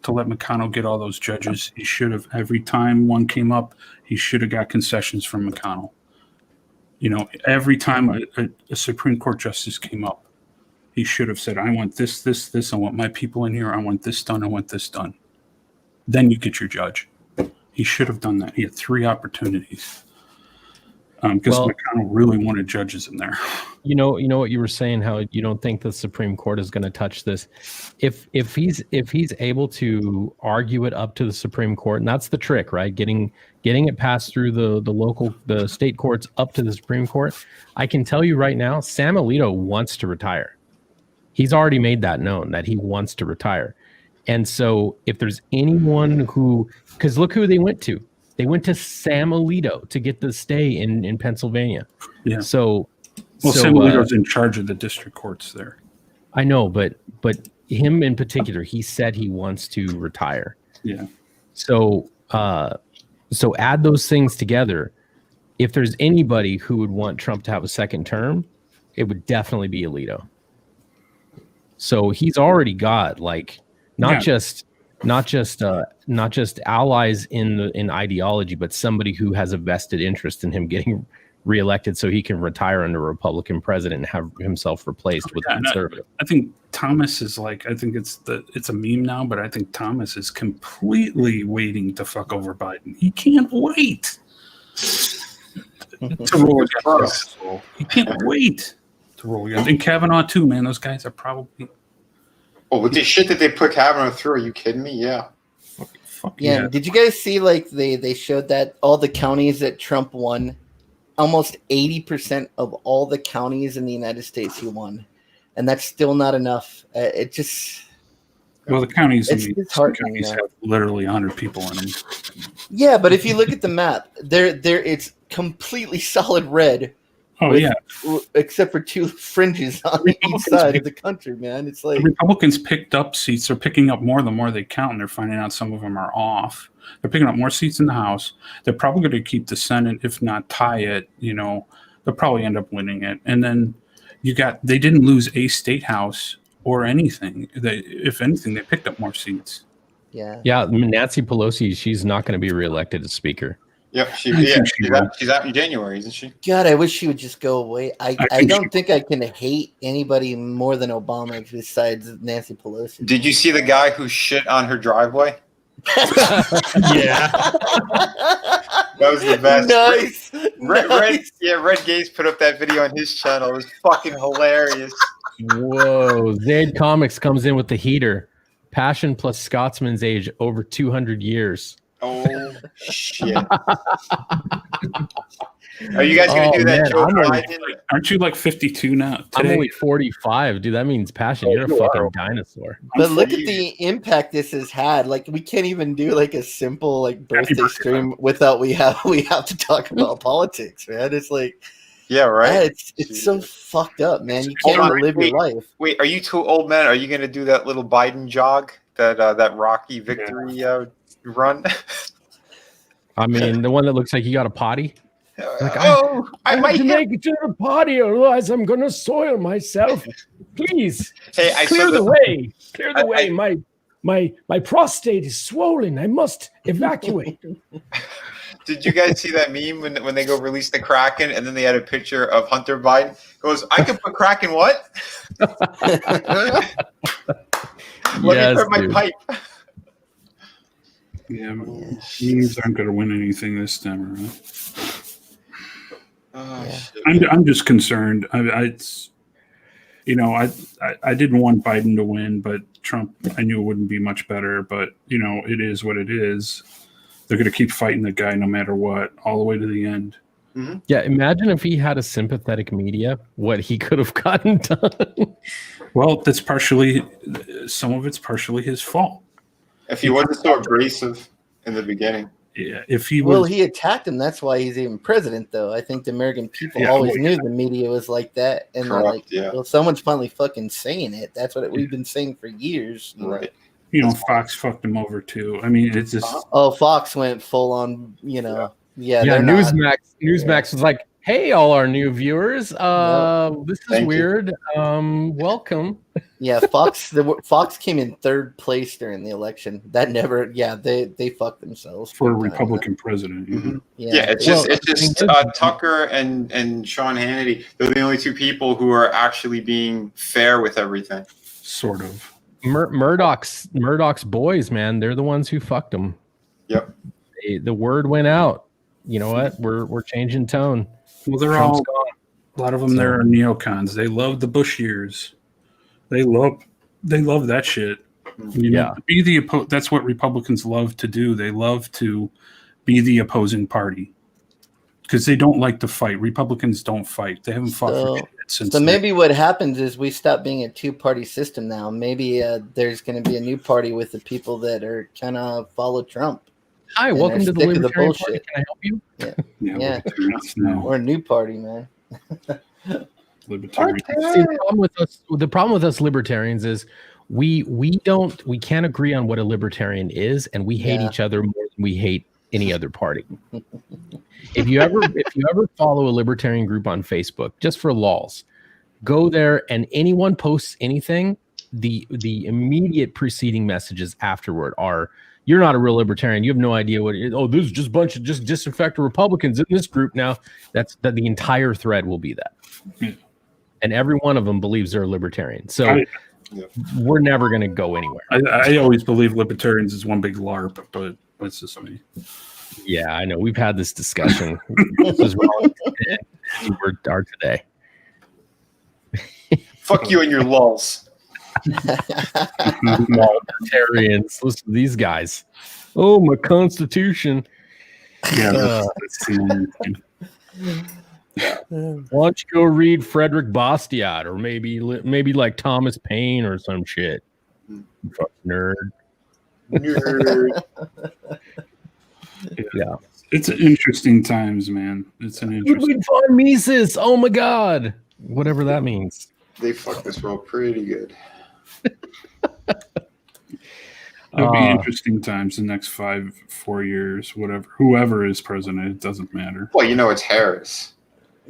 to let McConnell get all those judges. He should have, every time one came up, he should have got concessions from McConnell. You know, every time a Supreme Court justice came up, he should have said, I want this, this, this. I want my people in here. I want this done. I want this done. Then you get your judge. He should have done that. He had 3 opportunities because McConnell really wanted judges in there. You know what you were saying, how you don't think the Supreme Court is going to touch this. If he's able to argue it up to the Supreme Court, and that's the trick, right? Getting it passed through the state courts up to the Supreme Court. I can tell you right now, Sam Alito wants to retire. He's already made that known that he wants to retire. And so if there's anyone because look who they went to. They went to Sam Alito to get the stay in Pennsylvania. Yeah. Sam Alito's in charge of the district courts there. I know, but him in particular, he said he wants to retire. Yeah. So add those things together. If there's anybody who would want Trump to have a second term, it would definitely be Alito. So he's already got not just allies in ideology, but somebody who has a vested interest in him getting reelected so he can retire under a Republican president and have himself replaced with a conservative. I think Thomas is I think it's a meme now, but I think Thomas is completely waiting to fuck over Biden. He can't wait to roll against him. He can't wait to roll against him. And Kavanaugh too, man. Those guys are probably. Oh, with the shit that they put Kavanaugh through, are you kidding me? Yeah. Yeah. Did you guys see they showed that all the counties that Trump won, almost 80% of all the counties in the United States he won, and that's still not enough. It just. Well, the counties have literally 100 people in them. Yeah, but if you look at the map, it's completely solid red. Oh, yeah. Except for 2 fringes on each side of the country, man. It's like. The Republicans picked up seats. They're picking up more the more they count, and they're finding out some of them are off. They're picking up more seats in the House. They're probably going to keep the Senate, if not tie it. You know, they'll probably end up winning it. And then they didn't lose a state house or anything. If anything, they picked up more seats. Yeah. Yeah. Nancy Pelosi, she's not going to be reelected as Speaker. Yep, she's out in January, isn't she? God, I wish she would just go away. I don't think I can hate anybody more than Obama besides Nancy Pelosi. Did you see the guy who shit on her driveway? Yeah. That was the best. Nice. Red Gaze put up that video on his channel. It was fucking hilarious. Whoa. Zaid Comics comes in with the heater. Passion plus Scotsman's age over 200 years. Oh, shit. Are you guys going to do that, Joe Biden? Aren't you 52 now? Today? I'm only 45. Dude, that means Passion. You're a fucking dinosaur. But look at the impact this has had. We can't even do a simple birthday stream without we have to talk about politics, man. It's yeah, right. It's so fucked up, man. You can't live your life. Wait, are you 2 old men? Are you going to do that little Biden jog, that Rocky victory run? I mean, the one that looks like you got a potty. I might make it to the potty, otherwise I'm gonna soil myself. Please, hey, clear the way. Clear the way. My prostate is swollen. I must evacuate. Did you guys see that meme when they go release the Kraken and then they had a picture of Hunter Biden? Goes, I can put Kraken what? Let me put my pipe. Yeah, memes aren't going to win anything this time around. I'm just concerned. I didn't want Biden to win, but Trump, I knew it wouldn't be much better. But it is what it is. They're going to keep fighting the guy no matter what, all the way to the end. Mm-hmm. Yeah, imagine if he had a sympathetic media, what he could have gotten done. Well, some of it's partially his fault. If he wasn't so abrasive in the beginning. Yeah, if he Well, was. he attacked him. That's why he's even president, though. I think the American people always knew the media was like that, and they're like, well, someone's finally fucking saying it. That's what we've been saying for years. Right. Fox fucked him over too. I mean, it's just. Oh, Fox went full on. Yeah. Newsmax was like, "Hey, all our new viewers. This is weird. Welcome." Yeah, Fox came in third place during the election. That never. Yeah, they fucked themselves For a Republican president. Mm-hmm. Yeah, it's just Tucker and Sean Hannity. They're the only two people who are actually being fair with everything. Sort of. Murdoch's boys, man. They're the ones who fucked him. Yep. The word went out. You know what? We're changing tone. Well, they're Trump's all gone. A lot of them. There are neocons. They love the Bush years. They love that shit. That's what Republicans love to do. They love to be the opposing party because they don't like to fight. Republicans don't fight. They haven't fought for shit since. So maybe what happens is we stop being a two-party system now. Maybe there's going to be a new party with the people that are kind of follow Trump. Hi, welcome to the Libertarian Party. Can I help you? Yeah. Or a new party, man. Libertarian. See, the problem with us libertarians is we can't agree on what a libertarian is, and we hate each other more than we hate any other party. If you ever follow a libertarian group on Facebook, just for lols, go there and anyone posts anything, the immediate preceding messages afterward are, "You're not a real libertarian. You have no idea what it is. Oh, this is just a bunch of just disaffected Republicans in this group now." That the entire thread will be that. And every one of them believes they're a libertarian. So we're never going to go anywhere. I always believe libertarians is one big LARP, but that's just me. Yeah, I know. We've had this discussion. This is wrong as we are today. Fuck you and your lulls. Libertarians. Listen to these guys. Oh, my Constitution. Yeah. Why don't you go read Frederick Bastiat or maybe like Thomas Paine or some shit. Fuck nerd. Yeah. It's interesting times, man. It's an interesting. Ludwig von Mises. Oh my God. Whatever that means. They fucked this world pretty good. It'll be interesting times the next 4 years, whatever. Whoever is president, it doesn't matter. Well, it's Harris.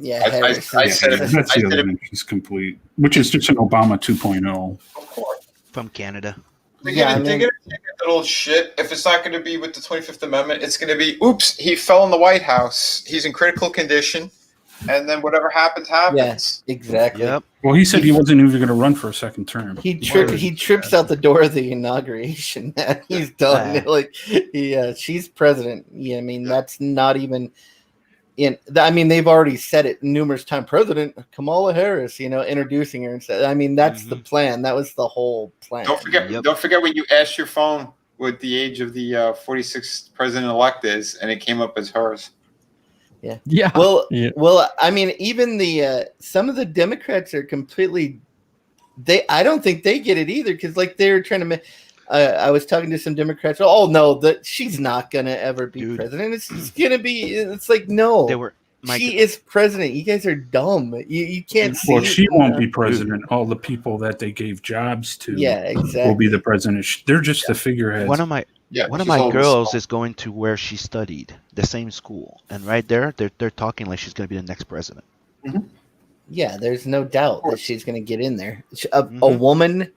Yeah, that's the other interest complete, which is just an Obama 2.0. From Canada. They're gonna take it little shit. If it's not going to be with the 25th Amendment, it's going to be, oops, he fell in the White House. He's in critical condition. And then whatever happens, happens. Yes, exactly. Yep. Well, he said he wasn't even going to run for a second term. He trips out the door of the inauguration. He's done. She's president. Yeah, I mean, that's not even they've already said it numerous times. President Kamala Harris, introducing her and said, I mean, that's the plan. That was the whole plan. Don't forget when you asked your phone what the age of the 46th president-elect is, and it came up as hers. Yeah. Yeah. Well, I mean, even the some of the Democrats are completely. I don't think they get it either because, they're trying to. I was talking to some Democrats. Oh no, that she's not gonna ever be president. It's gonna be. It's like no. She is president. You guys are dumb. You can't see. Well, she won't be president. All the people that they gave jobs to, exactly, will be the president. They're just the figureheads. One of my girls is going to where she studied, the same school, and right there, they're talking like she's going to be the next president. Mm-hmm. Yeah, there's no doubt that she's going to get in there. A woman,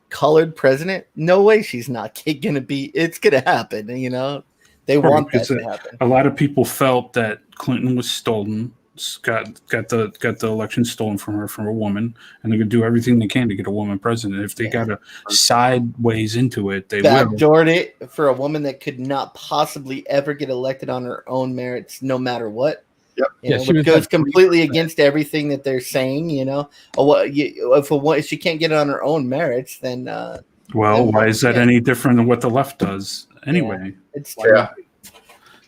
colored president? No way, she's not going to be. It's going to happen. They want that to happen. A lot of people felt that Clinton was stolen got the election stolen from her from a woman, and they're gonna do everything they can to get a woman president. If they got to sideways into it, they will. Backdoored it for a woman that could not possibly ever get elected on her own merits, no matter what. Yep. It goes completely against everything that they're saying. If she can't get it on her own merits, then why is that any different than what the left does anyway? It's true. Yeah.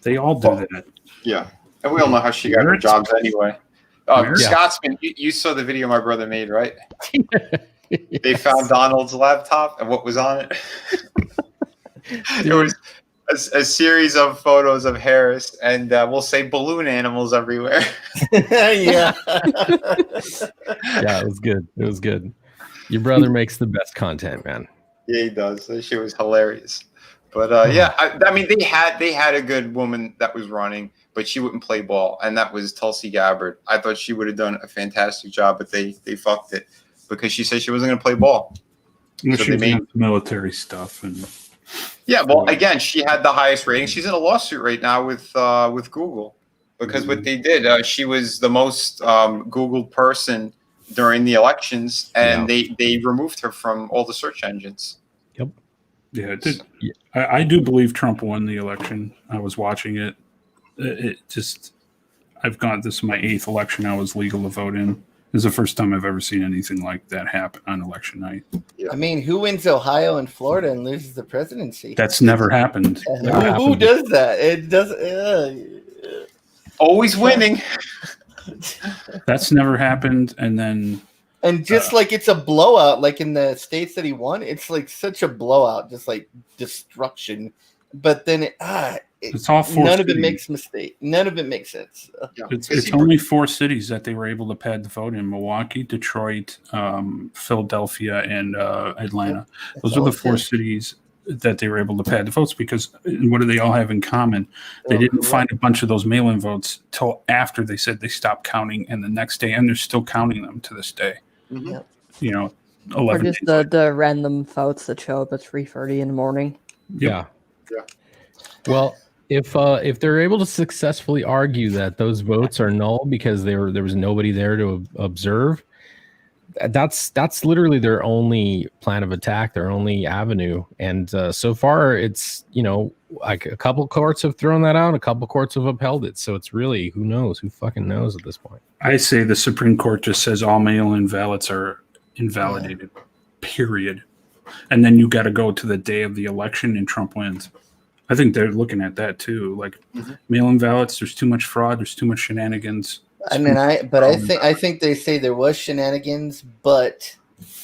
They all do that. Yeah. And we all know how she got her jobs anyway. Scotsman, you saw the video my brother made, right? They found Donald's laptop and what was on it. It was a series of photos of Harris, and we'll say balloon animals everywhere. Yeah. Yeah, it was good. It was good. Your brother makes the best content, man. Yeah, he does. That shit was hilarious. But yeah, I mean, they had a good woman that was running, but she wouldn't play ball, and that was Tulsi Gabbard. I thought she would have done a fantastic job, but they fucked it because she said she wasn't going to play ball. So she made military stuff and. Yeah, well, again, she had the highest rating. She's in a lawsuit right now with Google because what they did, she was the most Googled person during the elections, and they removed her from all the search engines. Yep. Yeah, it did. I do believe Trump won the election. I was watching it. It just, I've gone. This is my 8th election I was legal to vote in. This is the first time I've ever seen anything like that happen on election night. I mean, who wins Ohio and Florida and loses the presidency? That's never happened. Who does that? It doesn't. Always winning. That's never happened. And just like it's a blowout, like in the states that he won, it's like such a blowout, just like destruction. But then it's all 4 none cities. of it makes mistake. None of it makes sense. It's only 4 cities that they were able to pad the vote in: Milwaukee, Detroit, Philadelphia, and Atlanta. Those are the 4 cities that they were able to pad the votes because what do they all have in common? They didn't find a bunch of those mail-in votes till after they said they stopped counting, and the next day, and they're still counting them to this day. Mm-hmm. You know, 11 or days just the random votes that show up at 3:30 in the morning. Yeah. Well, if they're able to successfully argue that those votes are null because there was nobody there to observe, that's literally their only plan of attack, their only avenue. And so far, it's like a couple courts have thrown that out, a couple courts have upheld it. So it's really who knows, who fucking knows at this point. I say the Supreme Court just says all mail-in ballots are invalidated. Period. And then you got to go to the day of the election and Trump wins. I think they're looking at that too. Like mail-in ballots, there's too much fraud, there's too much shenanigans. I mean, I think they say there was shenanigans, but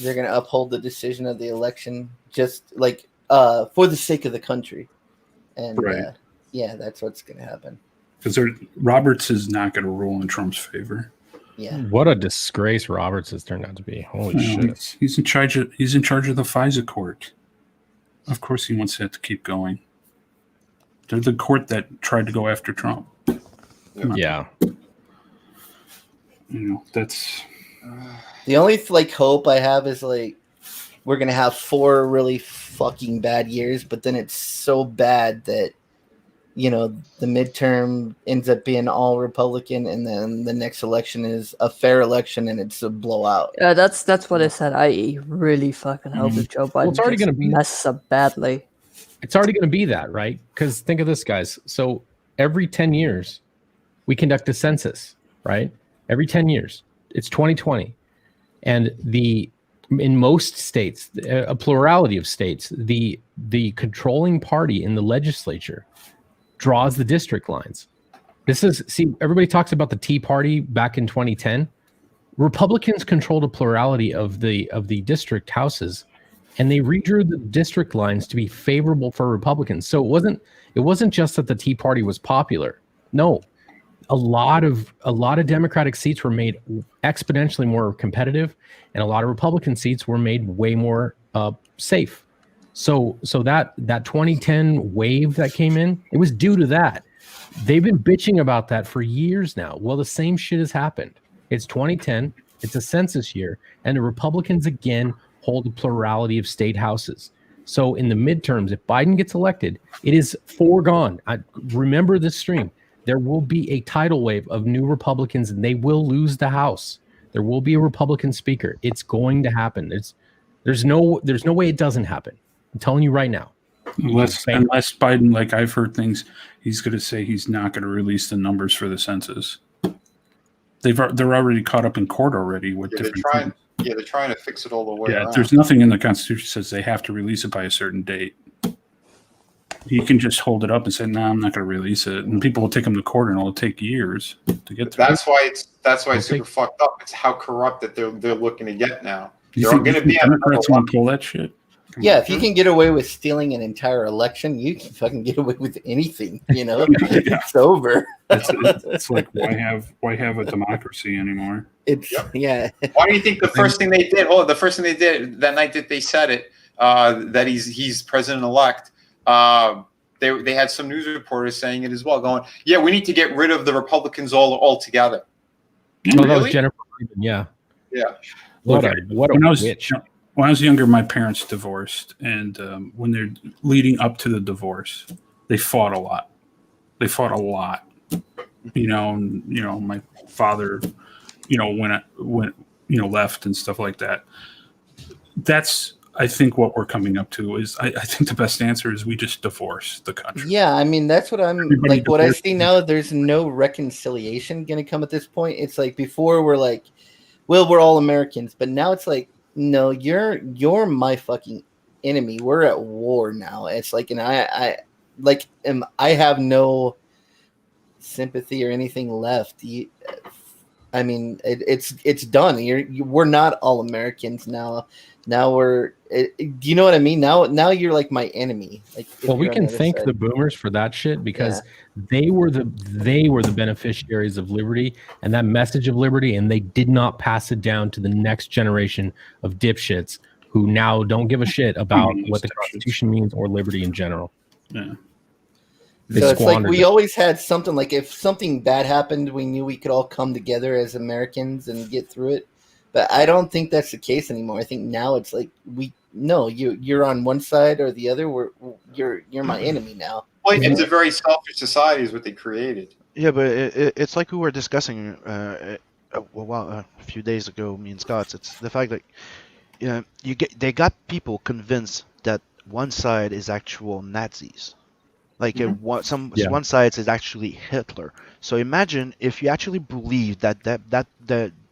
they're going to uphold the decision of the election just like for the sake of the country. And that's what's going to happen. Because Roberts is not going to rule in Trump's favor. Yeah. What a disgrace Roberts has turned out to be. Holy shit. He's in charge of the FISA court. Of course he wants that to keep going. They're the court that tried to go after Trump. Yeah. That's the only hope I have is we're gonna have 4 really fucking bad years, but then it's so bad that the midterm ends up being all Republican, and then the next election is a fair election, and it's a blowout. Yeah, that's what I said. I really fucking hope that Joe Biden it's already gonna be messes up badly. It's already going to be that, right? Because think of this, guys. So every 10 years, we conduct a census, right? Every 10 years. It's 2020. And in most states, a plurality of states, the controlling party in the legislature draws the district lines. Everybody talks about the Tea Party back in 2010. Republicans controlled a plurality of the district houses, and they redrew the district lines to be favorable for Republicans. So it wasn't just that the Tea Party was popular. No, a lot of Democratic seats were made exponentially more competitive, and a lot of Republican seats were made way more safe. So that 2010 wave that came in, it was due to that. They've been bitching about that for years now. Well, the same shit has happened. It's 2010. It's a census year, and the Republicans again hold a plurality of state houses. So in the midterms, if Biden gets elected, it is foregone. Remember this stream. there will be a tidal wave of new Republicans, and they will lose the House. There will be a Republican speaker. It's going to happen. There's no way it doesn't happen. I'm telling you right now. Unless Biden, like I've heard things, he's going to say he's not going to release the numbers for the census. They're already caught up in court already with different things. Yeah, they're trying to fix it all the way Yeah, around. there's nothing in the Constitution that says they have to release it by a certain date. He can just hold it up and say, "No, I'm not going to release it," and people will take him to court, and it'll take years to get through. That's why it's super fucked up. It's how corrupt that they're looking to get now. You They're think going to be Democrats want to pull that shit? Yeah, if you can get away with stealing an entire election, you can fucking get away with anything. You know, it's over. It's like why have a democracy anymore? Yeah. Why do you think the first thing they did? Oh, the first thing they did that night that they said it, that he's president-elect. They had some news reporters saying it as well, going, "Yeah, we need to get rid of the Republicans altogether." Oh, that was Jennifer Freeman. Yeah. Yeah. What a witch. When I was younger, my parents divorced, and when they're leading up to the divorce, they fought a lot. You know, my father, went left and stuff like that. That's, I think, what we're coming up to is I think the best answer is we just divorce the country. Yeah, I mean, that's what what I see now. There's no reconciliation going to come at this point. It's like before we're like, well, we're all Americans, but now it's like, no, you're my fucking enemy. We're at war now. It's like, and I have no sympathy or anything left. I mean, it's done. We're not all Americans now. Now do you know what I mean? Now you're like my enemy. Like, well, we can thank the boomers for that shit because they were the beneficiaries of liberty and that message of liberty, and they did not pass it down to the next generation of dipshits who now don't give a shit about what the Constitution means or liberty in general. Yeah. So it's like we always had something, like if something bad happened, we knew we could all come together as Americans and get through it. But I don't think that's the case anymore. I think now it's like you're on one side or the other. You're my enemy now. Well, it's a very selfish society, is what they created. Yeah, but it's like we were discussing a few days ago, me and Scott. It's the fact that they got people convinced that one side is actual Nazis. Like one side is actually Hitler. So imagine if you actually believe that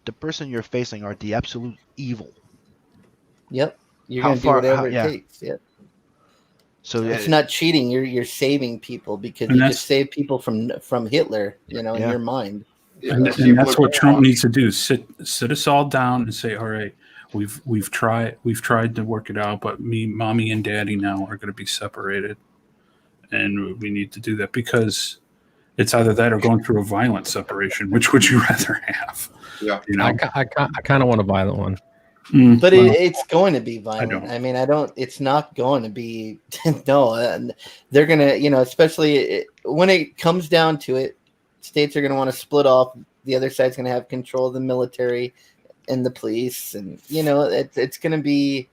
the person you're facing are the absolute evil. Yep, you're gonna do whatever it takes. Yeah. So it's not cheating. You're saving people because you just save people from Hitler. In your mind. And that's what Trump needs to do: sit us all down and say, "All right, we've tried to work it out, but mommy and daddy now are going to be separated, and we need to do that because it's either that or going through a violent separation. Which would you rather have?" Yeah, I kind of want a violent one. But it's going to be violent. I mean, it's not going to be. No, they're going to, especially when it comes down to it, states are going to want to split off. The other side's going to have control of the military and the police. And, it's going to be,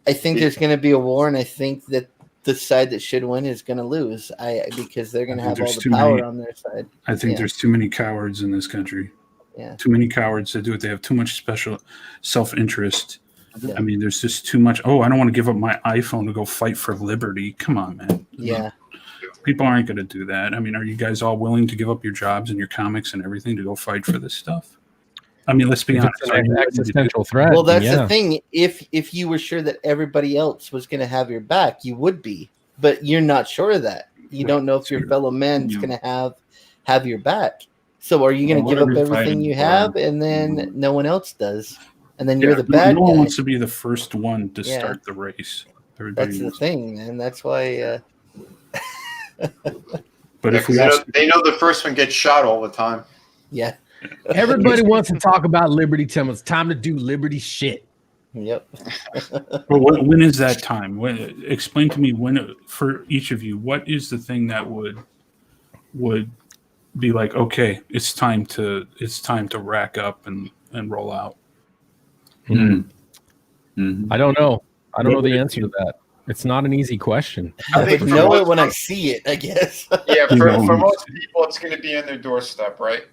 I think there's going to be a war. And I think that the side that should win is going to lose because they're going to have all the power on their side. I think there's too many cowards in this country. Yeah. Too many cowards to do it. They have too much special self-interest. I mean, there's just too much. Oh, I don't want to give up my iPhone to go fight for liberty. Come on, man. Yeah. People aren't going to do that. I mean, are you guys all willing to give up your jobs and your comics and everything to go fight for this stuff? I mean, let's be honest. It's an existential threat. Well, that's the thing. If you were sure that everybody else was going to have your back, you would be. But you're not sure of that. You don't know if your fellow man's going to have your back. So are you going to give up everything you have, and then no one else does, and then you're the bad guy? No one wants to be the first one to start the race. That's the thing, man. That's why. But if we they know the first one gets shot all the time. Yeah. Everybody wants to talk about liberty. Tell them it's time to do liberty shit. Yep. But when is that time? Explain to me for each of you, what is the thing that would be like, okay, it's time to rack up and roll out. I don't know. I don't know the answer to that. It's not an easy question. I think would for know most it when I people- see it, I guess. Yeah, for most people, it's going to be on their doorstep, right?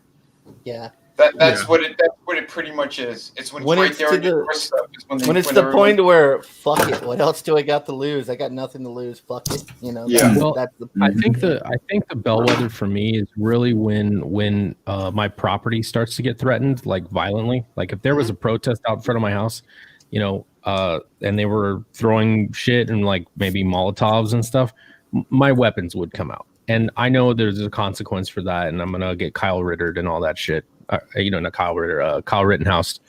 Yeah. That's what it pretty much is. It's when it's right there on your doorstep. When it's the point where fuck it, what else do I got to lose? I got nothing to lose. Fuck it, you know. Yeah. Well, that's the. I think the bellwether for me is really when my property starts to get threatened, like violently. Like if there was a protest out front of my house, you know, and they were throwing shit and like maybe Molotovs and stuff, my weapons would come out. And I know there's a consequence for that, and I'm gonna get Kyle Rittered and all that shit. You know, not Kyle Ritter, Kyle Rittenhouse.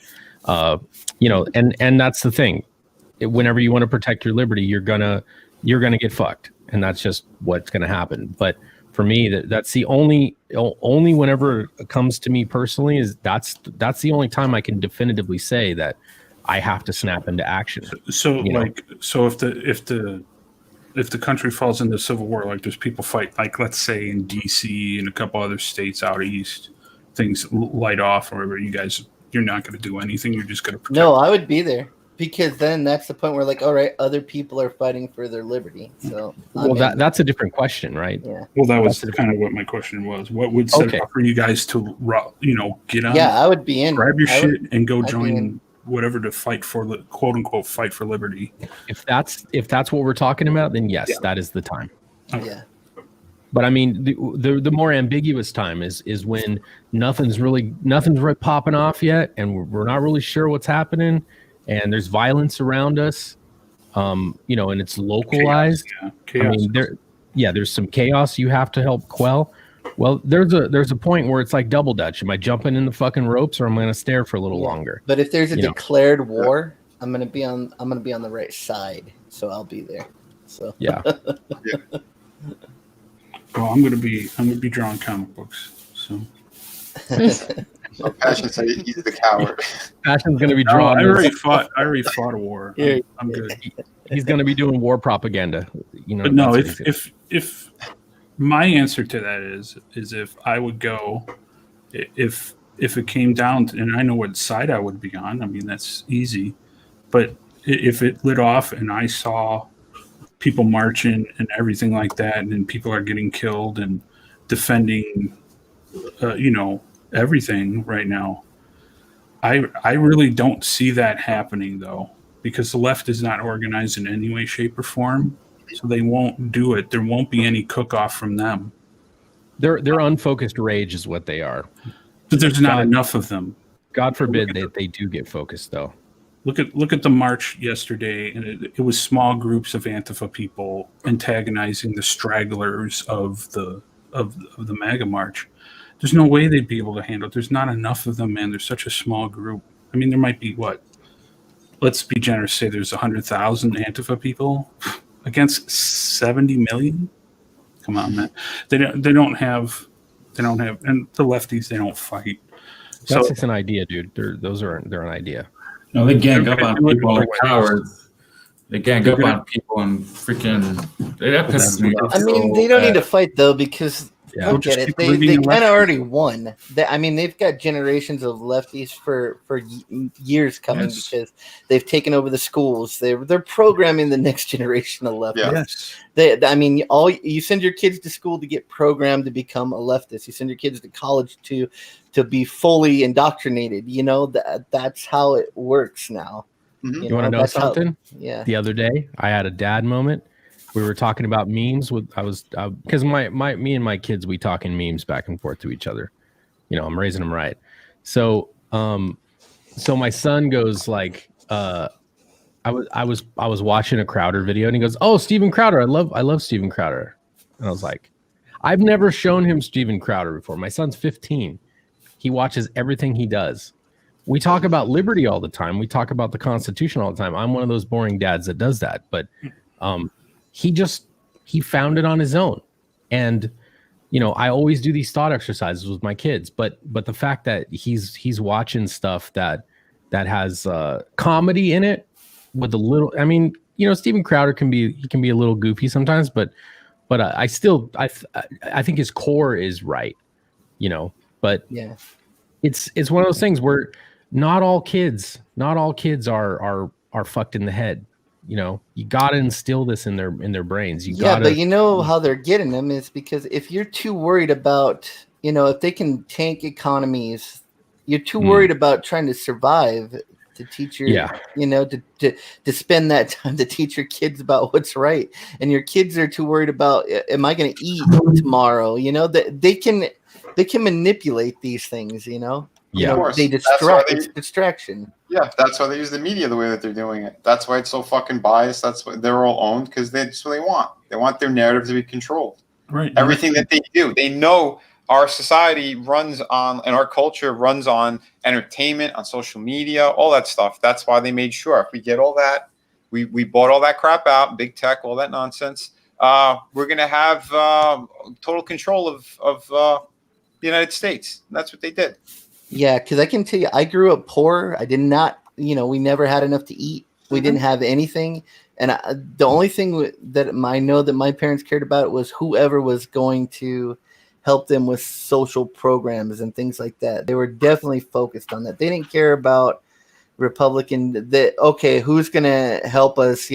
You know, and that's the thing. Whenever you want to protect your liberty, you're gonna get fucked, and that's just what's gonna happen. But for me, that's the only whenever it comes to me personally is that's the only time I can definitively say that I have to snap into action. So if the country falls into civil war, like there's people fight, like let's say in DC and a couple other states out east, things light off, or whatever, you're not going to do anything. You're just going to protect. No, I would be there because then that's the point where like, all right, other people are fighting for their liberty. So well, that's a different question, right? Yeah. Well, that was kind of what my question was. What would set up for you guys to, get on? Yeah, I would be in. Grab your shit and go join whatever to fight for, quote unquote, fight for liberty. If that's what we're talking about, then yes, that is the time. Okay. Yeah. But I mean, the more ambiguous time is when nothing's really popping off yet, and we're not really sure what's happening, and there's violence around us, you know, and it's localized. Chaos. I mean, there's some chaos you have to help quell. Well, there's a point where it's like double dutch. Am I jumping in the fucking ropes, or am I going to stare for a little longer? But if there's a declared war, I'm gonna be on the right side, so I'll be there. So yeah. Well, I'm gonna be drawing comic books. So So Passion said he's the coward. Passion's gonna be drawing. I already fought a war. I'm good. He's gonna be doing war propaganda. You know. But no, if my answer to that is if I would go, if it came down to, and I know what side I would be on. I mean, that's easy. But if it lit off and I saw people marching and everything like that, and then people are getting killed and defending, everything right now, I really don't see that happening though, because the left is not organized in any way, shape, or form. So they won't do it. There won't be any cook-off from them. They're unfocused rage is what they are. But there's not enough of them. God forbid they do get focused though. Look at the march yesterday, and it was small groups of Antifa people antagonizing the stragglers of the MAGA march. There's no way they'd be able to handle it. There's not enough of them, man. There's such a small group. I mean, there might be let's be generous, say there's 100,000 Antifa people against 70 million. Come on, man. They don't have, and the lefties, they don't fight. That's just an idea, dude. They're an idea. No, they gang up on people like cowards. They gang up on people and freaking. That pisses me off. I mean, they don't need to fight though, because look at it. They kind of already won. They've got generations of lefties for years coming because they've taken over the schools. They're programming the next generation of leftists. Yes. You send your kids to school to get programmed to become a leftist. You send your kids to college to be fully indoctrinated. You know that's how it works now. Mm-hmm. You want to know something? The other day, I had a dad moment. We were talking about memes because me and my kids, we talk in memes back and forth to each other. You know, I'm raising them right. So my son goes like, I was watching a Crowder video and he goes, "Oh, Steven Crowder. I love Steven Crowder." And I was like, I've never shown him Steven Crowder before. My son's 15. He watches everything he does. We talk about liberty all the time. We talk about the Constitution all the time. I'm one of those boring dads that does that, but he found it on his own. And I always do these thought exercises with my kids, but the fact that he's watching stuff that has comedy in it with a little, I mean, Steven Crowder can be a little goofy sometimes, but I think his core is right, but yeah, it's one of those things where not all kids are fucked in the head. you got to instill this in their brains. But you know how they're getting them is because if you're too worried about, if they can tank economies, you're too worried about trying to survive to teach your, to spend that time to teach your kids about what's right. And your kids are too worried about, am I going to eat tomorrow? That they can manipulate these things, Yeah, of course. They distract. It's distraction. Yeah, that's why they use the media the way that they're doing it. That's why it's so fucking biased. That's why they're all owned, because that's what they want. They want their narrative to be controlled. Right. Everything that they do, they know our society runs on, and our culture runs on entertainment, on social media, all that stuff. That's why they made sure if we get all that, we bought all that crap out, big tech, all that nonsense. We're gonna have total control of the United States. And that's what they did. Yeah, because I can tell you, I grew up poor. I did not, we never had enough to eat. We didn't have anything. And the only thing that I know that my parents cared about was whoever was going to help them with social programs and things like that. They were definitely focused on that. They didn't care about Republican, who's going to help us,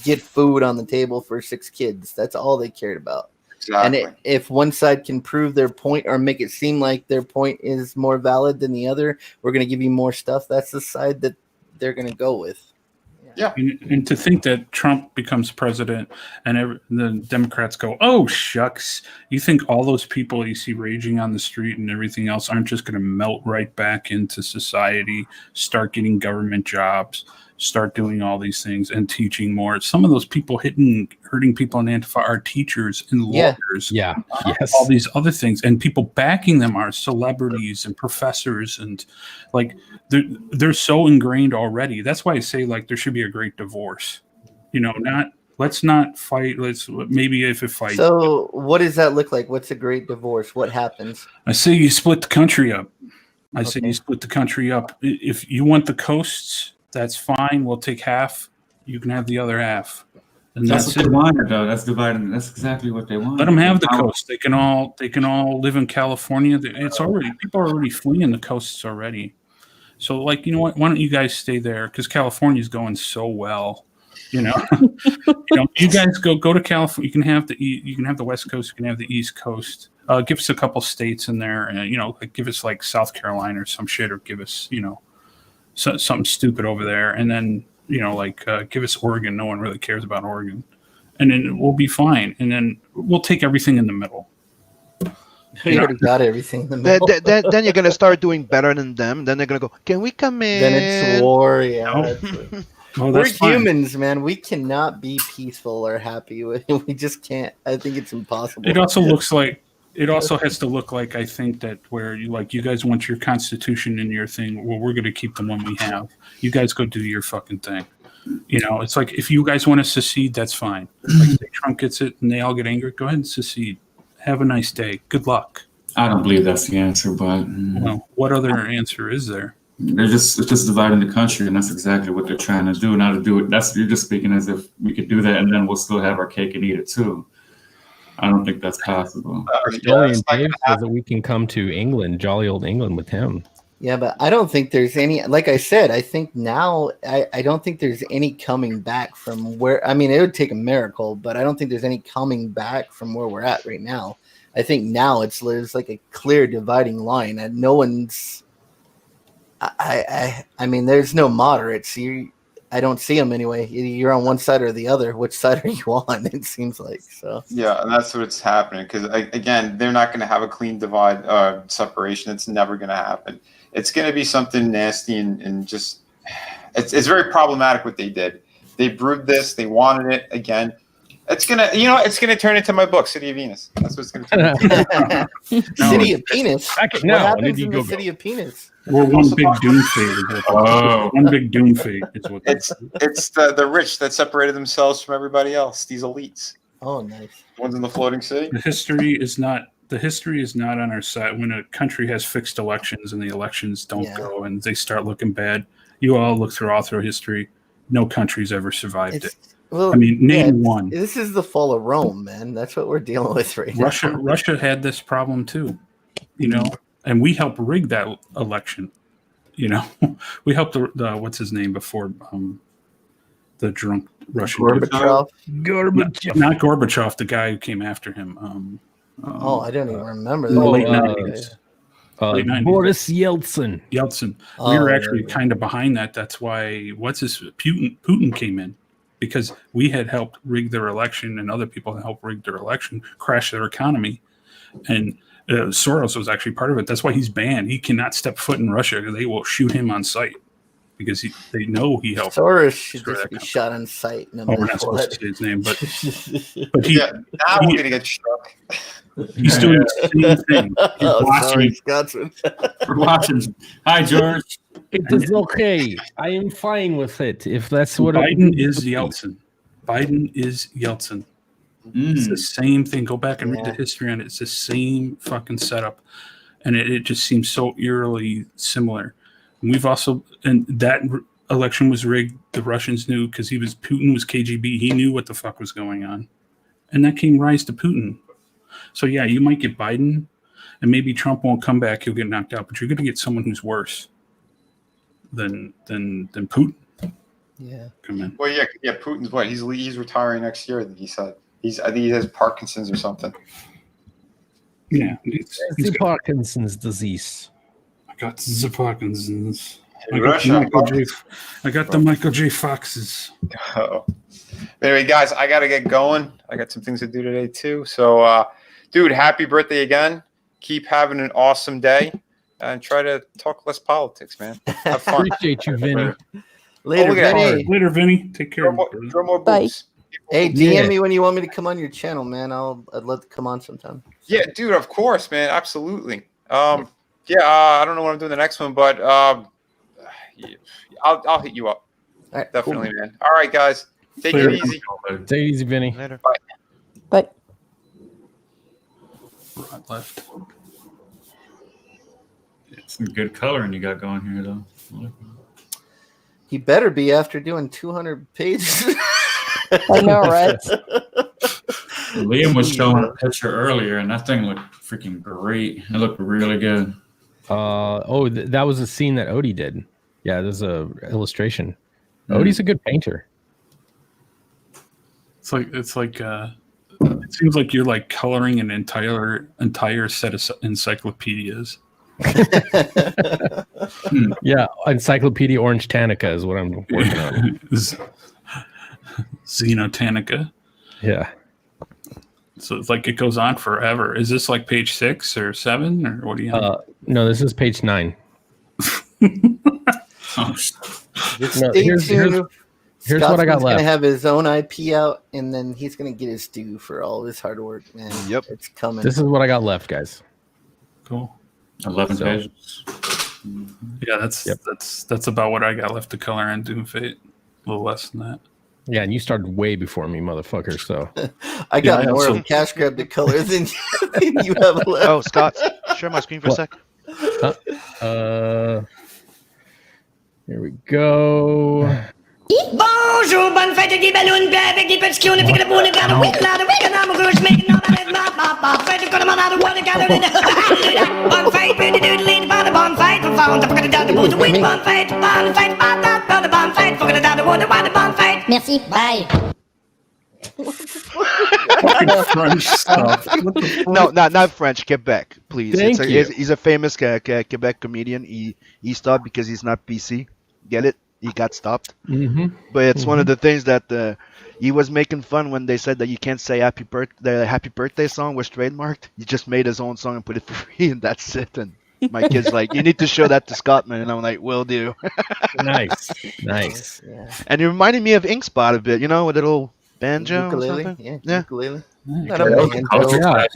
get food on the table for 6 kids. That's all they cared about. Exactly. And if one side can prove their point or make it seem like their point is more valid than the other, we're going to give you more stuff. That's the side that they're going to go with. Yeah. And to think that Trump becomes president and the Democrats go, oh, shucks. You think all those people you see raging on the street and everything else aren't just going to melt right back into society, start getting government jobs, start doing all these things and teaching more. Some of those people hurting people in Antifa are teachers and lawyers. Yeah. Yes. All these other things. And people backing them are celebrities and professors. And like, they're so ingrained already. That's why I say, like, there should be a great divorce. Let's not fight. Let's maybe if it fights. So what does that look like? What's a great divorce? What happens? I say you split the country up. Say you split the country up. If you want the coasts, that's fine. We'll take half. You can have the other half. And that's what they wanted, though. That's dividing. That's exactly what they want. Let them have the coast. They can all live in California. People are already fleeing the coasts already. So, like, you know what? Why don't you guys stay there? Because California's going so well. You guys go to California. You can have the West Coast. You can have the East Coast. Give us a couple states in there, and give us like South Carolina or some shit, or give us something stupid over there, and then give us Oregon. No one really cares about Oregon, and then we'll be fine. And then we'll take everything in the middle. We already got everything in the middle. Then you're gonna start doing better than them. Then they're gonna go, can we come in? Then it's war. Yeah. Well, we're fine. humans, man. We cannot be peaceful or happy. We just can't. I think it's impossible. It also has to look like, I think, that where you guys want your constitution and your thing. Well, we're going to keep the one we have. You guys go do your fucking thing. It's like, if you guys want to secede, that's fine. Like, if Trump gets it and they all get angry, go ahead and secede. Have a nice day. Good luck. I don't believe that's the answer, but well, what other answer is there? It's just dividing the country, and that's exactly what they're trying to do. Now to do it, you're just speaking as if we could do that, and then we'll still have our cake and eat it too. I don't think that's possible. Julian Dave says that we can come to England, jolly old England, with him. Yeah, but I don't think there's any. Like I said, I think now I don't think there's any coming back from where. I mean, it would take a miracle, but I don't think there's any coming back from where we're at right now. I think now it's like a clear dividing line, and no one's. I mean, there's no moderates. I don't see them anyway. You're on one side or the other. Which side are you on? It seems like so. Yeah, and that's what's happening. Because again, they're not going to have a clean divide separation. It's never going to happen. It's going to be something nasty and just. It's very problematic what they did. They brewed this. They wanted it again. It's gonna turn into my book, City of Venus. That's what it's gonna turn into. City of Penis. What happens in the City of Penis? Or one big doom fate. One big doom fate is what. It's the rich that separated themselves from everybody else. These elites. Oh, nice. Ones in the floating city. The history is not on our side. When a country has fixed elections and the elections don't go and they start looking bad, you all look through history. No country's ever survived it. Well, I mean, name one. This is the fall of Rome, man. That's what we're dealing with right now. Russia had this problem too, and we helped rig that election. We helped the what's his name before the drunk Russian Gorbachev. dude. Not Gorbachev, the guy who came after him. I don't even remember the that. late 90s. Late 90s. Boris Yeltsin. We were actually kind of behind that. That's why Putin came in, because we had helped rig their election, and other people had helped rig their election, crash their economy, and Soros was actually part of it. That's why he's banned. He cannot step foot in Russia. They will shoot him on sight because they know he helped. Soros should just be shot on sight. No we're not supposed to say his name, but now we're gonna get struck. He's doing the same thing. We're watching. Hi, George. It is okay. I am fine with it. If that's what Biden is Yeltsin. Biden is Yeltsin. It's the same thing. Go back and read the history on it. It's the same fucking setup, and it just seems so eerily similar. And that election was rigged. The Russians knew because Putin was KGB. He knew what the fuck was going on, and that came rise to Putin. So yeah, you might get Biden, and maybe Trump won't come back. He'll get knocked out, but you're going to get someone who's worse than Putin. Yeah. Come in. Well, yeah. Putin's what? He's retiring next year. He said. I think he has Parkinson's or something. Yeah, it's the Parkinson's disease. I got the Parkinson's. I got the Michael J. Foxes. Oh. Anyway, guys, I got to get going. I got some things to do today too. So, dude, happy birthday again. Keep having an awesome day, and try to talk less politics, man. Have fun. Appreciate you, Vinny. Later, Vinny. Later, Vinny. Take care. Draw more boobs. Hey, DM me when you want me to come on your channel, man. I'd love to come on sometime. Yeah, dude, of course, man. Absolutely. I don't know what I'm doing the next one, but I'll hit you up. All right, definitely, cool. man. All right, guys. Take it easy. Take it easy, Vinny. Later. Bye. Right, left. It's some good coloring you got going here, though. He better be after doing 200 pages. I know, right? Liam was showing a picture earlier, and that thing looked freaking great. It looked really good. That was a scene that Odie did. Yeah, there's a illustration. Odie's a good painter. It seems like you're like coloring an entire set of encyclopedias. Yeah, Encyclopedia Orange Tanica is what I'm working on. Xenotanica. Yeah. So it's like it goes on forever. Is this like page 6 or 7 or what do you know? No, this is page 9. Here's what I got left. He's gonna have his own IP out, and then he's gonna get his due for all his hard work, man. Yep, it's coming. This is what I got left, guys. Cool. 11 pages. Yeah, that's about what I got left to color in Doom Fate. A little less than that. Yeah, and you started way before me, mother,fucker. So I got more of a cash grab to color than you have left. Oh, Scott, share my screen for a sec. Here we go. Bonjour, bonne fête avec des ballons, avec des petits qui on a fait que le bon est dans le week, là, le week, and I'm a girl, making all that, fête, you're gonna man out of water, got it, bonne fête, pretty dude, lead by the bonne fête, found the fucking down the wood, with bonne fête, bonne fête, fucking down the wood, why the bonne fête. Merci, bye. French stuff. No, not French. Quebec, please. Thank you. He's a famous Quebec comedian. He stopped because he's not PC. Get it? He got stopped. Mm-hmm. But it's one of the things that he was making fun when they said that you can't say happy birthday song was trademarked. He just made his own song and put it for free, and that's it. And my kid's like, you need to show that to Scotman, and I'm like, will do. Nice. Yeah. And it reminded me of Inkspot a bit, with a little banjo Ukulele? or something. Yeah, ukulele. Yeah,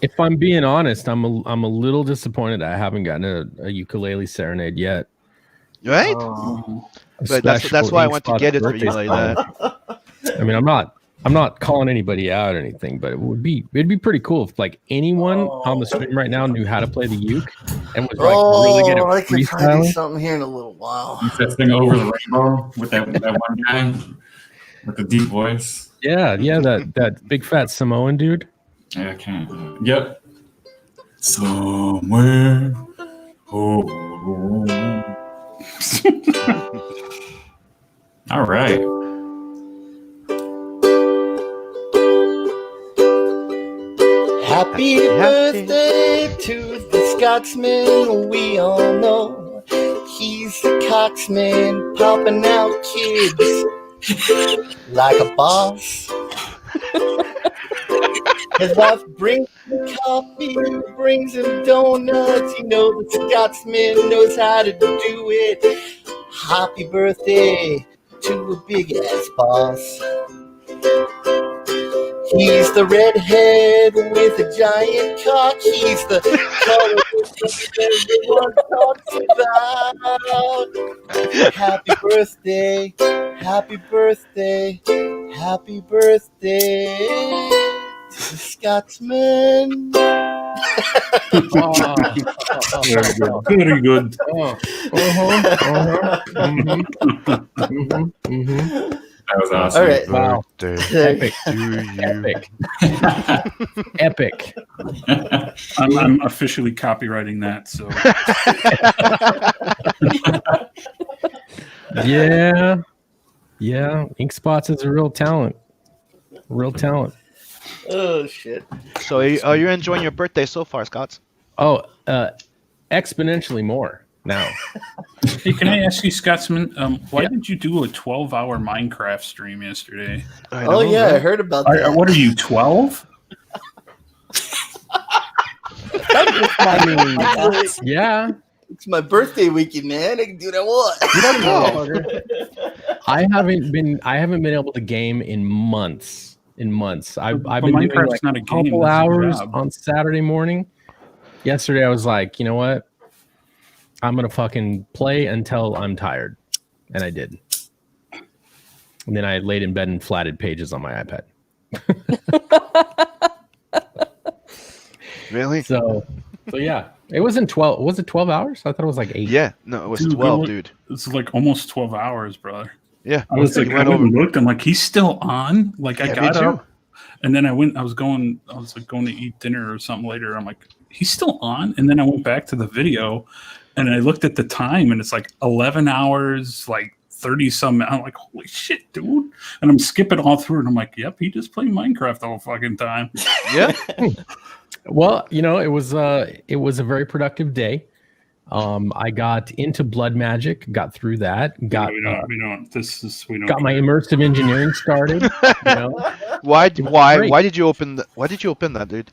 if I'm being honest, I'm a little disappointed I haven't gotten a ukulele serenade yet. Right? But that's why I want to get it for you like that. I mean, I'm not calling anybody out or anything, but it'd be pretty cool if like anyone on the stream right now knew how to play the uke and was like really good at I can try to do freestyling. something here in a little while. That thing over the rainbow with that one guy with the deep voice. Yeah, that big fat Samoan dude. Yeah, I can't. Yep. Somewhere. Oh. All right. Happy birthday to the Scotsman we all know. He's the Coxman, popping out kids like a boss. His wife brings him coffee, brings him donuts. You know the Scotsman knows how to do it. Happy birthday to a big ass boss. He's the redhead with a giant cock. He's the color everyone talks about. Happy birthday, happy birthday, happy birthday to the Scotsman. Very good. That was awesome. All right. Wow. Epic. Epic. I'm officially copywriting that. So yeah. Ink Spots is a real talent. Oh shit. So are you enjoying your birthday so far, Scott? Oh, exponentially more now. hey, can I ask you, Scotsman, why did you do a 12-hour Minecraft stream yesterday? Oh yeah, I heard about that. What are you, 12? Yeah. It's my birthday weekend, man. I can do what I want. I haven't been able to game in months. I've been doing Minecraft's like not a a game, couple that's a hours job. on Saturday morning. Yesterday I was like, you know what? I'm gonna fucking play until I'm tired. And I did. And then I laid in bed and flatted pages on my iPad. Really? So yeah. It wasn't 12. Was it 12 hours? I thought it was like 8. Yeah, no, it was 12, dude. It's like almost 12 hours, brother. Yeah. I was like, I went and looked. I'm like, he's still on. Like, I Yeah, got me too. up, and then I was going to eat dinner or something later. I'm like, he's still on. And then I went back to the video, and I looked at the time, and it's like 11 hours, like 30 some. I'm like, holy shit, dude! And I'm skipping all through, and I'm like, yep, he just played Minecraft the whole fucking time. Yeah. Well, it was a very productive day. I got into blood magic, got through that, got we don't. got my immersive engineering started. Why did you open that, dude?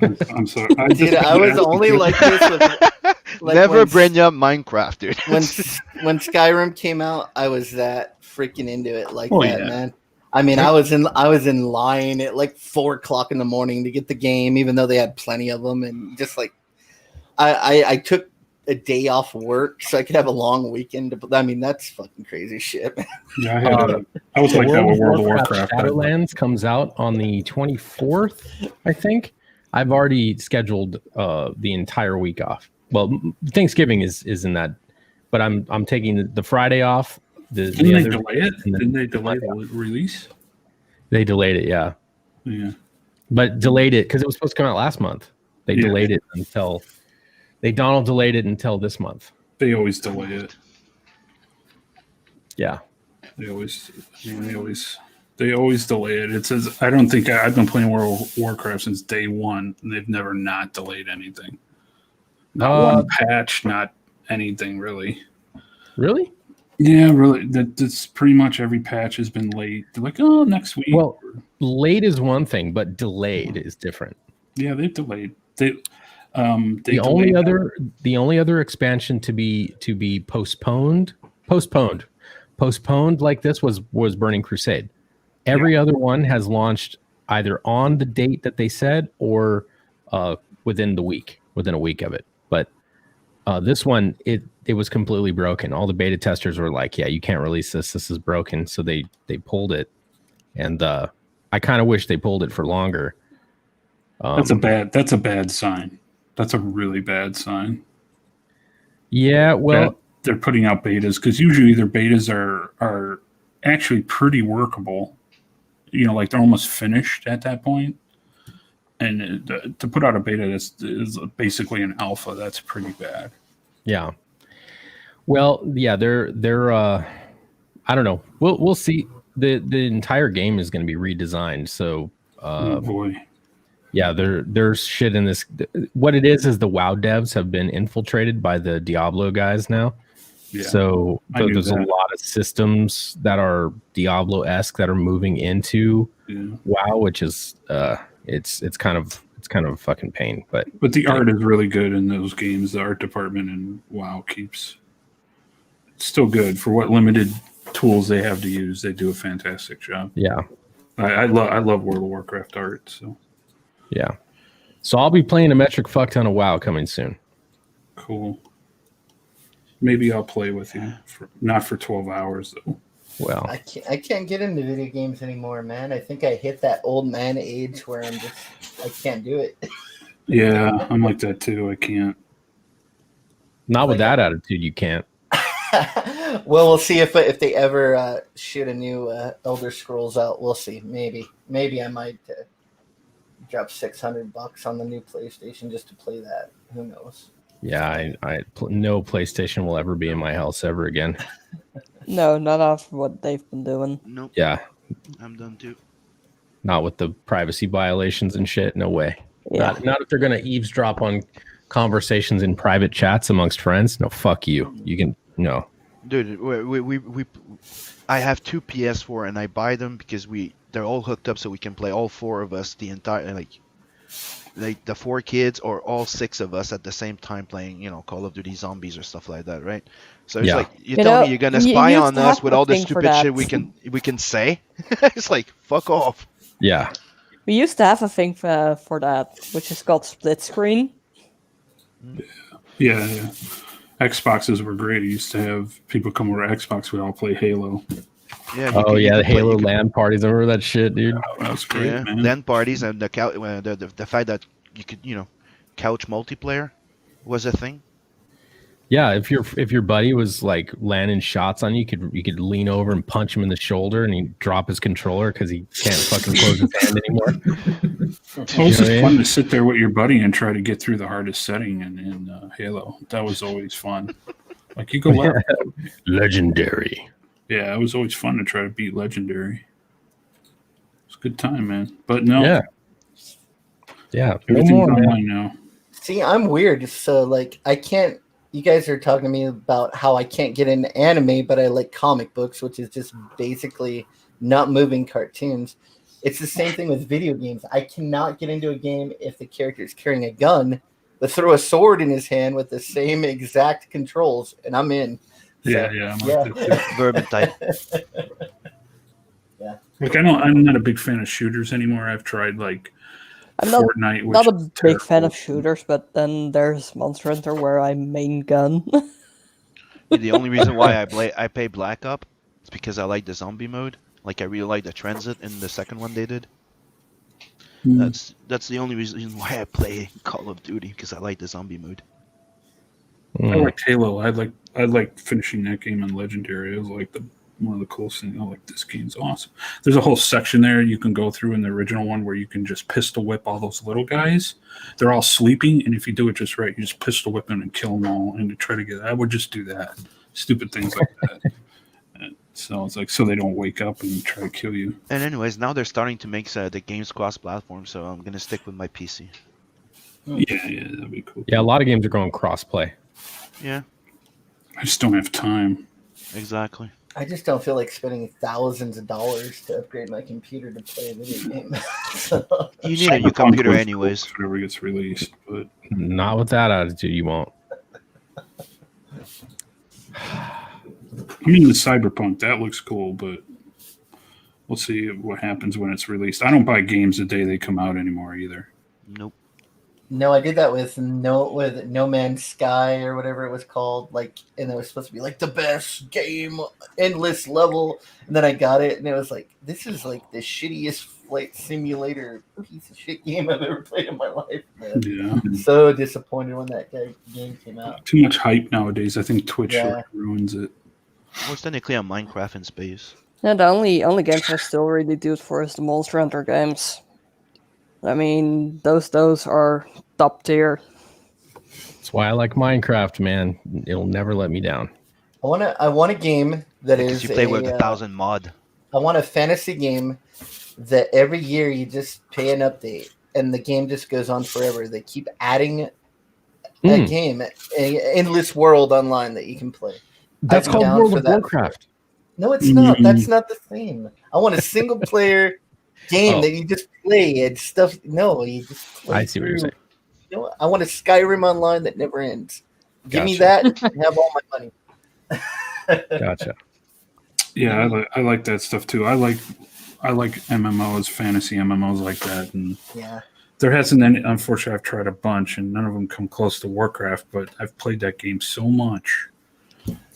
I'm sorry. I was only like this with Never bring up Minecraft, dude. when Skyrim came out, I was that freaking into it that, yeah. man. I mean, I was in line at like 4:00 in the morning to get the game, even though they had plenty of them, and just like I took a day off work so I could have a long weekend. I mean, that's fucking crazy shit, man. Yeah, I was like that with World of Warcraft. Shadowlands comes out on the 24th, I think. I've already scheduled the entire week off. Well, Thanksgiving is in that, but I'm taking the Friday off. Didn't they delay it? Didn't they delay the release? They delayed it, yeah. Yeah. But delayed it because it was supposed to come out last month. They delayed it until Donald delayed it until this month. They always delay it. Yeah. They always delay it. It says I've been playing World of Warcraft since day one, and they've never not delayed anything. Not one patch, not anything really. Really? Yeah, really. That's pretty much every patch has been late. They're like, oh, next week. Well, late is one thing, but delayed is different. Yeah, they've delayed. The only other expansion to be postponed like this was Burning Crusade. Every other one has launched either on the date that they said or within a week of it. But this one, it was completely broken. All the beta testers were like, yeah, you can't release this. This is broken. So they pulled it. And I kind of wish they pulled it for longer. That's a bad sign. That's a really bad sign. Yeah, well, they're putting out betas because usually their betas are actually pretty workable. Like they're almost finished at that point. And to put out a beta is basically an alpha, that's pretty bad. Yeah. Well, yeah, they're I don't know. We'll see. The entire game is going to be redesigned. So, Oh boy. yeah, there's shit in this. What it is the WoW devs have been infiltrated by the Diablo guys now. Yeah, so I knew there's a that. lot of systems that are Diablo-esque that are moving into WoW, which is it's kind of a fucking pain. But the art is really good in those games. The art department in WoW keeps it's still good for what limited tools they have to use. They do a fantastic job. Yeah, I love World of Warcraft art. So yeah, so I'll be playing a metric fuck ton of WoW coming soon. cool. Maybe I'll play with you. Not for 12 hours though. Well, I can't get into video games anymore, man. I think I hit that old man age where I can't do it. Yeah, I'm like that too. I can't. Not with that attitude, you can't. Well, we'll see if they ever shoot a new Elder Scrolls out. We'll see. Maybe I might drop $600 on the new PlayStation just to play that. Who knows? Yeah, no PlayStation will ever be in my house ever again. No, not after what they've been doing. Nope. Yeah, I'm done too. not with the privacy violations and shit. No way. Yeah. Not if they're gonna eavesdrop on conversations in private chats amongst friends. No, fuck you. You can no. Dude, I have two PS4 and I buy them because they're all hooked up so we can play all four of us the entire like the 4 kids or all 6 of us at the same time playing, Call of Duty Zombies or stuff like that, right? So it's like you tell me you're gonna spy on us with all the stupid shit we can say. It's like fuck off. Yeah. We used to have a thing for that, which is called split screen. Yeah. Xboxes were great. I used to have people come over to Xbox. We'd all play Halo. Yeah. The Halo LAN parties. I remember that shit, dude. That was great, man. LAN parties and the fact that you could, couch multiplayer was a thing. Yeah, if your buddy was like landing shots on you, you could lean over and punch him in the shoulder, and he'd drop his controller because he can't fucking close his hand anymore. It was just fun to sit there with your buddy and try to get through the hardest setting in Halo. That was always fun. Like you go left. Legendary. Yeah, it was always fun to try to beat Legendary. It's a good time, man. But no. Yeah. No Everything's more online now. See, I'm weird. So like I can't. You guys are talking to me about how I can't get into anime, but I like comic books, which is just basically not moving cartoons. It's the same thing with video games. I cannot get into a game if the character is carrying a gun, but throw a sword in his hand with the same exact controls, and I'm in. So, Yeah. Bourbon type. Yeah. Like I'm not a big fan of shooters anymore. I've tried like I'm Fortnite. not a big fan of shooters, but then there's Monster Hunter where I main gun. The only reason why I play Black Ops is because I like the zombie mode. Like I really like the transit in the second one they did. That's the only reason why I play Call of Duty, because I like the zombie mode. I liked Halo. I like finishing that game on Legendary. It was like one of the coolest things. This game's awesome. There's a whole section there you can go through in the original one where you can just pistol whip all those little guys. They're all sleeping, and if you do it just right, you just pistol whip them and kill them all. And to try to get, I would just do that. Stupid things like that. So it's like so they don't wake up and try to kill you. And anyways, now they're starting to make the games cross-platform, so I'm gonna stick with my PC. Yeah, that'd be cool. Yeah, a lot of games are going cross-play. Yeah. I just don't have time. Exactly. I just don't feel like spending thousands of dollars to upgrade my computer to play a video game. You need a new computer anyways. Whatever gets released, but not with that attitude, you won't. I mean, the Cyberpunk, that looks cool, but we'll see what happens when it's released. I don't buy games the day they come out anymore either. Nope. No, I did that with No Man's Sky or whatever it was called. Like, and it was supposed to be like the best game, endless level. And then I got it, and it was like, this is like the shittiest flight simulator piece of shit game I've ever played in my life. Man. Yeah. So disappointed when that game came out. Too much hype nowadays. I think Twitch ruins it. Well, it's technically a Minecraft in space. Yeah, the only games I still really do it for is the Monster Hunter games. I mean, those are top tier. That's why I like Minecraft, man. It'll never let me down. I want a game that Because is you play with a 1,000 mod. I want a fantasy game that every year you just pay an update and the game just goes on forever. They keep adding a game, an endless world online that you can play. That's I'd be called down World for of that. Warcraft. No, it's not. That's not the same. I want a single player game that you just play and stuff. No, you just play I see what you're saying. You know, I want a Skyrim online that never ends. Give me Gotcha. that and have all my money. Gotcha. Yeah, I like that stuff too. I like MMOs, fantasy MMOs like that, and Yeah. there hasn't any. Unfortunately, I've tried a bunch, and none of them come close to Warcraft. But I've played that game so much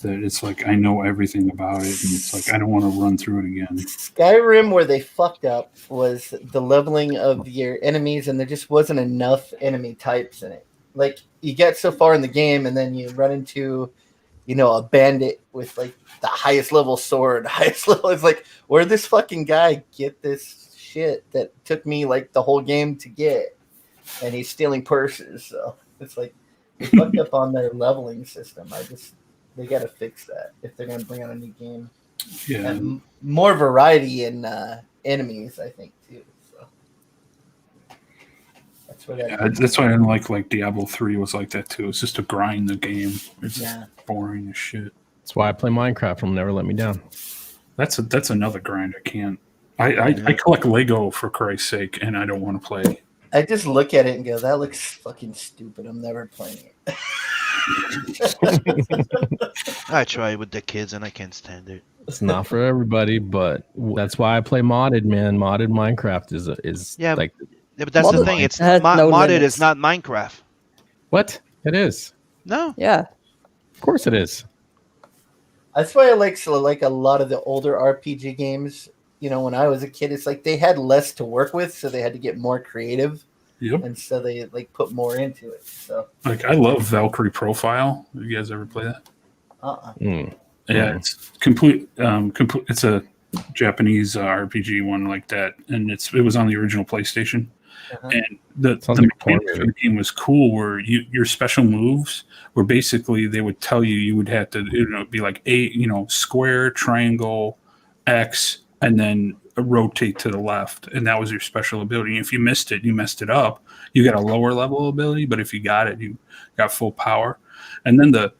that it's like I know everything about it, and it's like I don't want to run through it again. Skyrim, where they fucked up was the leveling of your enemies, and there just wasn't enough enemy types in it. Like, you get so far in the game, and then you run into, a bandit with like the highest level sword, highest level. It's like, where'd this fucking guy get this shit that took me like the whole game to get? And he's stealing purses, so it's like they fucked up on their leveling system. They got to fix that if they're gonna bring out a new game. Yeah, And more variety in enemies, I think too. So that's what. That's why I didn't like Diablo 3 was like that too. It's just to grind the game. It's Yeah. boring as shit. That's why I play Minecraft. It'll never let me down. That's another grind. I can't. I collect Lego for Christ's sake, and I don't want to play. I just look at it and go, "That looks fucking stupid. I'm never playing it." I try with the kids and I can't stand it. It's not for everybody, but that's why I play modded, man. Modded Minecraft is Yeah, like. Yeah, but that's the thing. It's has no modded limits. is not Minecraft. What? It is. No. Yeah. Of course it is. That's why I like a lot of the older RPG games. When I was a kid, it's like they had less to work with, so they had to get more creative. Yep. And so they put more into it. So Like I love Valkyrie Profile. Have you guys ever play that? Yeah, it's complete. It's a Japanese RPG one like that, and it was on the original PlayStation. And the mechanics of the game was cool, where your special moves were basically they would tell you would have to be like square, triangle, X, and then rotate to the left, and that was your special ability. If you missed it, you messed it up. You got a lower level ability, but if you got it, you got full power. And then the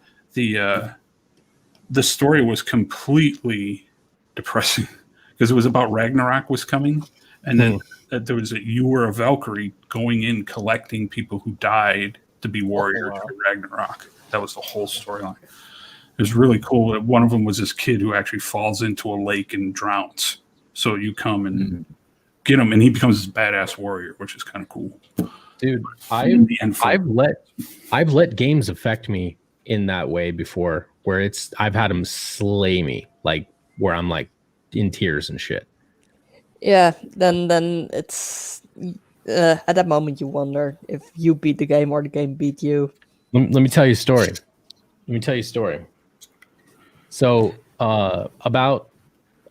story was completely depressing because it was about Ragnarok was coming, and then there was you were a Valkyrie going in collecting people who died to be warriors for Ragnarok. That was the whole storyline. It was really cool. One of them was this kid who actually falls into a lake and drowns. So you come and get him, and he becomes this badass warrior, which is kind of cool. Dude, I've let games affect me in that way before, where I've had them slay me, like where I'm like in tears and shit. Yeah, then it's at that moment you wonder if you beat the game or the game beat you. Let me tell you a story. So about,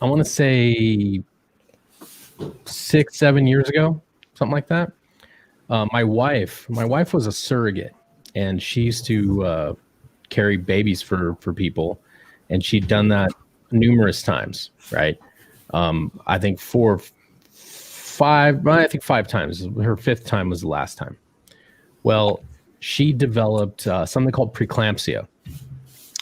I want to say 6-7 years ago, something like that. My wife was a surrogate, and she used to carry babies for people, and she'd done that numerous times, right? I think 5 times. Her 5th time was the last time. Well, she developed something called preeclampsia,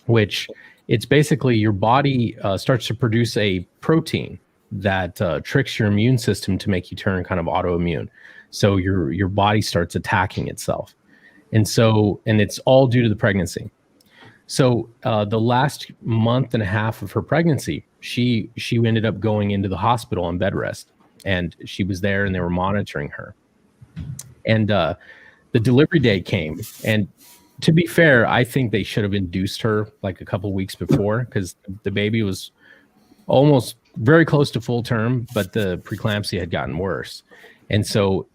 which it's basically your body starts to produce a protein that tricks your immune system to make you turn kind of autoimmune. So your body starts attacking itself. And it's all due to the pregnancy. So the last month and a half of her pregnancy, she ended up going into the hospital on bed rest, and she was there and they were monitoring her. And the delivery day came, and to be fair, I think they should have induced her like a couple weeks before, because the baby was almost very close to full term, but the preeclampsia had gotten worse. And so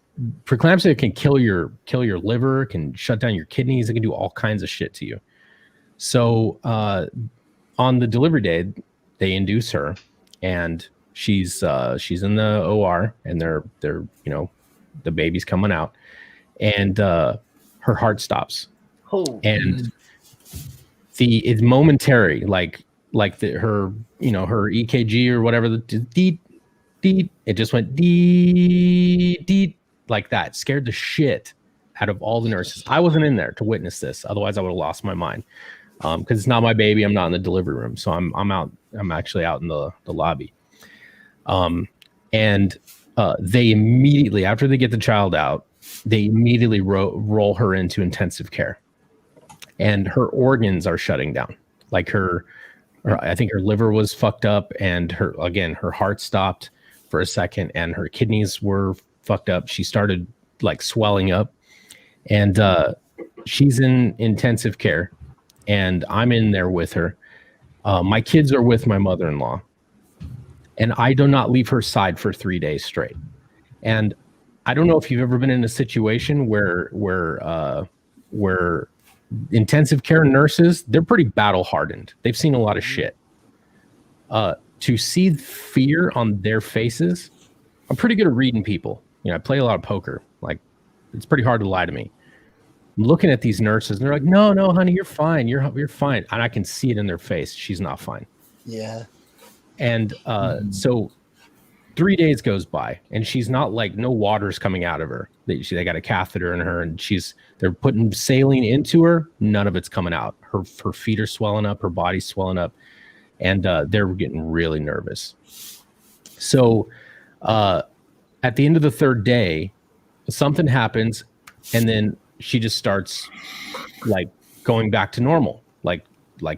preeclampsia can kill your liver, can shut down your kidneys, it can do all kinds of shit to you. So on the delivery day, they induce her, and she's in the OR, and they're the baby's coming out, and her heart stops. Oh. And it's momentary, like like her EKG or whatever, the deet, it just went deet like that. Scared the shit out of all the nurses. I wasn't in there to witness this. Otherwise I would have lost my mind. Because it's not my baby. I'm not in the delivery room. So I'm out. I'm actually out in the lobby. And they immediately, after they get the child out, they immediately roll her into intensive care. And her organs are shutting down. Like I think her liver was fucked up, and her heart stopped for a second, and her kidneys were fucked up. She started like swelling up, and she's in intensive care, and I'm in there with her. My kids are with my mother-in-law, and I do not leave her side for 3 days straight. And I don't know if you've ever been in a situation where intensive care nurses, they're pretty battle hardened. They've seen a lot of shit. To see fear on their faces, I'm pretty good at reading people. I play a lot of poker. Like, it's pretty hard to lie to me. I'm looking at these nurses, and they're like, no, honey, you're fine. You're fine. And I can see it in their face. She's not fine. Yeah. And so 3 days goes by, and she's not, like, no water's coming out of her. They got a catheter in her, and they're putting saline into her. None of it's coming out. Her feet are swelling up. Her body's swelling up. And they're getting really nervous. So at the end of the third day, something happens, and then she just starts like going back to normal. Like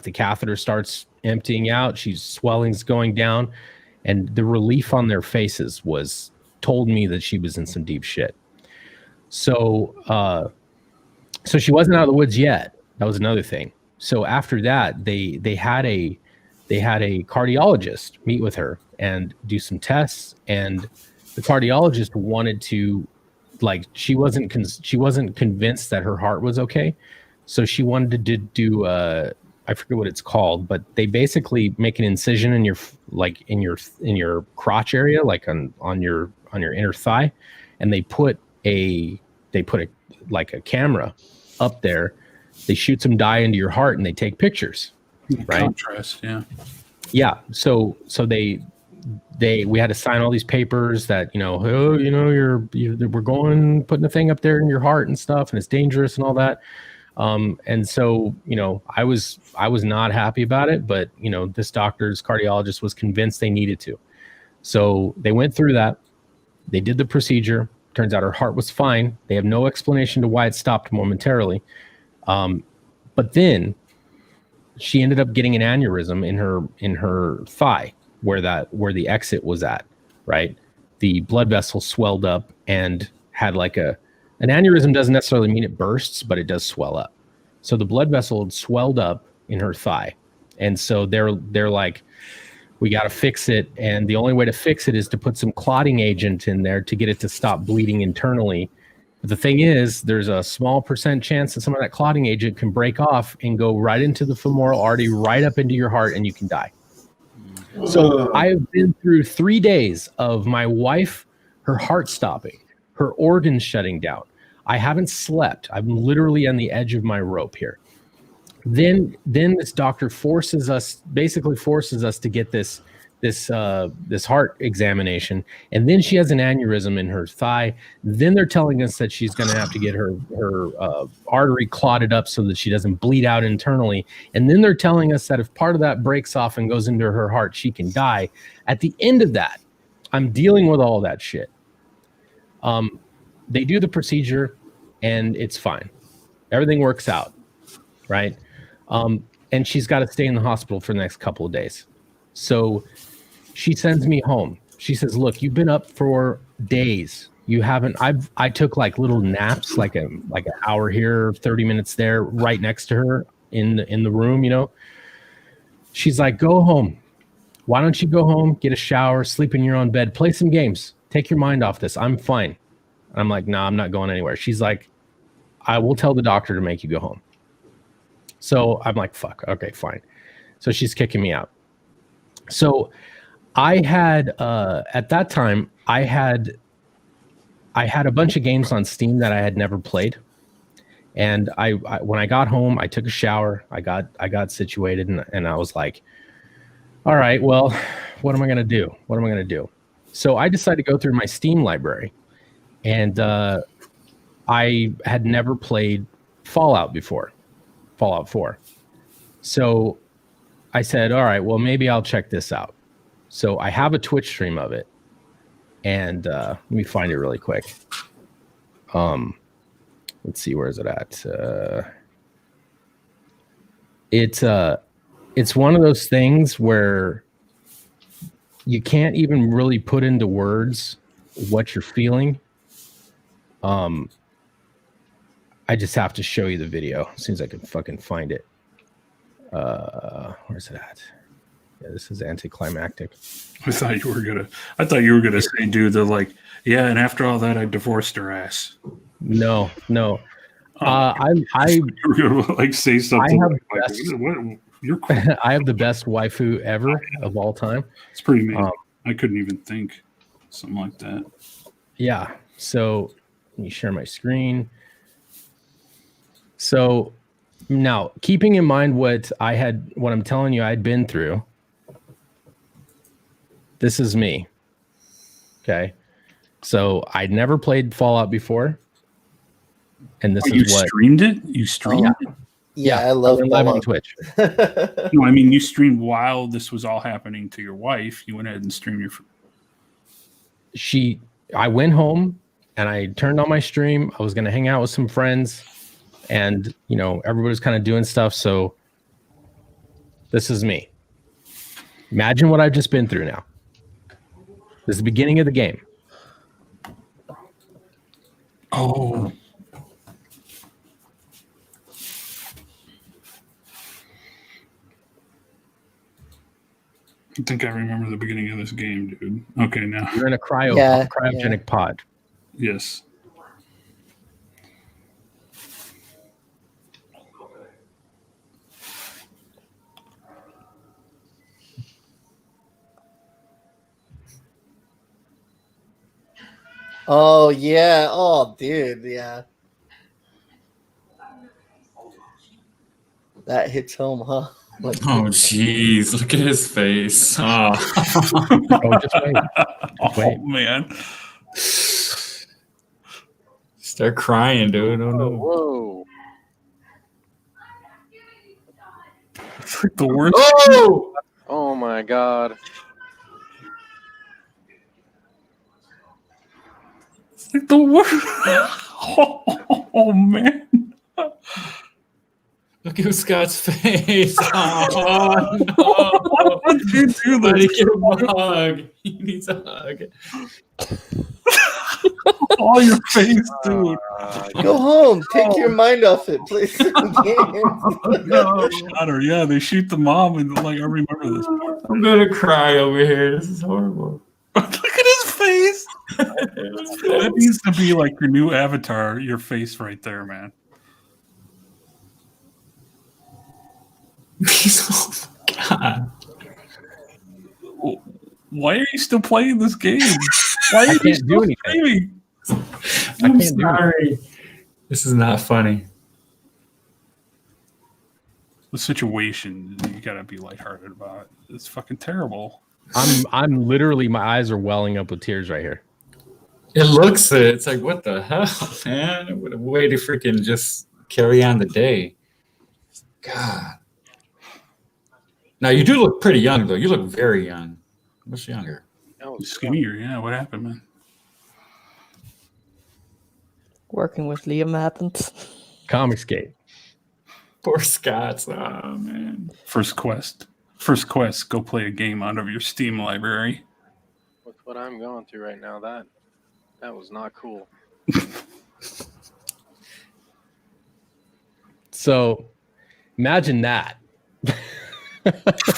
the catheter starts emptying out. Swelling's going down, and the relief on their faces told me that she was in some deep shit. So she wasn't out of the woods yet. That was another thing. So after that, they had a cardiologist meet with her and do some tests, and the cardiologist wanted to, like, she wasn't convinced that her heart was okay, so she wanted to do I forget what it's called, but they basically make an incision in your crotch area, like on your inner thigh, and they put a camera up there. They shoot some dye into your heart, and they take pictures. Right? Contrast, yeah. Yeah. So we had to sign all these papers that, we're going, putting a thing up there in your heart and stuff, and it's dangerous and all that. And so, I was not happy about it, but, this cardiologist was convinced they needed to. So they went through that. They did the procedure. Turns out her heart was fine. They have no explanation to why it stopped momentarily. But then she ended up getting an aneurysm in her thigh where the exit was at, right? The blood vessel swelled up and had like an aneurysm doesn't necessarily mean it bursts, but it does swell up. So the blood vessel had swelled up in her thigh. And so they're like, we got to fix it. And the only way to fix it is to put some clotting agent in there to get it to stop bleeding internally. But the thing is, there's a small % chance that some of that clotting agent can break off and go right into the femoral artery, right up into your heart, and you can die. So I've been through 3 days of my wife, her heart stopping, her organs shutting down. I haven't slept. I'm literally on the edge of my rope here. Then this doctor forces us to get this heart examination, and then she has an aneurysm in her thigh. Then they're telling us that she's going to have to get her artery clotted up so that she doesn't bleed out internally. And then they're telling us that if part of that breaks off and goes into her heart, she can die. At the end of that, I'm dealing with all that shit. They do the procedure, and it's fine. Everything works out, right? And she's got to stay in the hospital for the next couple of days. So she sends me home. She says, look, you've been up for days. You haven't, I took like little naps, like an hour here, 30 minutes there, right next to her in the room, She's like, go home. Why don't you go home, get a shower, sleep in your own bed, play some games, take your mind off this. I'm fine. I'm like, no, I'm not going anywhere. She's like, I will tell the doctor to make you go home. So I'm like, fuck, okay, fine. So she's kicking me out. So I had, at that time, I had a bunch of games on Steam that I had never played. And I when I got home, I took a shower, I got situated, and I was like, All right. Well, what am I going to do? So I decided to go through my Steam library, and I had never played Fallout before, Fallout 4. So I said, all right, well, maybe I'll check this out. So I have a Twitch stream of it, and let me find it really quick. Let's see, where is it at? It's one of those things where you can't even really put into words what you're feeling. I just have to show you the video as soon as I can fucking find it. Where's it at? Yeah, this is anticlimactic. I thought you were gonna say, dude, they're like, yeah, and after all that, I divorced her ass. No. You were gonna like say something. I have the best waifu ever of all time. It's pretty amazing. I couldn't even think something like that. Yeah. So let me share my screen. So now, keeping in mind what I'm telling you I'd been through, this is me. Okay. So I'd never played Fallout before. And this is what streamed it? You streamed it? Yeah, I love live on Twitch. No, I mean, you streamed while this was all happening to your wife. You went ahead and streamed your. I went home and I turned on my stream. I was going to hang out with some friends, and everybody's kind of doing stuff. So this is me. Imagine what I've just been through now. This is the beginning of the game. Oh. I think I remember the beginning of this game, dude. Okay, now. You're in a cryogenic pod. Yes. Oh yeah. Oh dude, yeah. That hits home, huh? Like, Oh jeez, look at his face. Oh, just wait. Oh man. Start crying, dude. Oh no. Whoa. It's like the worst. Oh! Oh my god. It's like the worst. Oh man. Look at Scott's face. Oh no. What did you do? Buddy, give him a hug. He needs a hug. Oh, your face, dude. go home. Take your mind off it, please. No, yeah, they shoot the mom, and like I remember this. I'm gonna cry over here. This is horrible. Look at his face. That needs to be like your new avatar. Your face right there, man. Oh God. Why are you still playing this game? Why are you can't still do anything. streaming? I'm sorry. This is not funny. The situation you gotta be lighthearted about. It's fucking terrible. I'm literally, my eyes are welling up with tears right here. It looks it. It's like, what the hell, man? What a way to freaking just carry on the day. God. Now you do look pretty young, though. You look very young. Much younger. Skinnier, yeah. What happened, man? Working with Liam happened. Comicsgate. Poor Scott's. Oh man. First quest. Go play a game out of your Steam library. With what I'm going through right now, that was not cool. So, imagine that.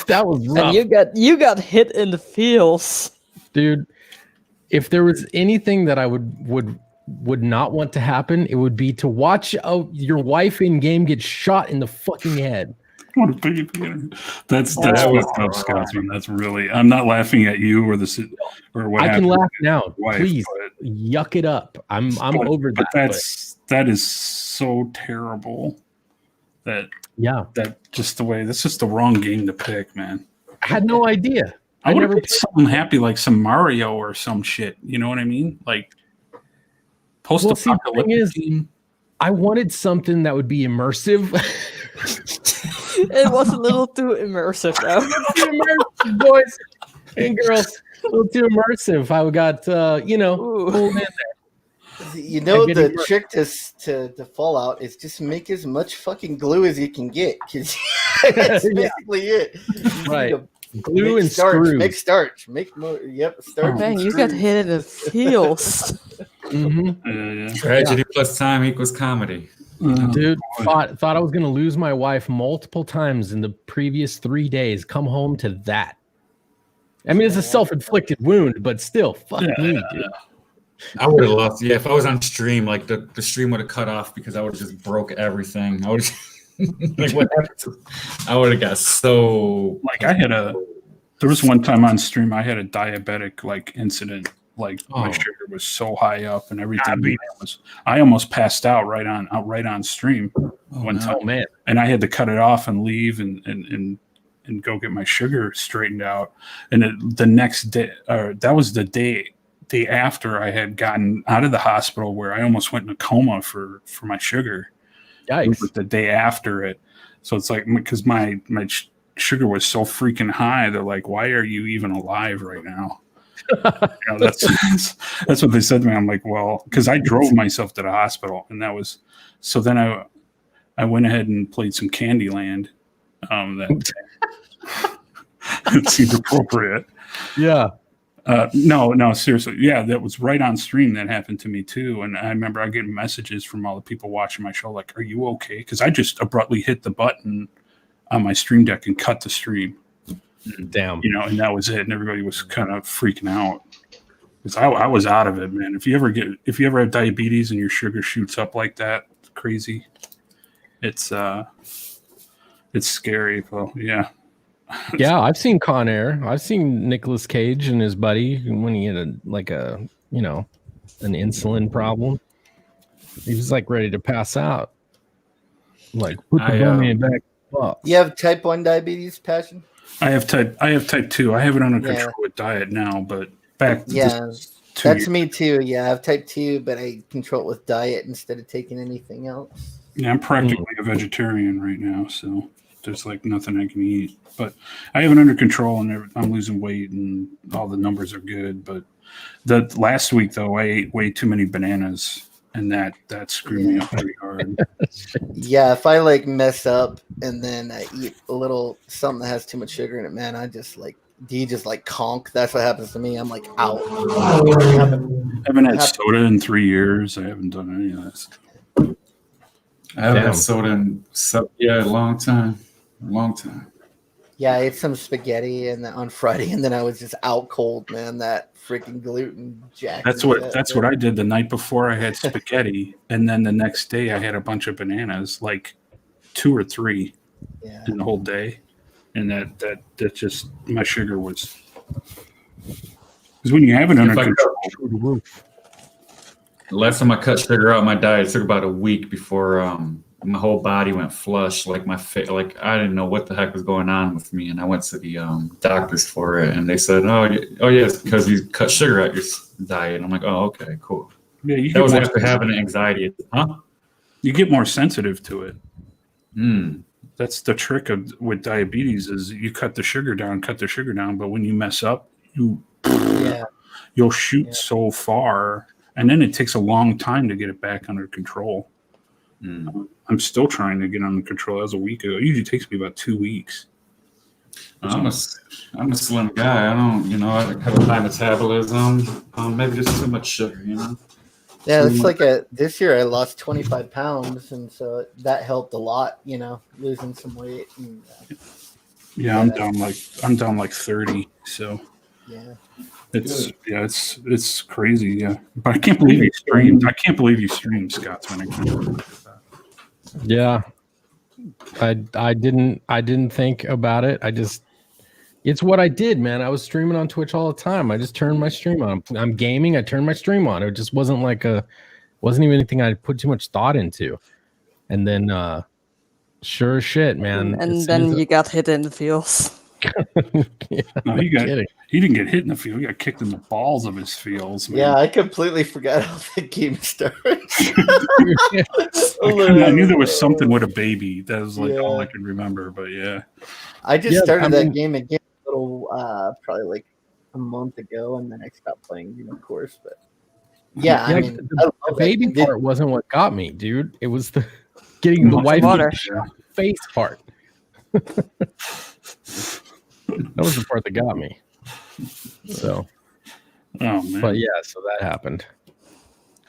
That was rough. And you got hit in the feels, dude. If there was anything that I would not want to happen, it would be to watch your wife in game get shot in the fucking head. What a baby! That's fucked up, Scotsman. That's really. I'm not laughing at you or what. I can laugh now. Wife, Please yuck it up. I'm over that. But that is so terrible. That's just the way. That's just the wrong game to pick, man. I had no idea. I never would have something happy like some Mario or some shit. You know what I mean? Like post-apocalyptic. The thing is, I wanted something that would be immersive. It was a little too immersive, though. Too immersive, boys and girls. A little too immersive. I got, pulled in there. You know, the trick to Fallout is just make as much fucking glue as you can get, because that's basically it. Right. Glue and starch, screws. make starch, make more. Yep, starch. Man, you got hit in the feels. Tragedy plus time equals comedy. Dude, thought I was gonna lose my wife multiple times in the previous 3 days. Come home to that. I mean, it's a self-inflicted wound, but still, fuck me, dude. I would have lost. Yeah, if I was on stream, like the stream would have cut off because I would have just broke everything. I would like what happened? I would have got so like there was one time on stream I had a diabetic like incident. Like my sugar was so high up and everything. I almost passed out right on stream one time. Man. And I had to cut it off and leave and go get my sugar straightened out. And the next day, that was the day after I had gotten out of the hospital where I almost went in a coma for my sugar. Yikes. It was the day after it. So it's like, because my sugar was so freaking high, they're like, why are you even alive right now? That's what they said to me. I'm like, well, because I drove myself to the hospital, and that was so. Then I went ahead and played some Candyland. That seemed appropriate. Yeah. No, seriously. Yeah, that was right on stream. That happened to me too. And I remember I getting messages from all the people watching my show, like, "Are you okay?" Because I just abruptly hit the button on my stream deck and cut the stream. Damn. And that was it. And everybody was kind of freaking out. Because I was out of it, man. If you ever have diabetes and your sugar shoots up like that, it's crazy. It's scary. Well, yeah. Yeah, I've seen Con Air. I've seen Nicolas Cage and his buddy when he had an insulin problem. He was like ready to pass out. Like, put the bunny back up. You have type 1 diabetes, Passion? I have type 2. I have it under control with diet now, but back that's me too. Yeah, I have type 2, but I control it with diet instead of taking anything else. Yeah, I'm practically a vegetarian right now, so there's like nothing I can eat. But I have it under control, and I'm losing weight, and all the numbers are good. But the last week though, I ate way too many bananas, and that screwed me up pretty hard. Yeah, if I like mess up and then I eat a little something that has too much sugar in it, man, I just like conk. That's what happens to me. I'm like out. I haven't had soda in 3 years. I haven't done any of this. I haven't had soda in a long time. Yeah, I ate some spaghetti on Friday, and then I was just out cold, man. That freaking gluten jack. That's what I did the night before. I had spaghetti, and then the next day I had a bunch of bananas, like 2 or 3 in the whole day, and that just my sugar was. Because when you have it under control, the last time I cut sugar out of my diet, it took about a week before my whole body went flush. Like my face, like I didn't know what the heck was going on with me, and I went to the doctors for it, and they said, "Oh yeah, it's because you cut sugar out your diet." And I'm like, "Oh, okay, cool." Yeah, that was after having anxiety, huh? You get more sensitive to it. That's the trick with diabetes is you cut the sugar down, but when you mess up, you'll shoot so far, and then it takes a long time to get it back under control. I'm still trying to get under control. That was a week ago. It usually takes me about 2 weeks. I'm a slim guy. I don't, I have a high metabolism. Maybe just too much sugar, Yeah, it's like this year I lost 25 pounds, and so that helped a lot, losing some weight. And, yeah, I'm down like 30. So it's crazy. Yeah, but I can't believe you streamed. Scott's when I Yeah, I didn't think about it. It's what I did, man. I was streaming on Twitch all the time. I just turned my stream on. I'm gaming. I turned my stream on. It just wasn't wasn't even anything I put too much thought into. And then, sure as shit, man. And then you got hit in the feels. Yeah, No, no kidding. he didn't get hit in the field. He got kicked in the balls of his fields. Man. Yeah, I completely forgot how the game starts. I knew there was something with a baby. That was like all I could remember. But yeah, I just started that game again a little, probably like a month ago, and then I stopped playing, of course. But yeah, I mean, the baby part wasn't what got me, dude. It was the getting the wife face part. That was the part that got me. So, oh man. But yeah, so that happened,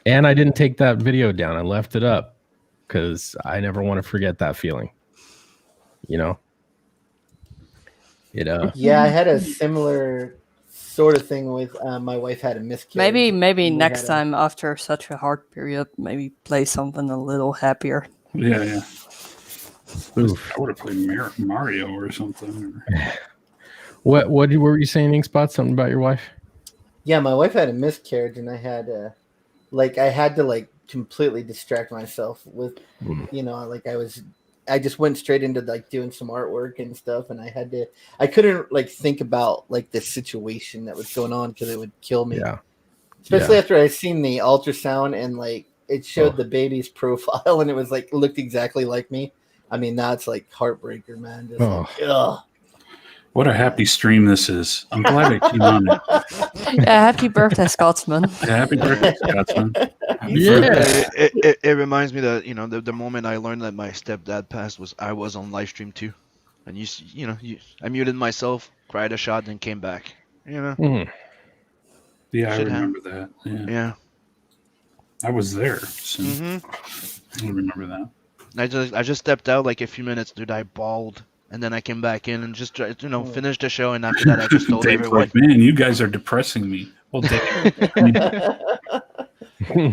and I didn't take that video down. I left it up because I never want to forget that feeling. It. Yeah, I had a similar sort of thing with my wife had a miscarriage. Maybe next time after such a hard period, maybe play something a little happier. Yeah. Oof. I would have played Mario or something. What were you saying, Inkspot? Something about your wife? Yeah, my wife had a miscarriage, and I had to completely distract myself with, I just went straight into doing some artwork and stuff, and I couldn't think about the situation that was going on because it would kill me. Yeah. Especially after I seen the ultrasound and it showed the baby's profile and it was looked exactly like me. I mean, that's heartbreaker, man. Just ugh. What a happy stream this is. I'm glad I came on it. Yeah, happy birthday, Scotsman. Yeah, happy birthday, Scotsman. It reminds me that the moment I learned that my stepdad passed I was on live stream too, and I muted myself, cried a shot, then came back. Yeah, I remember that. Yeah. I was there, so I remember that. I just stepped out a few minutes, dude. I bawled, and then I came back in and just tried, finished the show. And after that, I just told everyone, "Man, you guys are depressing me." Well, Dave,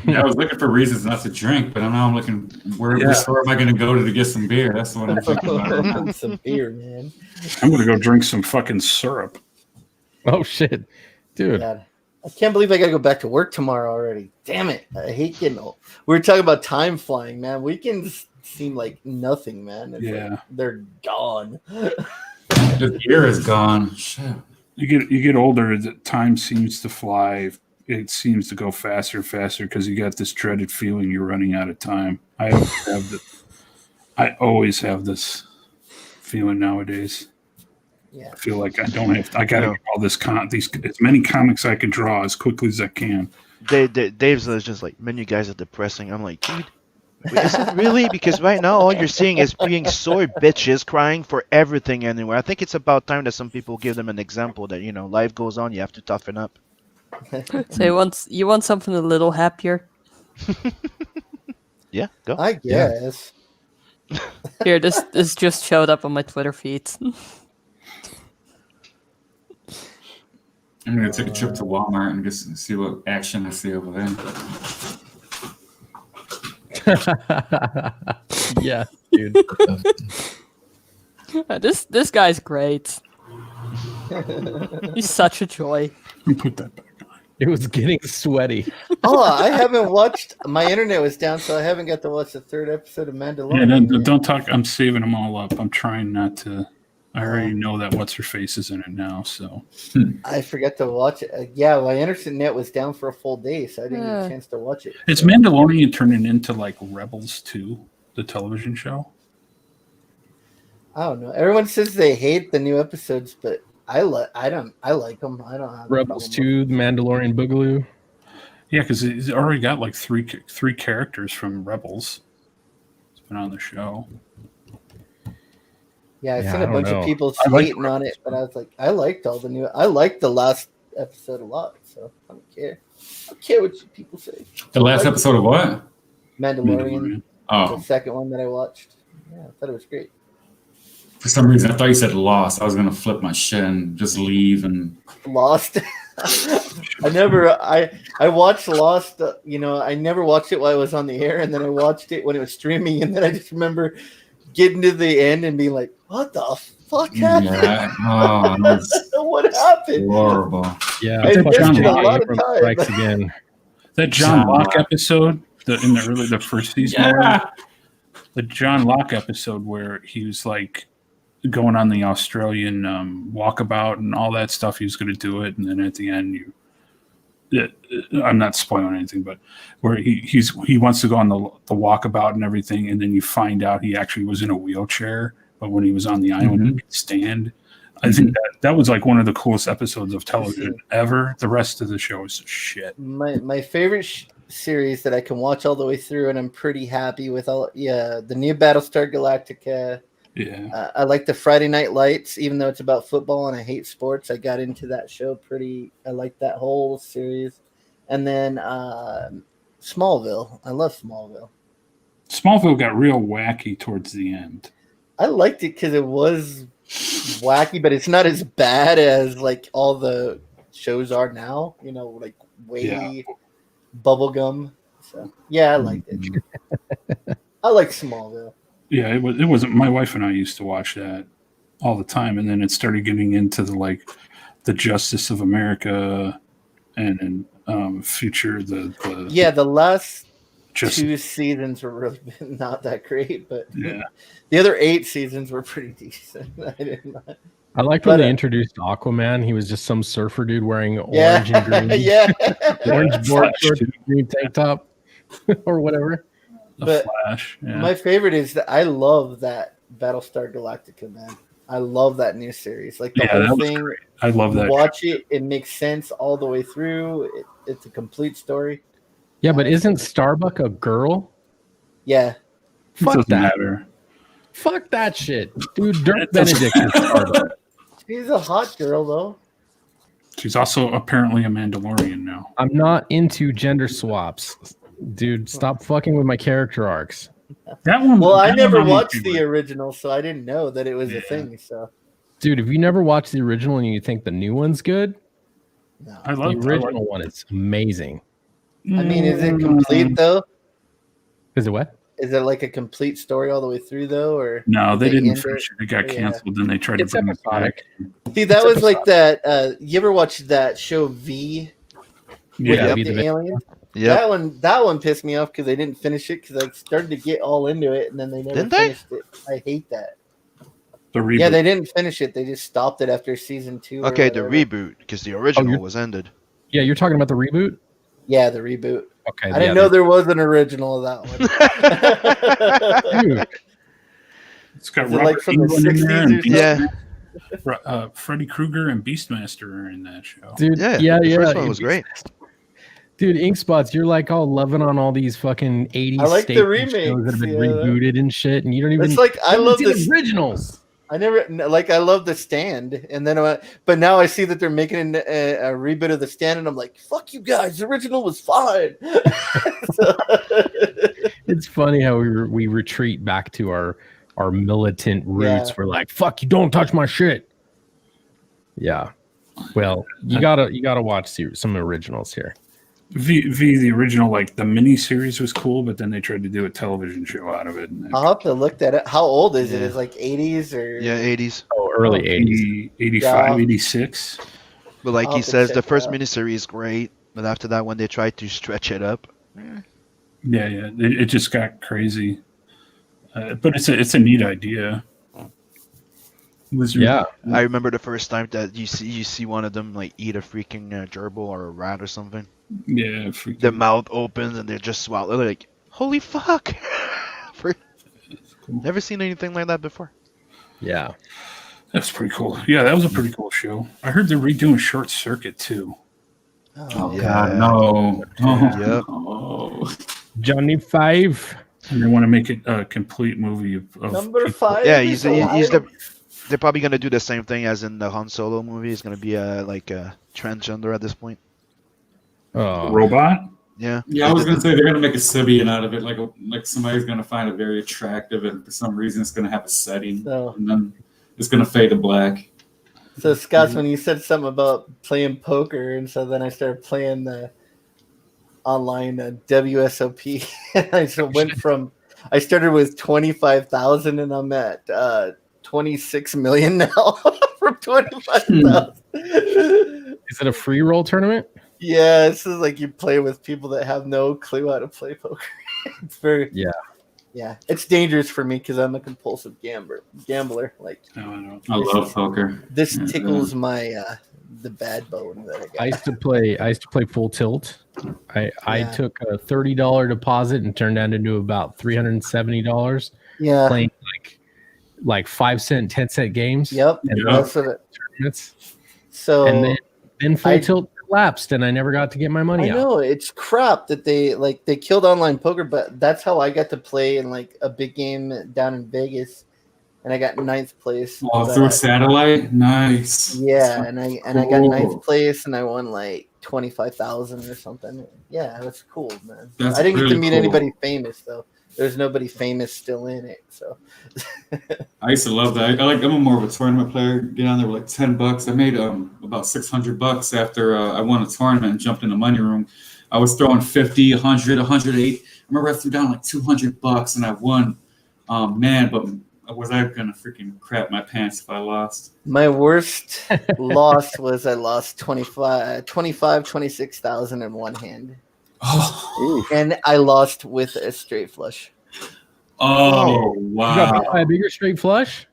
I was looking for reasons not to drink, but now I'm looking. Where store am I going to go to get some beer? That's what I'm thinking about. Some beer, man. I'm going to go drink some fucking syrup. Oh shit, dude! God. I can't believe I got to go back to work tomorrow already. Damn it! I hate getting old. We were talking about time flying, man. Weekends seem like nothing, man. It's they're gone. The year is gone. Shit. You get older, the time seems to fly. It seems to go faster and faster because you got this dreaded feeling you're running out of time. I always have this feeling nowadays. Yeah. I feel like I got to get all this as many comics I can draw as quickly as I can. Dave's just like, man, you guys are depressing. I'm like, dude, is it really? Because right now all you're seeing is being soy bitches crying for everything anywhere. I think it's about time that some people give them an example that life goes on. You have to toughen up. So you want something a little happier? Yeah, go. I guess. Here, this just showed up on my Twitter feed. I'm going to take a trip to Walmart and just see what action I see over there. Yeah, dude. This guy's great. He's such a joy. Put that back on. It was getting sweaty. Oh, I haven't watched. My internet was down, so I haven't got to watch the third episode of Mandalorian. Yeah, don't talk. I'm saving them all up. I'm trying not to. I already know that what's her face is in it now, so I forgot to watch it. Yeah, my internet was down for a full day, so I didn't get a chance to watch it. Is Mandalorian turning into like Rebels 2, the television show? I don't know. Everyone says they hate the new episodes, but I like them. I don't have Rebels 2, The Mandalorian Boogaloo. Yeah, because it's already got like three characters from Rebels. It's been on the show. Yeah, I've seen a bunch of people hating on it, but I was like, I liked the last episode a lot, so I don't care. I don't care what people say. The last episode of what? Mandalorian. Oh. The second one that I watched. Yeah, I thought it was great. For some reason, I thought you said Lost. I was going to flip my shit and just leave and... Lost? I watched Lost, I never watched it while it was on the air, and then I watched it when it was streaming, and then I just remember getting to the end and being like, what the fuck happened? Yeah. What happened? Horrible. Yeah, I invested a lot of time. Strikes again. That John Locke episode in the first season. Yeah. The John Locke episode where he was like going on the Australian walkabout and all that stuff. He was going to do it, and then at the end, I'm not spoiling anything, but where he wants to go on the walkabout and everything, and then you find out he actually was in a wheelchair, but when he was on the island, he could stand. I think that was like one of the coolest episodes of television ever. The rest of the show is shit. My favorite series that I can watch all the way through, and I'm pretty happy with the new Battlestar Galactica. Yeah, I like the Friday Night Lights, even though it's about football and I hate sports. I got into that show I like that whole series. And then Smallville. I love Smallville. Smallville got real wacky towards the end. I liked it because it was wacky, but it's not as bad as like all the shows are now. You know, like way bubblegum. So yeah, I liked it. I like Smallville. Yeah, it wasn't. My wife and I used to watch that all the time, and then it started getting into the Justice of America, and future the last Just- 2 seasons were really not that great, but Yeah. the other 8 seasons were pretty decent. I liked when they introduced Aquaman. He was just some surfer dude wearing orange and green. Orange board shorts and green tank top or whatever. But Flash. Yeah. my favorite is that I love that Battlestar Galactica, man. I love that new series. Like the that whole was thing. great. I love that. Watch it. It makes sense all the way through. It's a complete story. Yeah, but isn't Starbuck a girl? Yeah. Fuck doesn't that. matter. Fuck that shit. Dude, Dirk Benedict is Starbuck. She's a hot girl, though. She's also apparently a Mandalorian now. I'm not into gender swaps. Dude, stop fucking with my character arcs. That one. Well, I that never one I'm watched okay the with. original, so I didn't know that it was a thing. So, Dude, if you never watched the original and you think the new one's good, I love the original one. It's amazing. I mean, is it complete though? Is it what? Is it like a complete story all the way through though, or No, they didn't end finish it? it. It got Yeah. canceled. Then they tried It's to bring it back. See, that was like that. You ever watch that show V? Yeah, with the alien. Yeah. That one pissed me off because they didn't finish it because I started to get all into it and then they never Didn't they? finished it. I hate that. The reboot. Yeah, they didn't finish it. They just stopped it after season 2. or Okay, the whatever. reboot because the original you're- was ended. Yeah, you're talking about the reboot? Yeah, the reboot. Okay. I didn't know there was an original of that one. Dude, It's got Is it Robert like from the Englund in there 60s and or something? Beast- Freddy Krueger and Beastmaster are in that show. dude, Yeah, yeah. the first one was great. Dude, Ink Spots, you're like all loving on all these fucking 80s I like the staple remakes, shows that have been yeah. rebooted and shit, and you don't even. It's like I haven't love seen the originals. I never like. I love The Stand, and then but now I see that they're making a reboot of The Stand, and I'm like, "Fuck you guys! The original was fine." It's funny how we retreat back to our militant roots. Yeah. We're like, "Fuck you! Don't touch my shit." Yeah. Well, you gotta watch some originals here. V the original, like the mini series was cool, but then they tried to do a television show out of it. And I'll have to look at it. How old is it? Is it like 80s or Yeah, 80s. Oh, early 80s. 85, Yeah. 86. But like I'll he have to says, check the first that out. miniseries is great, but after that, when they tried to stretch it up, Yeah, it just got crazy. But it's a neat idea. Yeah. I remember the first time that you see one of them like eat a freaking gerbil or a rat or something. Yeah, The mouth opens and they're just swallowed. They're like, holy fuck! Never seen anything like that before. Yeah. That's pretty cool. Yeah, that was a pretty cool show. I heard they're redoing Short Circuit too. Oh, Yeah. God, no. Yep. Oh. Johnny Five. And they want to make it a complete movie of number people. 5? Yeah, is they're probably gonna do the same thing as in the Han Solo movie. It's gonna be like a transgender at this point. Oh, Robot? Yeah. Yeah, I was gonna say they're gonna make a Sibian out of it, like somebody's gonna find it very attractive, and for some reason it's gonna have a setting, So- and then it's gonna fade to black. So Scott, when you said something about playing poker, and so then I started playing the online WSOP, I I started with 25,000, and I'm at 26 million now from 25,000. is it a free roll tournament? Yeah, this is like you play with people that have no clue how to play poker. It's very Yeah. Yeah, it's dangerous for me because I'm a compulsive gambler. Like, I love poker. This tickles my the bad bone that I got. I used to play full tilt. I Yeah. took a $30 deposit and turned that into about $370. Yeah. Playing like 5-cent, 10-cent games. Yep. And That's what tournaments. So And then full tilt lapsed, and I never got to get my money I out. know it's crap that they killed online poker, but that's how I got to play in like a big game down in Vegas, and I got 9th place. Oh, through a satellite, nice. Yeah, and I got cool. 9th place, and I won like 25,000 or something. Yeah, it was cool, man. That's I didn't get really to meet cool. anybody famous though. There's nobody famous still in it, so. I used to love that. I'm more of a tournament player. Get on there with like $10. I made about $600 after I won a tournament and jumped in the money room. I was throwing 50, 100, 108. I remember I threw down like $200 and I won. Man, but was I gonna freaking crap my pants if I lost? My worst loss was I lost 26,000 in one hand. Oh. And I lost with a straight flush. Oh, You wow. got beat by a bigger straight flush?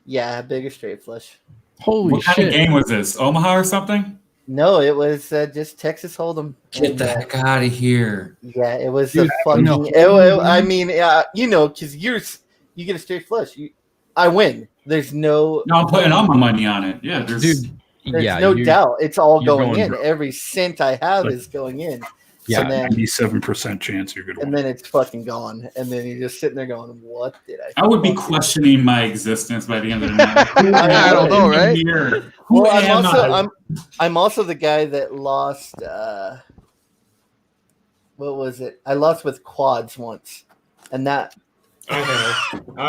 Yeah, bigger straight flush. Holy What kind of game was this? Omaha or something? No, it was just Texas Hold'em. Get the heck out of here. Yeah, it was Dude, a fucking. I mean, because you get a straight flush. I win. There's no. No, I'm putting all my money on it. Yeah, there's no doubt. It's all you're going in. going- Every cent I have Like- is going in. Yeah, And then, 97% chance you're gonna. and then it's fucking gone. And then you're just sitting there going, "What did I?" I would be questioning my existence by the end of the night. Who I don't know, am I right? here? Who Well, am I? I'm also the guy that lost. What was it? I lost with quads once, and that.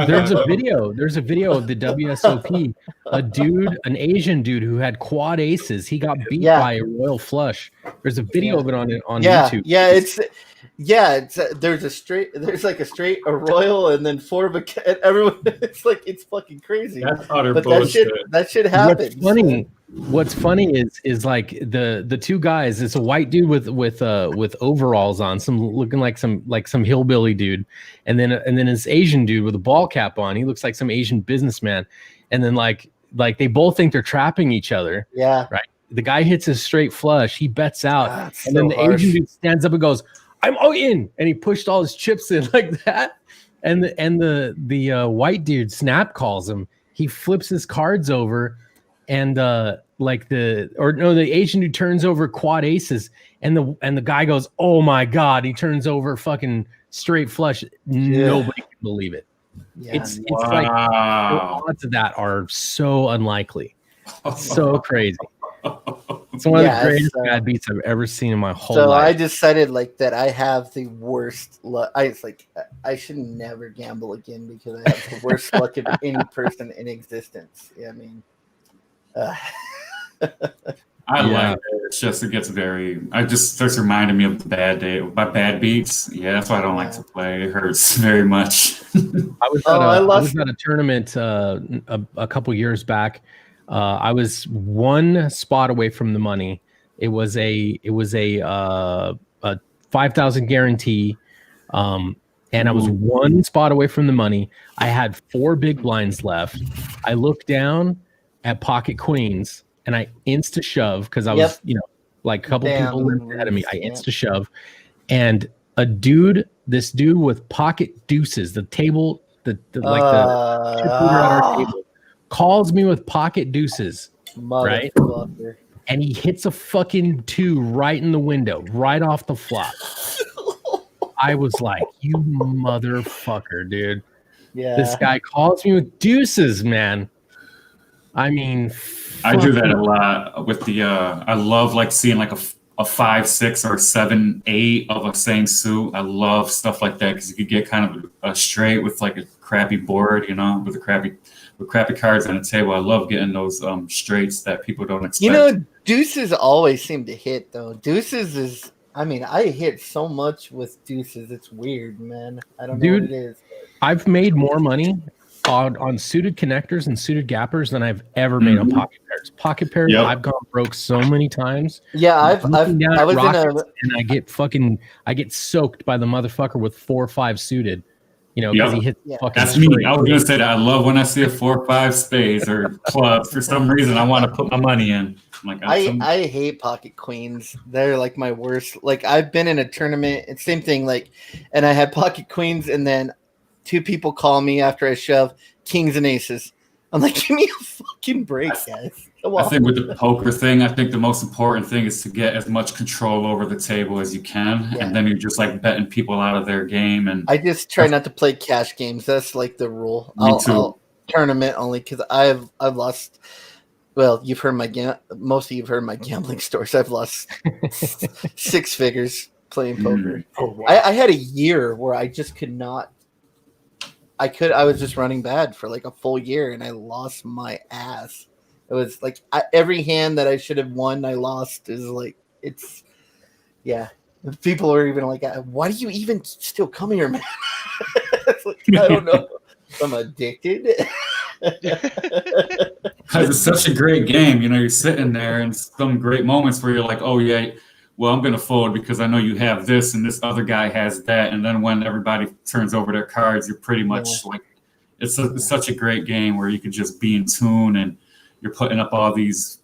There's a video. There's a video of the WSOP. An Asian dude who had quad aces. He got beat by a royal flush. There's a video of it on YouTube. There's like a straight, a royal, and then 4 of a cat. Everyone, it's fucking crazy. That's utter but bullshit. That shit happens. What's funny is like the two guys. It's a white dude with overalls on, looking like some hillbilly dude, and then this Asian dude with a ball cap on. He looks like some Asian businessman, and then like they both think they're trapping each other. Yeah. Right. The guy hits his straight flush. He bets out, That's and then so the harsh. Asian dude stands up and goes, "I'm all in," and he pushed all his chips in like that. And the white dude snap calls him. He flips his cards over. And the Asian dude turns over quad aces, and the guy goes, "Oh my god!" He turns over fucking straight flush. Nobody can believe it. Yeah. It's like the odds of that are so unlikely, so crazy. It's one of the greatest bad beats I've ever seen in my whole life. I decided that I have the worst luck. I should never gamble again because I have the worst luck of any person in existence. I mean. I like it. It's just it gets very. Starts reminding me of the bad day, my bad beats. Yeah, that's why I don't like to play. It hurts very much. I was at a tournament a couple years back. I was one spot away from the money. It was a 5,000 guarantee, and I was one spot away from the money. I had 4 big blinds left. I looked down at pocket queens, and I insta shove because I was like a couple people lived ahead of me. I insta shove, and this dude with pocket deuces, the table, the chip leader at our table, calls me with pocket deuces, right? And he hits a fucking 2 right in the window, right off the flop. I was like, "You motherfucker, dude!" Yeah, this guy calls me with deuces, man. I mean, I do that a lot with the. I love seeing a 5-6 or 7-8 of a same suit. I love stuff like that because you could get kind of a straight with a crappy board, with crappy cards on the table. I love getting those straights that people don't expect. Deuces always seem to hit though. Deuces is. I mean, I hit so much with deuces. It's weird, man. I don't know what it is. I've made more money on suited connectors and suited gappers than I've ever made on pocket pairs. Pocket pairs, I've gone broke so many times. Yeah, I was in and I get soaked by the motherfucker with 4 or 5 suited. You know, because Yep. he hits fucking. That's me. I was gonna say that. I love when I see a 4 or 5 spades or clubs. For some reason, I want to put my money in. I'm like, I hate pocket queens. They're like my worst. Like I've been in a tournament, it's same thing. Like, and I had pocket queens, and then 2 people call me after I shove kings and aces. I'm like, give me a fucking break, guys. I think with the poker thing, I think the most important thing is to get as much control over the table as you can, and then you're just like betting people out of their game. And I just try not to play cash games. That's like the rule. Me too. I'll tournament only because I've lost. Well, you've heard most of you've heard my gambling stories. I've lost 6 figures playing poker. Oh, wow. I had a year where I just could not. I was just running bad for like a full year, and I lost my ass. It was like every hand that I should have won, I lost. Is like yeah. People are even like, "Why do you even still come here, man?" It's like, I don't know. I'm addicted. Because it's such a great game, you know, you're sitting there and some great moments where you're like, oh yeah, well, I'm going to fold because I know you have this and this other guy has that. And then when everybody turns over their cards, you're pretty much like, it's such a great game where you can just be in tune and you're putting up all these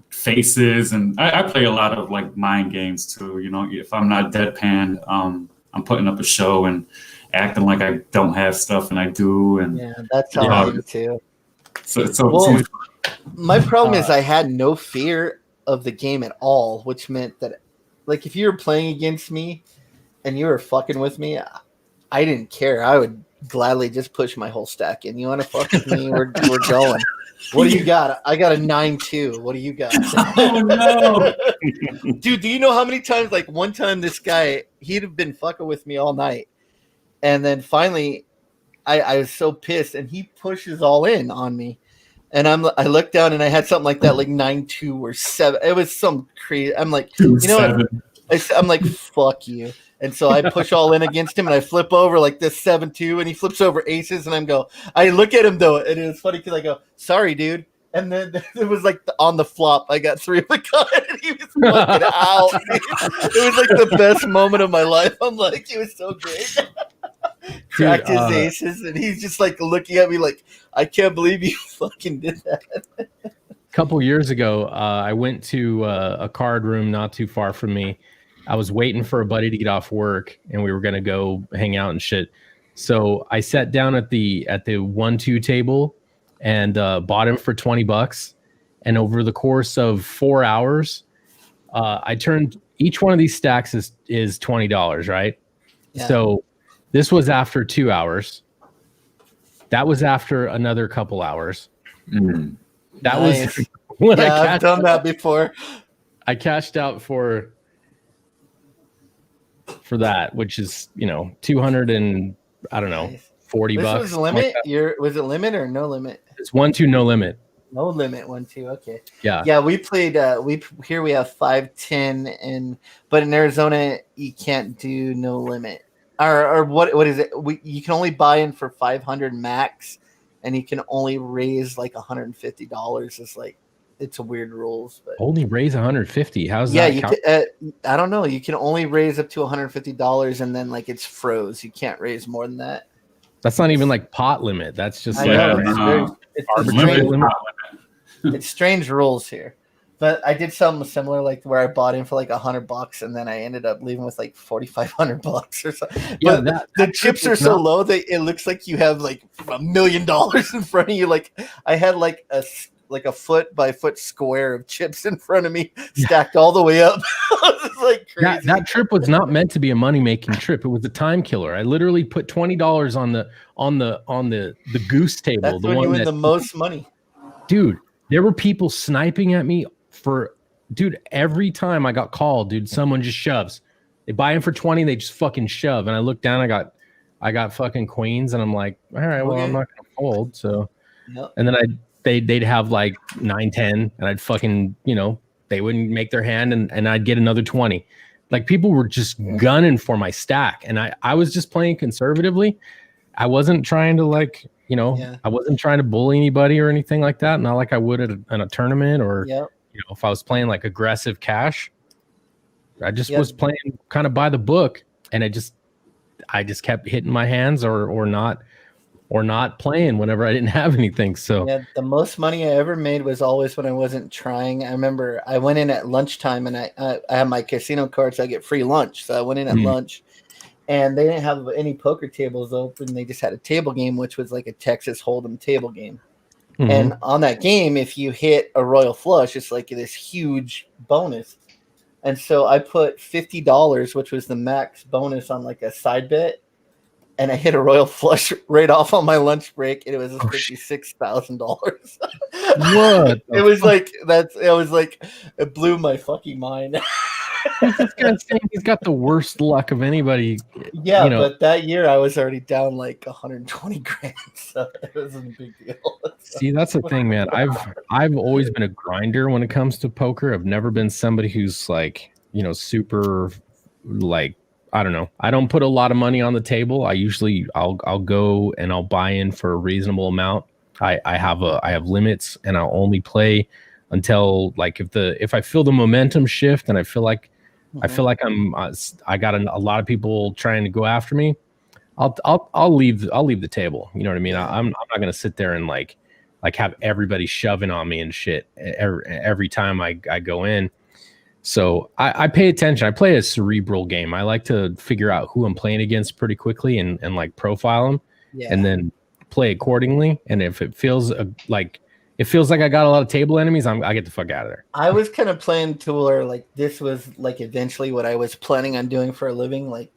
faces. And I play a lot of like mind games too. You know, if I'm not deadpan, I'm putting up a show and acting like I don't have stuff and I do. And yeah, that's how I am too. So my problem is I had no fear of the game at all, which meant that, like, if you were playing against me and you were fucking with me, I didn't care. I would gladly just push my whole stack in. You want to fuck with me? We're going. What do you got? I got a 9-2. What do you got? Oh no, dude! Do you know how many times? Like one time, this guy he'd have been fucking with me all night, and then finally, I was so pissed, and he pushes all in on me. And I looked down and I had something like that, like 9-2 or 7. It was some crazy. I'm like, you know what? I'm like, fuck you. And so I push all in against him and I flip over like this 7-2 and he flips over aces and I look at him though. And it was funny because I go, sorry, dude. And then it was like on the flop, I got 3 of a gun and he was fucking out. It was like the best moment of my life. I'm like, it was so great. Cracked his aces and he's just like looking at me like, I can't believe you fucking did that. A couple years ago, I went to a card room not too far from me. I was waiting for a buddy to get off work and we were going to go hang out and shit. So I sat down at the 1-2 table and bought him for $20. And over the course of 4 hours, I turned each one of these stacks is $20, right? Yeah. So this was after 2 hours. That was after another couple hours. Mm. That nice. was when I've done that before. I cashed out for that, which is, you know, 200 and I don't know, $40. This was limit. Was it limit or no limit? It's 1-2 no limit. No limit 1-2. Okay. Yeah. Yeah, we played. Here we have 5-10, but in Arizona you can't do no limit. Or what is it? You can only buy in for 500 max, and you can only raise like $150. It's like it's a weird rules, but only raise 150. How's that? Yeah, I don't know. You can only raise up to $150, and then like it's froze. You can't raise more than that. That's not even like pot limit. That's just it's strange rules here. But I did something similar, like where I bought in for like $100, and then I ended up leaving with like $4,500 or something. Yeah, but the chips are so low that it looks like you have like $1 million in front of you. Like I had like a foot by foot square of chips in front of me, stacked all the way up. It was like crazy. That trip was not meant to be a money making trip. It was a time killer. I literally put $20 on the goose table. That's when you win the most money, dude. There were people sniping at me. Every time I got called, dude, someone just shoves. They buy in for 20, they just fucking shove. And I look down, I got fucking queens, and I'm like, all right, well, I'm not gonna fold. So, and then they'd have like 9-10, and I'd fucking, you know, they wouldn't make their hand, and I'd get another 20. Like people were just gunning for my stack, and I was just playing conservatively. I wasn't trying to I wasn't trying to bully anybody or anything like that. Not like I would in a tournament or. You know, if I was playing like aggressive cash, I just was playing kind of by the book, and I just kept hitting my hands or not playing whenever I didn't have anything. So Yeah, the most money I ever made was always when I wasn't trying. I remember I went in at lunchtime and I have my casino card, so I get free lunch. So I went in at lunch, and they didn't have any poker tables open. They just had a table game, which was like a Texas Hold'em table game. And on that game, if you hit a royal flush, it's like this huge bonus. And so I put $50, which was the max bonus, on like a side bet. And I hit a royal flush right off on my lunch break, and it was $56,000. What? It was like it blew my fucking mind. This guy's saying he's got the worst luck of anybody. Yeah, you know. but that year I was already down like 120 grand, so it wasn't a big deal. See, that's the thing, man. I've always been a grinder when it comes to poker. I've never been somebody who's like, super like, I don't know. I don't put a lot of money on the table. I'll go and I'll buy in for a reasonable amount. I have limits, and I'll only play until like if I feel the momentum shift and I feel like I got a lot of people trying to go after me, I'll leave the table. You know what I mean? I'm not gonna sit there and like have everybody shoving on me and shit every time I go in. So I pay attention. I play a cerebral game. I like to figure out who I'm playing against pretty quickly and like profile them, and then play accordingly. And if it feels like I got a lot of table enemies, I get the fuck out of there. I was kind of playing to where like this was like eventually what I was planning on doing for a living, like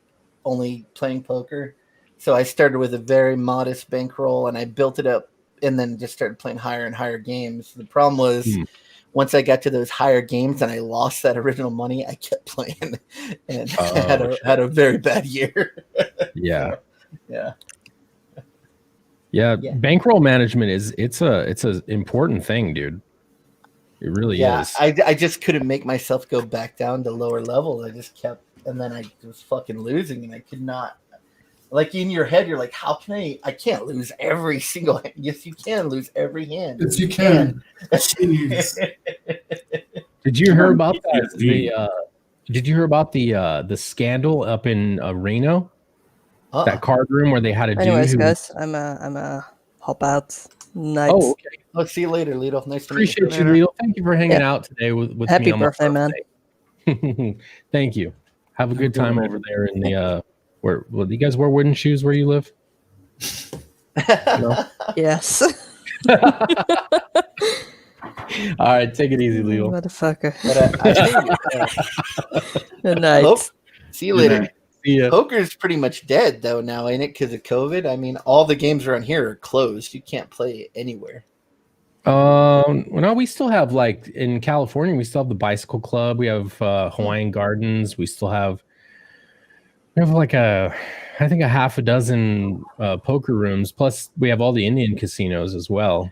only playing poker. So I started with a very modest bankroll, and I built it up, and then just started playing higher and higher games. The problem was once I got to those higher games and I lost that original money, I kept playing and had a very bad year. Yeah. So, yeah. Bankroll management it's a important thing, dude. It really is. I just couldn't make myself go back down to lower levels. I just kept, and then I was fucking losing, and I could not. Like in your head, you're like, how can I can't lose every single hand. Yes, you can lose every hand. Yes, you can. Did you hear about that? Did you hear about the scandal up in Reno? That card room where they had a dude. Anyways, guys, I'm a hop out. Night. Oh, okay. I'll see you later, Lido. Nice to Appreciate meet you, Lido. Thank you for hanging out today with Happy me. birthday, man. Thank you. Have a good time over there in the where you guys wear wooden shoes where you live? No? Yes. All right, take it easy, Leo. Motherfucker. Good night. See you later. See ya. Poker's pretty much dead though now, ain't it? Because of COVID. I mean, all the games around here are closed. You can't play anywhere. No, we still have, like in California, we still have the Bicycle Club. We have Hawaiian Gardens. We have like I think a half a dozen poker rooms. Plus, we have all the Indian casinos as well.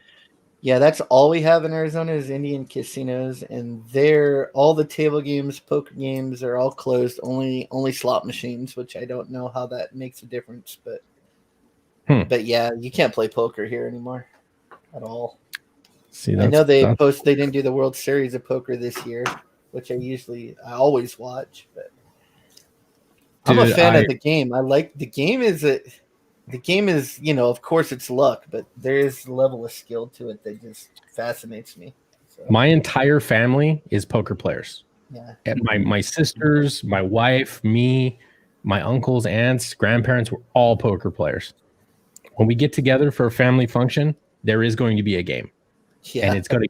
Yeah, that's all we have in Arizona is Indian casinos, and all the table games, poker games are all closed. Only slot machines, which I don't know how that makes a difference, but yeah, you can't play poker here anymore at all. See, I know they didn't do the World Series of Poker this year, which I always watch, but I'm a fan of the game. I like the game. The game is, of course it's luck, but there is a level of skill to it that just fascinates me. So. My entire family is poker players. Yeah. And my sisters, my wife, me, my uncles, aunts, grandparents were all poker players. When we get together for a family function, there is going to be a game. Yeah. And it's gonna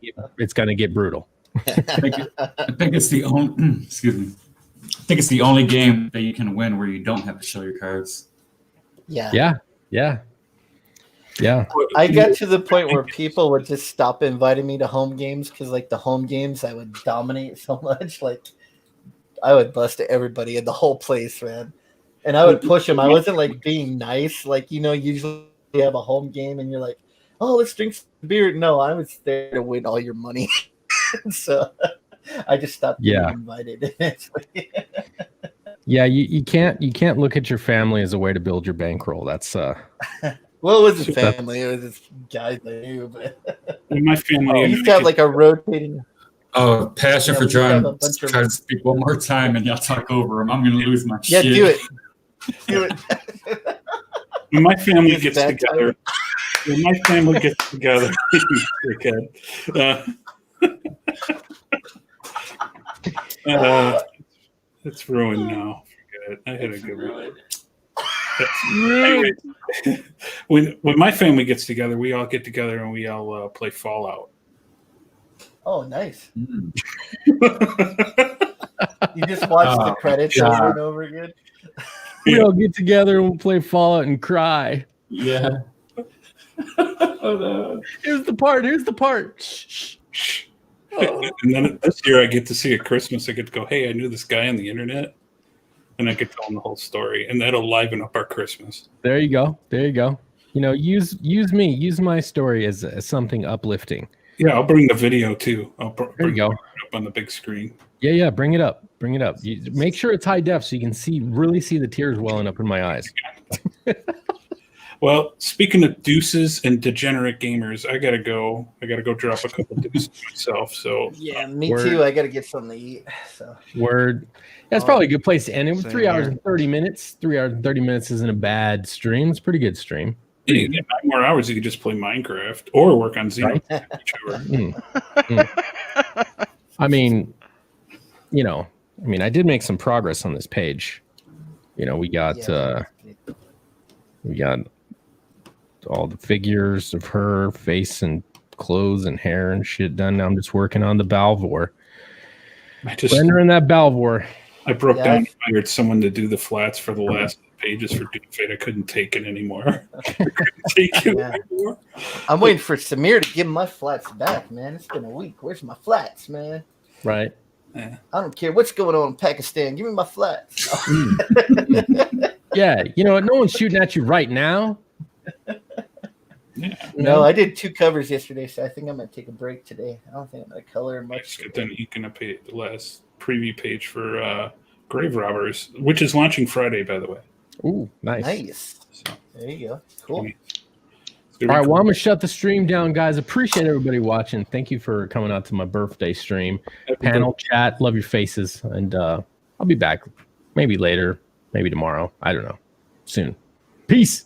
get brutal. I think it's the only excuse me. I think it's the only game that you can win where you don't have to show your cards. Yeah. I got to the point where people would just stop inviting me to home games because, like, the home games, I would dominate so much. Like, I would bust everybody in the whole place, man. And I would push them. I wasn't, like, being nice. Like, usually you have a home game and you're like, oh, let's drink some beer. No, I was there to win all your money. So I just stopped getting invited. Yeah, you can't look at your family as a way to build your bankroll. That's well, it wasn't family. It was just guys I knew. But in my family, you used to have like a rotating. Oh, passion for John. Try to speak one more time, and y'all talk over him. I'm gonna lose my shit. Yeah, do it. When my family It's gets bad together, when my family gets together, it's ruined now. Forget it. I had a good one. Anyway, when my family gets together, we all get together and we all play Fallout. Oh, nice. You just watch the credits over and over again. We all get together and we'll play Fallout and cry. Yeah. Here's the part. Here's the part. Shh, shh. And then this year I get to see at Christmas, I get to go, hey, I knew this guy on the internet. And I could tell him the whole story. And that'll liven up our Christmas. There you go. There you go. You know, use me. Use my story as something uplifting. Yeah, I'll bring the video too. There you go. It up on the big screen. Yeah. Bring it up. Bring it up. You, make sure it's high def so you can really see the tears welling up in my eyes. Well, speaking of deuces and degenerate gamers, I gotta go drop a couple deuces myself. So yeah, me too. I gotta get something to eat. So word. That's probably a good place to end it. 3 hours and 30 minutes. 3 hours and 30 minutes isn't a bad stream. It's a pretty good stream. You get 9 more hours, you could just play Minecraft or work on Xenotype. I mean, I did make some progress on this page. You know, we got all the figures of her face and clothes and hair and shit done. Now I'm just working on the Balvor. Rendering that Balvor. I broke down and hired someone to do the flats for the last pages for Doom Fate. I couldn't take it anymore. I'm waiting for Samir to give my flats back, man. It's been a week. Where's my flats, man? Right. I don't care what's going on in Pakistan. Give me my flats. Yeah, you know what? No one's shooting at you right now. No, I did 2 covers yesterday, so I think I'm gonna take a break today. I don't think I'm gonna color much. Then you can pay the last preview page for Grave Robbers, which is launching Friday, by the way. Ooh, nice. Nice. So, there you go. Cool. All right, well, I'm gonna shut the stream down, guys. Appreciate everybody watching. Thank you for coming out to my birthday stream. Panel chat, love your faces, and I'll be back maybe later, maybe tomorrow. I don't know. Soon. Peace.